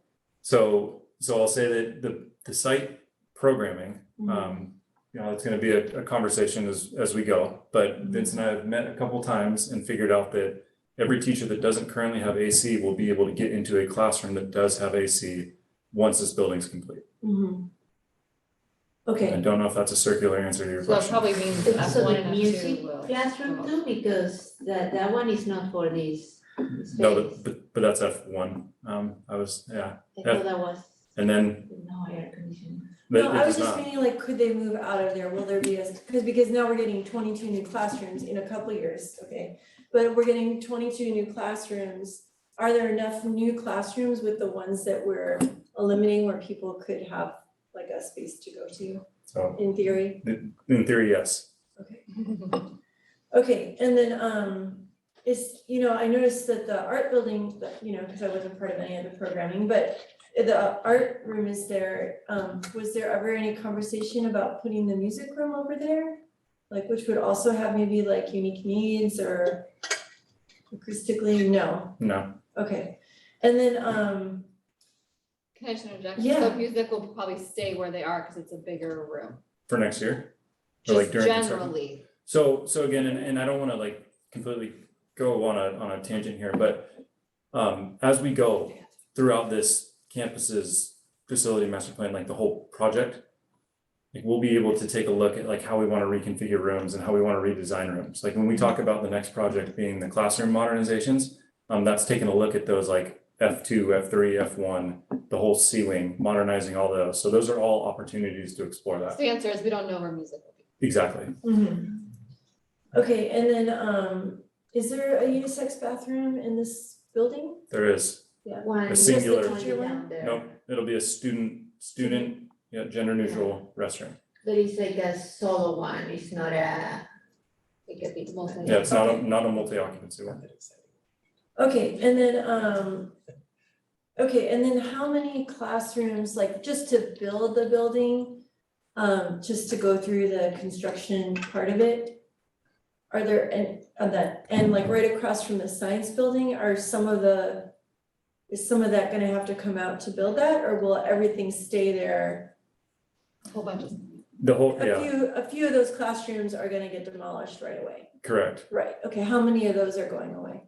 So I'll say that the site programming, Mhm. it's gonna be a conversation as we go. But Vince and I have met a couple times and figured out that every teacher that doesn't currently have AC will be able to get into a classroom that does have AC once this building's complete. Mhm. Okay. I don't know if that's a circular answer to your So that question. probably means So F1 the and F2 music will. classroom too, because that one is not for this No, space. but that's F1. I F- thought that was And then, no air conditioning. No, but it I was does just not. meaning like, could they move out of there? Will there be because now we're getting 22 new classrooms in a couple years, okay? But we're getting 22 new classrooms. Are there enough new classrooms with the ones that we're eliminating where people could have like a space to go to So in theory? in theory, yes. Okay, and then I noticed that the art building, because I wasn't part of any of the programming, but the art room is there. Was there ever any conversation about putting the music room over there? Like, which would also have maybe like unique needs or acoustically? No. No. Okay, and then Can I just interject? Yeah. So music will probably stay where they are because it's a bigger room. For next year? Or like Just during construction? generally. So again, and I don't wanna like completely go on a tangent here, but as we go throughout this campus's facility master plan, like the whole project, like we'll be able to take a look at like how we wanna reconfigure rooms and how we wanna redesign rooms. Like when we talk about the next project being the classroom modernizations, that's taking a look at those like F2, F3, F1, the whole C-wing, modernizing all those. So those are all opportunities to explore So that. the answer is we don't know where music will be. Exactly. okay, and then is there a unisex bathroom in this building? There is. Yeah. One, A just the singular. one down there. Nope, it'll be a student, gender neutral restroom. But it's like a solo one, it's not a, it could be multi. Yeah, it's not a multi-occupancy one. Okay, and then how many classrooms, like just to build the building, just to go through the construction part of it? Are there, and like right across from the science building, is some of that gonna have to come out to build that, or will everything stay there? A whole bunch of. The whole, A yeah, few of those classrooms are gonna get demolished right away. correct. Right, okay, how many of those are going away?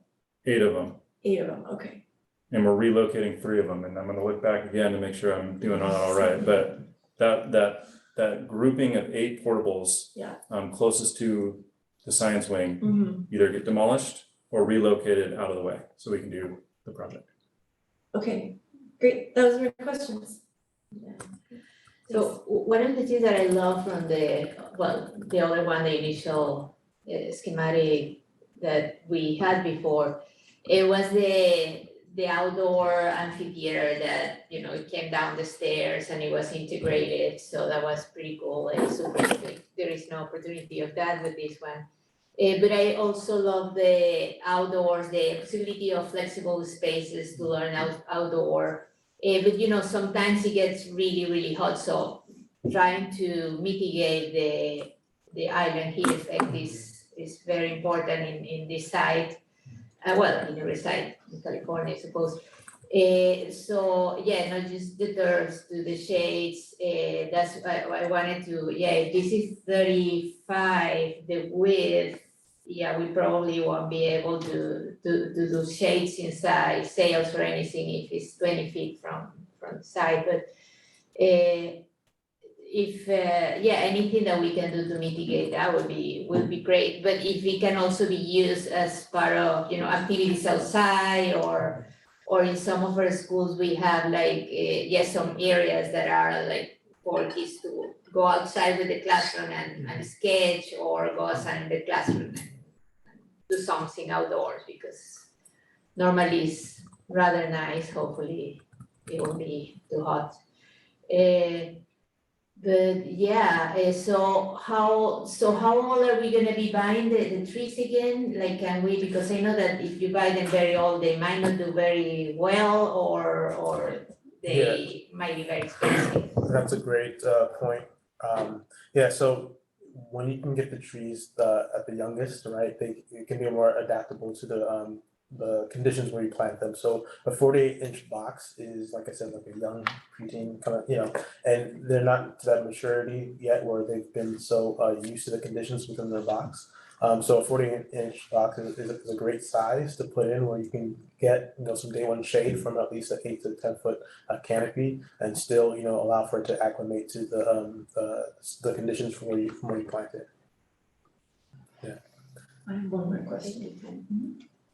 8 of them. 8 of them, okay. And we're relocating 3 of them, and I'm gonna look back again to make sure I'm doing it all right, but that grouping of 8 portables. Yeah. Closest to the science wing, Mhm. either get demolished or relocated out of the way, so we can do the project. Okay, great, those are my questions. So one of the things that I love from the other one, the initial schematic that we had before, it was the outdoor amphitheater that, it came down the stairs and it was integrated, so that was pretty cool and super quick. There is no opportunity of that with this one. But I also love the outdoors, the possibility of flexible spaces to learn outdoor. But sometimes it gets really, really hot, so trying to mitigate the island heat effect is very important in this site. In every site in California, I suppose. So, yeah, not just the doors to the shades, that's why I wanted to, if this is 35, the width, we probably won't be able to do shades inside, sails or anything if it's 20 feet from the side, but if anything that we can do to mitigate that would be great. But if it can also be used as part of, activities outside or in some of our schools, we have like, some areas that are like for kids to go outside with the classroom and sketch or go outside in the classroom and do something outdoors because normally it's rather nice. Hopefully it won't be too hot. So how old are we gonna be buying the trees again? Like, can we, because I know that if you buy them very old, they might not do very well or they might be very expensive. That's a great point. So when you can get the trees at the youngest, right, they can be more adaptable to the conditions where you plant them. So a 48-inch box is, like I said, like a young preteen kind of, and they're not to that maturity yet where they've been so used to the conditions within their box. So a 48-inch box is a great size to put in where you can get, some day one shade from at least an 8 to 10 foot canopy and still, allow for it to acclimate to the conditions from where you plant it. Yeah. I have one more question.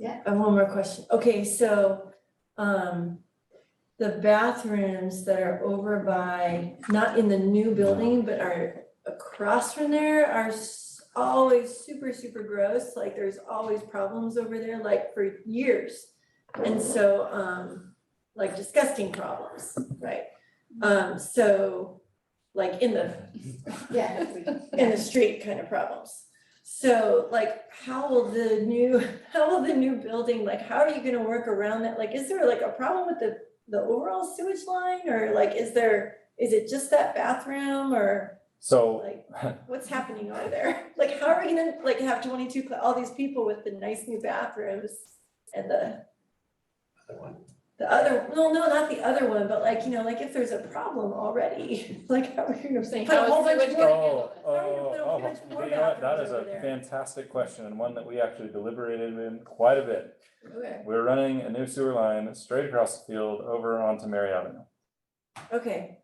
I have one more question. Okay, so the bathrooms that are over by, not in the new building, but are across from there are always super, super gross. Like there's always problems over there, like for years. And so, like disgusting problems, right? So like in the, in the street kind of problems. So like, how will the new building, like, how are you gonna work around that? Like, is there like a problem with the overall sewage line or like, is it just that bathroom or? So Like, what's happening over there? Like, how are we gonna like have 22, all these people with the nice new bathrooms and the other, no, not the other one, but like, like if there's a problem already, like how are we gonna Saying put a how whole is bunch sewage more? You know what? That is a fantastic question and one that we actually deliberated in quite a bit. Okay, We're running a new sewer line straight across the field over onto Mary Avenue. okay.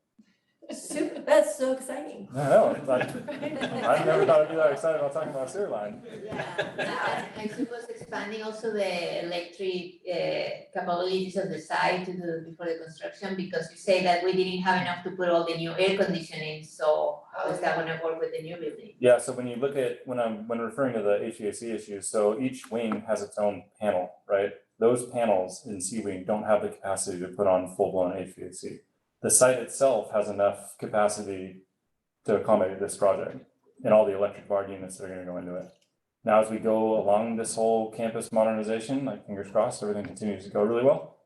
Super, that's so exciting. I know, it's like, I never thought I'd be that excited about talking about a sewer line. I suppose expanding also the electric capabilities of the site to do before the construction, because you say that we didn't have enough to put all the new air conditioning, so how is that gonna work with the new building? Yeah, so when you look at, when referring to the HVAC issues, so each wing has its own panel, right? Those panels in C wing don't have the capacity to put on full-blown HVAC. The site itself has enough capacity to accommodate this project and all the electric bar units that are gonna go into it. Now, as we go along this whole campus modernization, like fingers crossed, everything continues to go really well.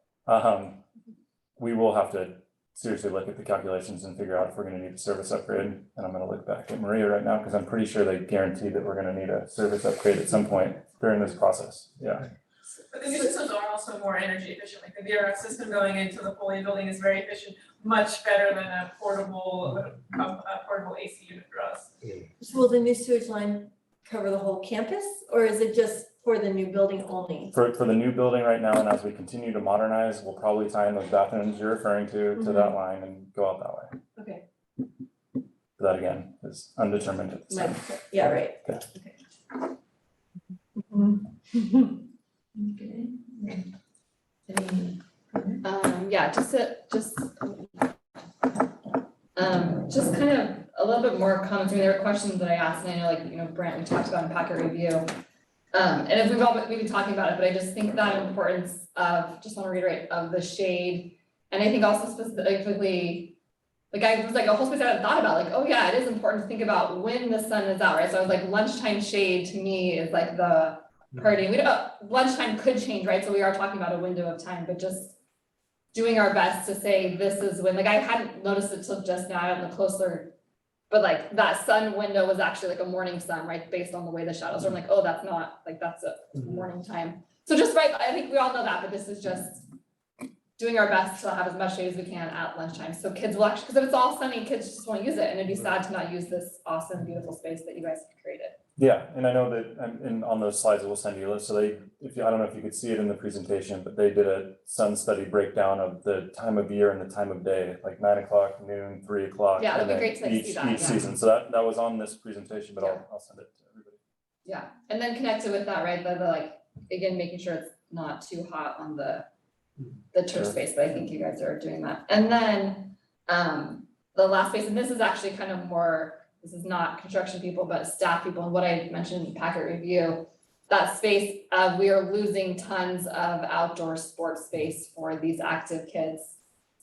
We will have to seriously look at the calculations and figure out if we're gonna need a service upgrade. And I'm gonna look back at Maria right now, because I'm pretty sure they guaranteed that we're gonna need a service upgrade at some point during this process, yeah. But the new systems are also more energy efficient, like the VRF system going into the Foley building is very efficient, much better than a portable AC unit for us. So will the new sewage line cover the whole campus or is it just for the new building only? For the new building right now, and as we continue to modernize, we'll probably tie in those bathrooms you're referring to that line and go out that way. Okay. But that again is undetermined at this time. Yeah, right. Okay. Just kind of a little bit more comments. I mean, there were questions that I asked, and I know, Brent, we talked about in packet review. And if we've been talking about it, but I just think that importance of, just want to reiterate, of the shade. And I think also specifically, like I was like a whole space I hadn't thought about, like, oh yeah, it is important to think about when the sun is out, right? So I was like, lunchtime shade to me is like the party. Lunchtime could change, right? So we are talking about a window of time, but just doing our best to say this is when, like I hadn't noticed it till just now, I don't know closer, but like that sun window was actually like a morning sun, right? Based on the way the shadows are. I'm like, oh, that's not, like that's a morning time. So just right, I think we all know that, but this is just doing our best to have as much shade as we can at lunchtime. So kids will actually, because if it's all sunny, kids just won't use it, and it'd be sad to not use this awesome, beautiful space that you guys have created. Yeah, and I know that on those slides that we'll send you, so I don't know if you could see it in the presentation, but they did a sun study breakdown of the time of year and the time of day, like 9 o'clock, noon, 3 o'clock. Yeah, that'd be and great to then see that, yeah. Each season, so that was on this presentation, but I'll send it to everybody. Yeah, and then connected with that, right, the like, again, making sure it's not too hot on the turf Sure. space, but I think you guys are doing that. And then, the last space, and this is actually kind of more, this is not construction people, but staff people, and what I mentioned in packet review, that space, we are losing tons of outdoor sports space for these active kids.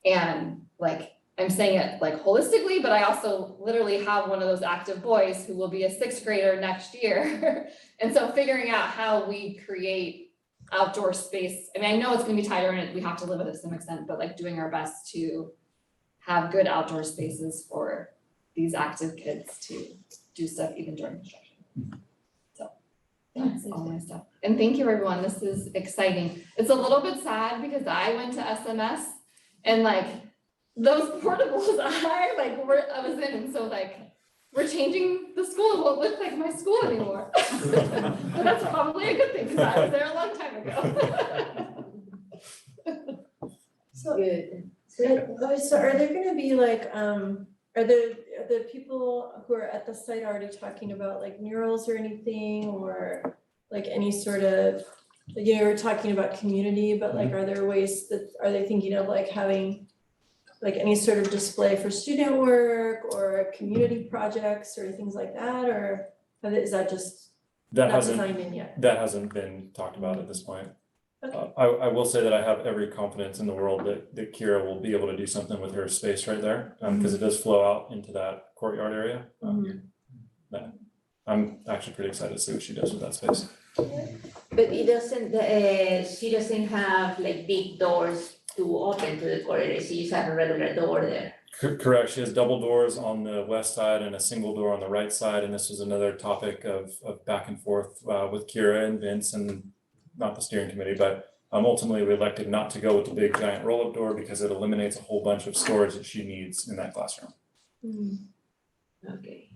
And like, I'm saying it like holistically, but I also literally have one of those active boys who will be a 6th grader next year. And so figuring out how we create outdoor space, I mean, I know it's gonna be tighter and we have to live with it to some extent, but like doing our best to have good outdoor spaces for these active kids to do stuff even during construction. So that's all my stuff. And thank you, everyone. This is exciting. It's a little bit sad because I went to SMS and like those portables I was in, and so like we're changing the school. It won't look like my school anymore. But that's probably a good thing because I was there a long time ago. So are there gonna be like, are the people who are at the site already talking about like murals or anything, or like any sort of, you were talking about community, but like, are there ways that, are they thinking of like having like any sort of display for student work or community projects or things like that, or is that just That not designed in hasn't, yet? that hasn't been talked about at this point. Okay. I will say that I have every confidence in the world that Kira will be able to do something with her space right there, because it does flow out into that courtyard area. Yeah. I'm actually pretty excited to see what she does with that space. But it doesn't, she doesn't have like big doors to open to the corridor, she just have a regular door there. Correct, she has double doors on the west side and a single door on the right side, and this was another topic of back and forth with Kira and Vince, and not the steering committee, but ultimately we elected not to go with the big giant roll-up door because it eliminates a whole bunch of storage that she needs in that classroom. Okay.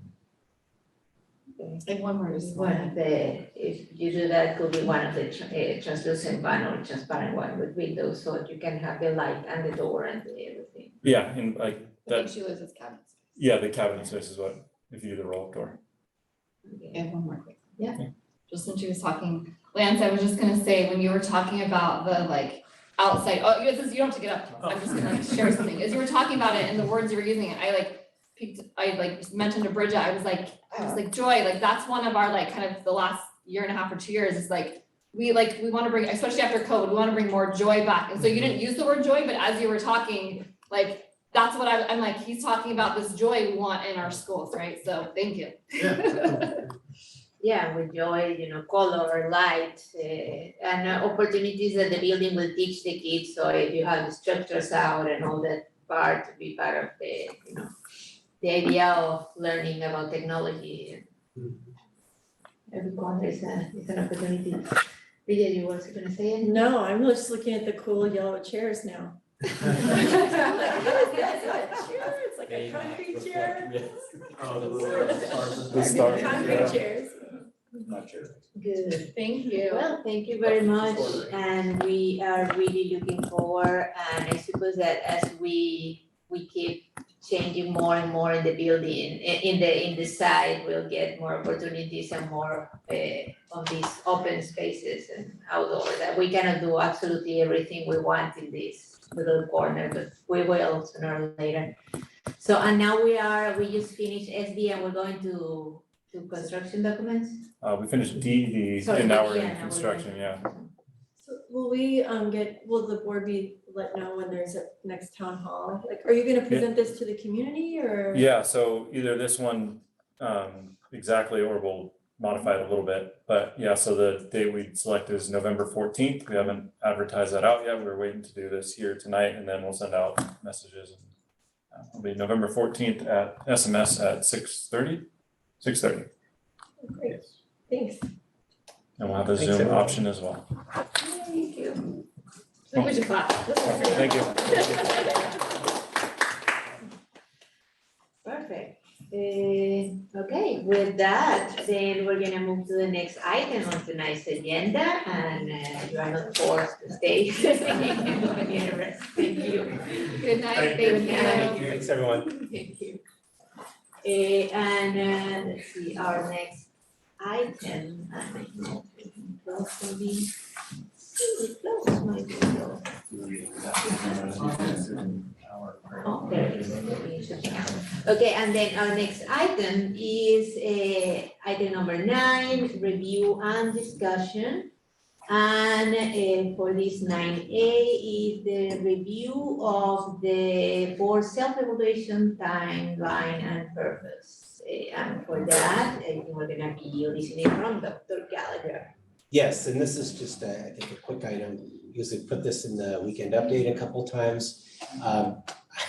And one more is One of the, if you do that, could be one of the translucent one or transparent one with windows, so you can have the light and the door and everything. Yeah, and like I think that, she loses cabinets. yeah, the cabinet space is what, if you do the roll-up door. And one more quick. Yeah. Just since she was talking, Lance, I was just gonna say, when you were talking about the like outside, oh, you don't have to get up, I'm just gonna share something. As you were talking about it and the words you were using, I mentioned to Bridget, I was like, Joy, like that's one of our like kind of the last year and a half or 2 years is like, we wanna bring, especially after COVID, we wanna bring more joy back. And so you didn't use the word joy, but as you were talking, like, that's what I'm like, he's talking about this joy we want in our schools, right? So thank you. Yeah, with joy, color, light, and opportunities that the building will teach the kids. So if you have the structures out and all that part to be part of the, the idea of learning about technology. Every corner is an opportunity. Lydia, you were also gonna say it? No, I'm just looking at the cool yellow chairs now. I'm like, what is this? Is that a chair? It's like a concrete chair. Oh, the little The stars, Concrete yeah. chairs. Not sure. Good. Thank you. Well, thank you very much, and we are really looking forward, and I suppose that as we keep changing more and more in the building, in the side, we'll get more opportunities and more of these open spaces and outdoor, that we cannot do absolutely everything we want in this little corner, but we will sooner or later. So, and now we just finished SD and we're going to construction documents? We finished DED Sorry, and now DED, we're yeah, in now we're construction, yeah. So will we will the board be let know when there's a next town hall? Like, are you gonna present this to the community or? Yeah, so either this one exactly, or we'll modify it a little bit, but yeah, so the date we selected is November 14th. We haven't advertised that out yet. We're waiting to do this here tonight, and then we'll send out messages. And it'll be November 14th at SMS at 6:30. 6:30. Great, thanks. And we'll have a Thanks, Zoom everyone. option as well. Thank you. think we should clap. Thank you. Perfect. Okay, with that, then we're gonna move to the next item on tonight's agenda, and you are not forced to stay. Thank you. Good night, Thank thank you. Thanks, everyone. Thank you. And let's see, our next item, Oh, there it is. Okay, and then our next item is item number 9, review and discussion. And for this 9A is the review of the board self-evaluation timeline and purpose. And for that, I think we're gonna be listening from Dr. Gallagher. Yes, and this is just, I think, a quick item. Usually put this in the weekend update a couple times.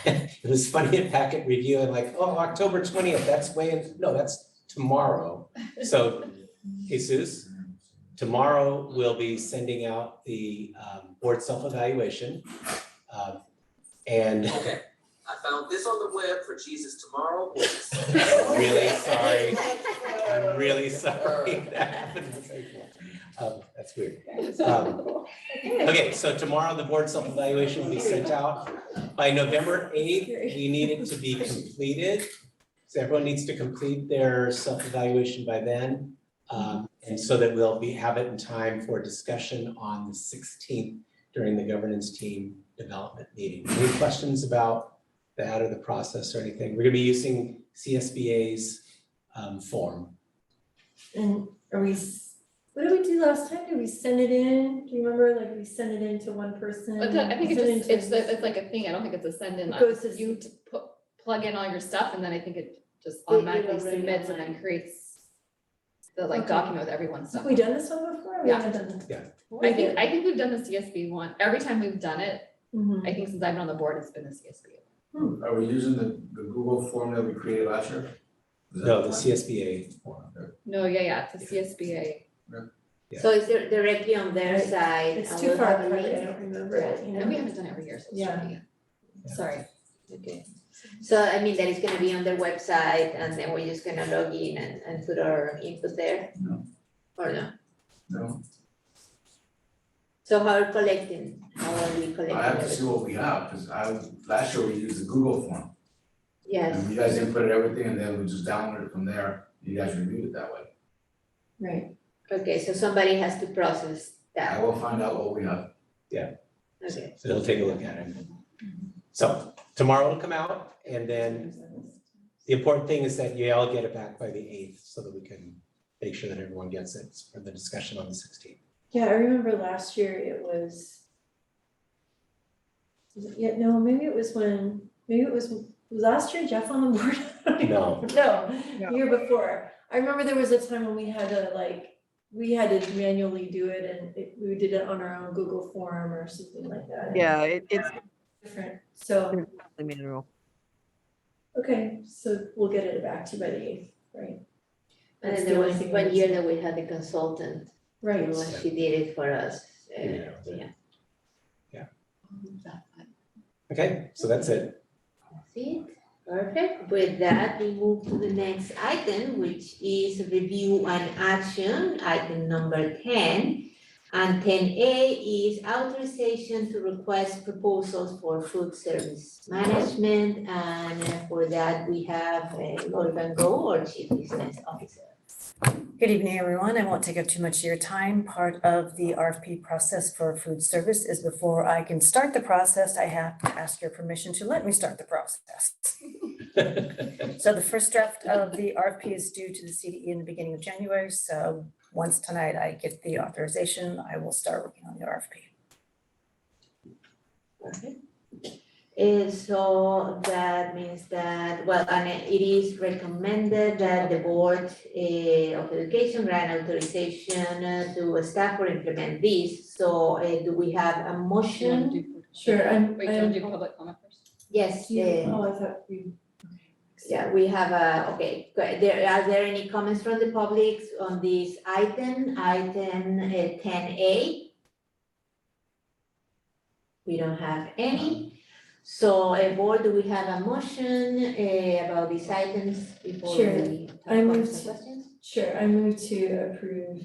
It was funny in packet review and like, oh, October 20th, that's way in, no, that's tomorrow. So Jesus, tomorrow we'll be sending out the board self-evaluation. And Okay, I found this on the web for Jesus tomorrow. I'm really sorry. I'm really sorry that happened. That's weird. Okay, so tomorrow the board self-evaluation will be sent out. By November 8th, we need it to be completed. So everyone needs to complete their self-evaluation by then. And so that we'll have it in time for discussion on the 16th during the governance team development meeting. Any questions about that or the process or anything? We're gonna be using CSBA's form. And what did we do last time? Did we send it in? Do you remember, like, we sent it in to one person? But I think Send it it's to- it's like a thing, I don't think it's a send in. It goes to- You plug in all your stuff and then I think it just They do automatically already submits and then creates the like Okay. document with everyone's stuff. Have we done this one before? We Yeah. haven't done this. Yeah. I think we've done the CSB one. Every time we've done it, Mhm. I think since I've been on the board, it's been the CSB. Are we using the Google form that we created last year? Is that No, the one? CSBA form. No, yeah, it's a CSBA. So it's directly on their site. It's and too we'll far have a apart, link. I don't remember it, you know? And we haven't done it every year, so it should be. Sorry. Okay. So I mean, that is gonna be on their website and then we're just gonna log in and put our input there? No. Or no? No, So how are we collecting? How are we collecting? I have to see everything? what we have, because last year we used the Google form. Yes. And you guys inputted everything and then we just downloaded it from there, you guys reviewed it that way. Right. Okay, so somebody has to process I that. will find out what we have. Yeah. Okay. So we'll take a look at it. So tomorrow it'll come out and then the important thing is that you all get it back by the 8th so that we can make sure that everyone gets it for the discussion on the 16th. Yeah, I remember last year it was. Yeah, no, maybe it was was last year Jeff on the board? No. No, the year before. I remember there was a time when we had to manually do it and we did it on our own Google form or something like that. Yeah, it's Different, so, manual. okay, so we'll get it back to you by the 8th, right? And That's then there the only was thing one that's- year that we had the consultant. Right. And she did it for us. Yeah. Okay, so that's it. That's it. Perfect. With that, we move to the next item, which is review and action, item number 10. And 10A is authorization to request proposals for food service management. And for that, we have Lori Van Gogh, our Chief Business Officer. Good evening, everyone. I won't take up too much of your time. Part of the RFP process for food service is before I can start the process, I have to ask your permission to let me start the process. So the first draft of the RFP is due to the CDE in the beginning of January. So once tonight I get the authorization, I will start working on the RFP. Okay. So that means that, well, and it is recommended that the Board of Education grant authorization to staff or implement this. So do we have a motion? Sure, Wait, do you want to do public comment first? Yes. Oh, I thought we. Yeah, we have okay, are there any comments from the public on this item 10A? We don't have any. So, board, do we have a motion about these items before Sure. we talk I about move some to- questions? Sure, I move to approve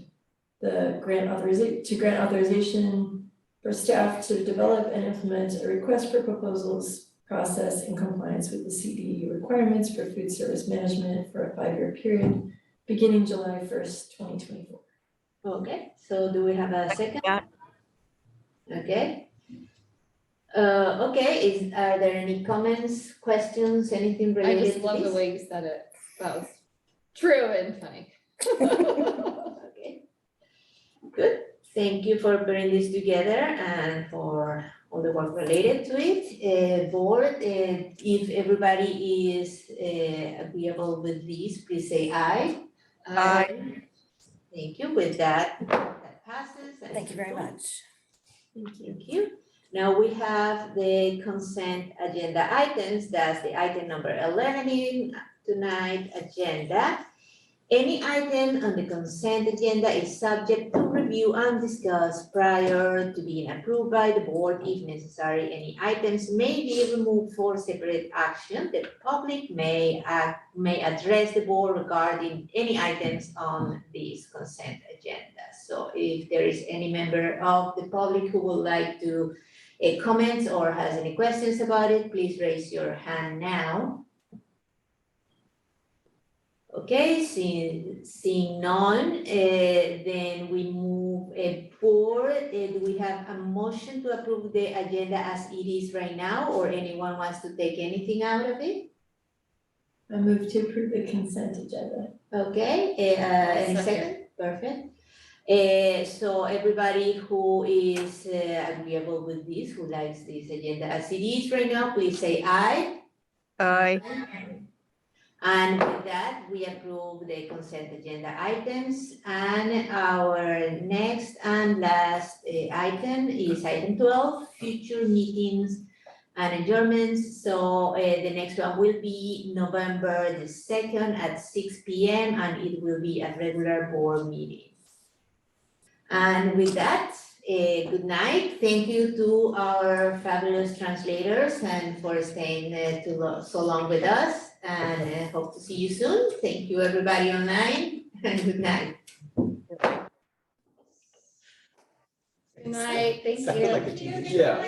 the grant authorization for staff to develop and implement a request for proposals process in compliance with the CDE requirements for food service management for a 5-year period beginning July 1st, 2024. Okay, so do we have a second? Okay. Okay, are there any comments, questions, anything I related to this? just love the way you said it. That was true and funny. Okay. Good, thank you for putting this together and for all the work related to it. Board, if everybody is agreeable with this, please say aye. Aye. Thank you, with that, that passes. Thank you very much. Thank you. Now we have the consent agenda items, that's the item number 11 in tonight agenda. Any item on the consent agenda is subject to review and discuss prior to being approved by the board. If necessary, any items may be removed for separate action. The public may address the board regarding any items on this consent agenda. So if there is any member of the public who would like to comment or has any questions about it, please raise your hand now. Okay, seeing none, then we move forward. Do we have a motion to approve the agenda as it is right now, or anyone wants to take anything out of it? I move to approve the consent agenda. Okay, any second? Perfect. So everybody who is agreeable with this, who likes this agenda as it is right now, please say aye. Aye. And with that, we approve the consent agenda items. And our next and last item is item 12, future meetings and adjournments. So the next one will be November the 2nd at 6 p.m. and it will be a regular board meeting. And with that, good night. Thank you to our fabulous translators and for staying so long with us. And hope to see you soon. Thank you, everybody online, and good night. Good night, thank you. Sounded like a TV show. Yeah.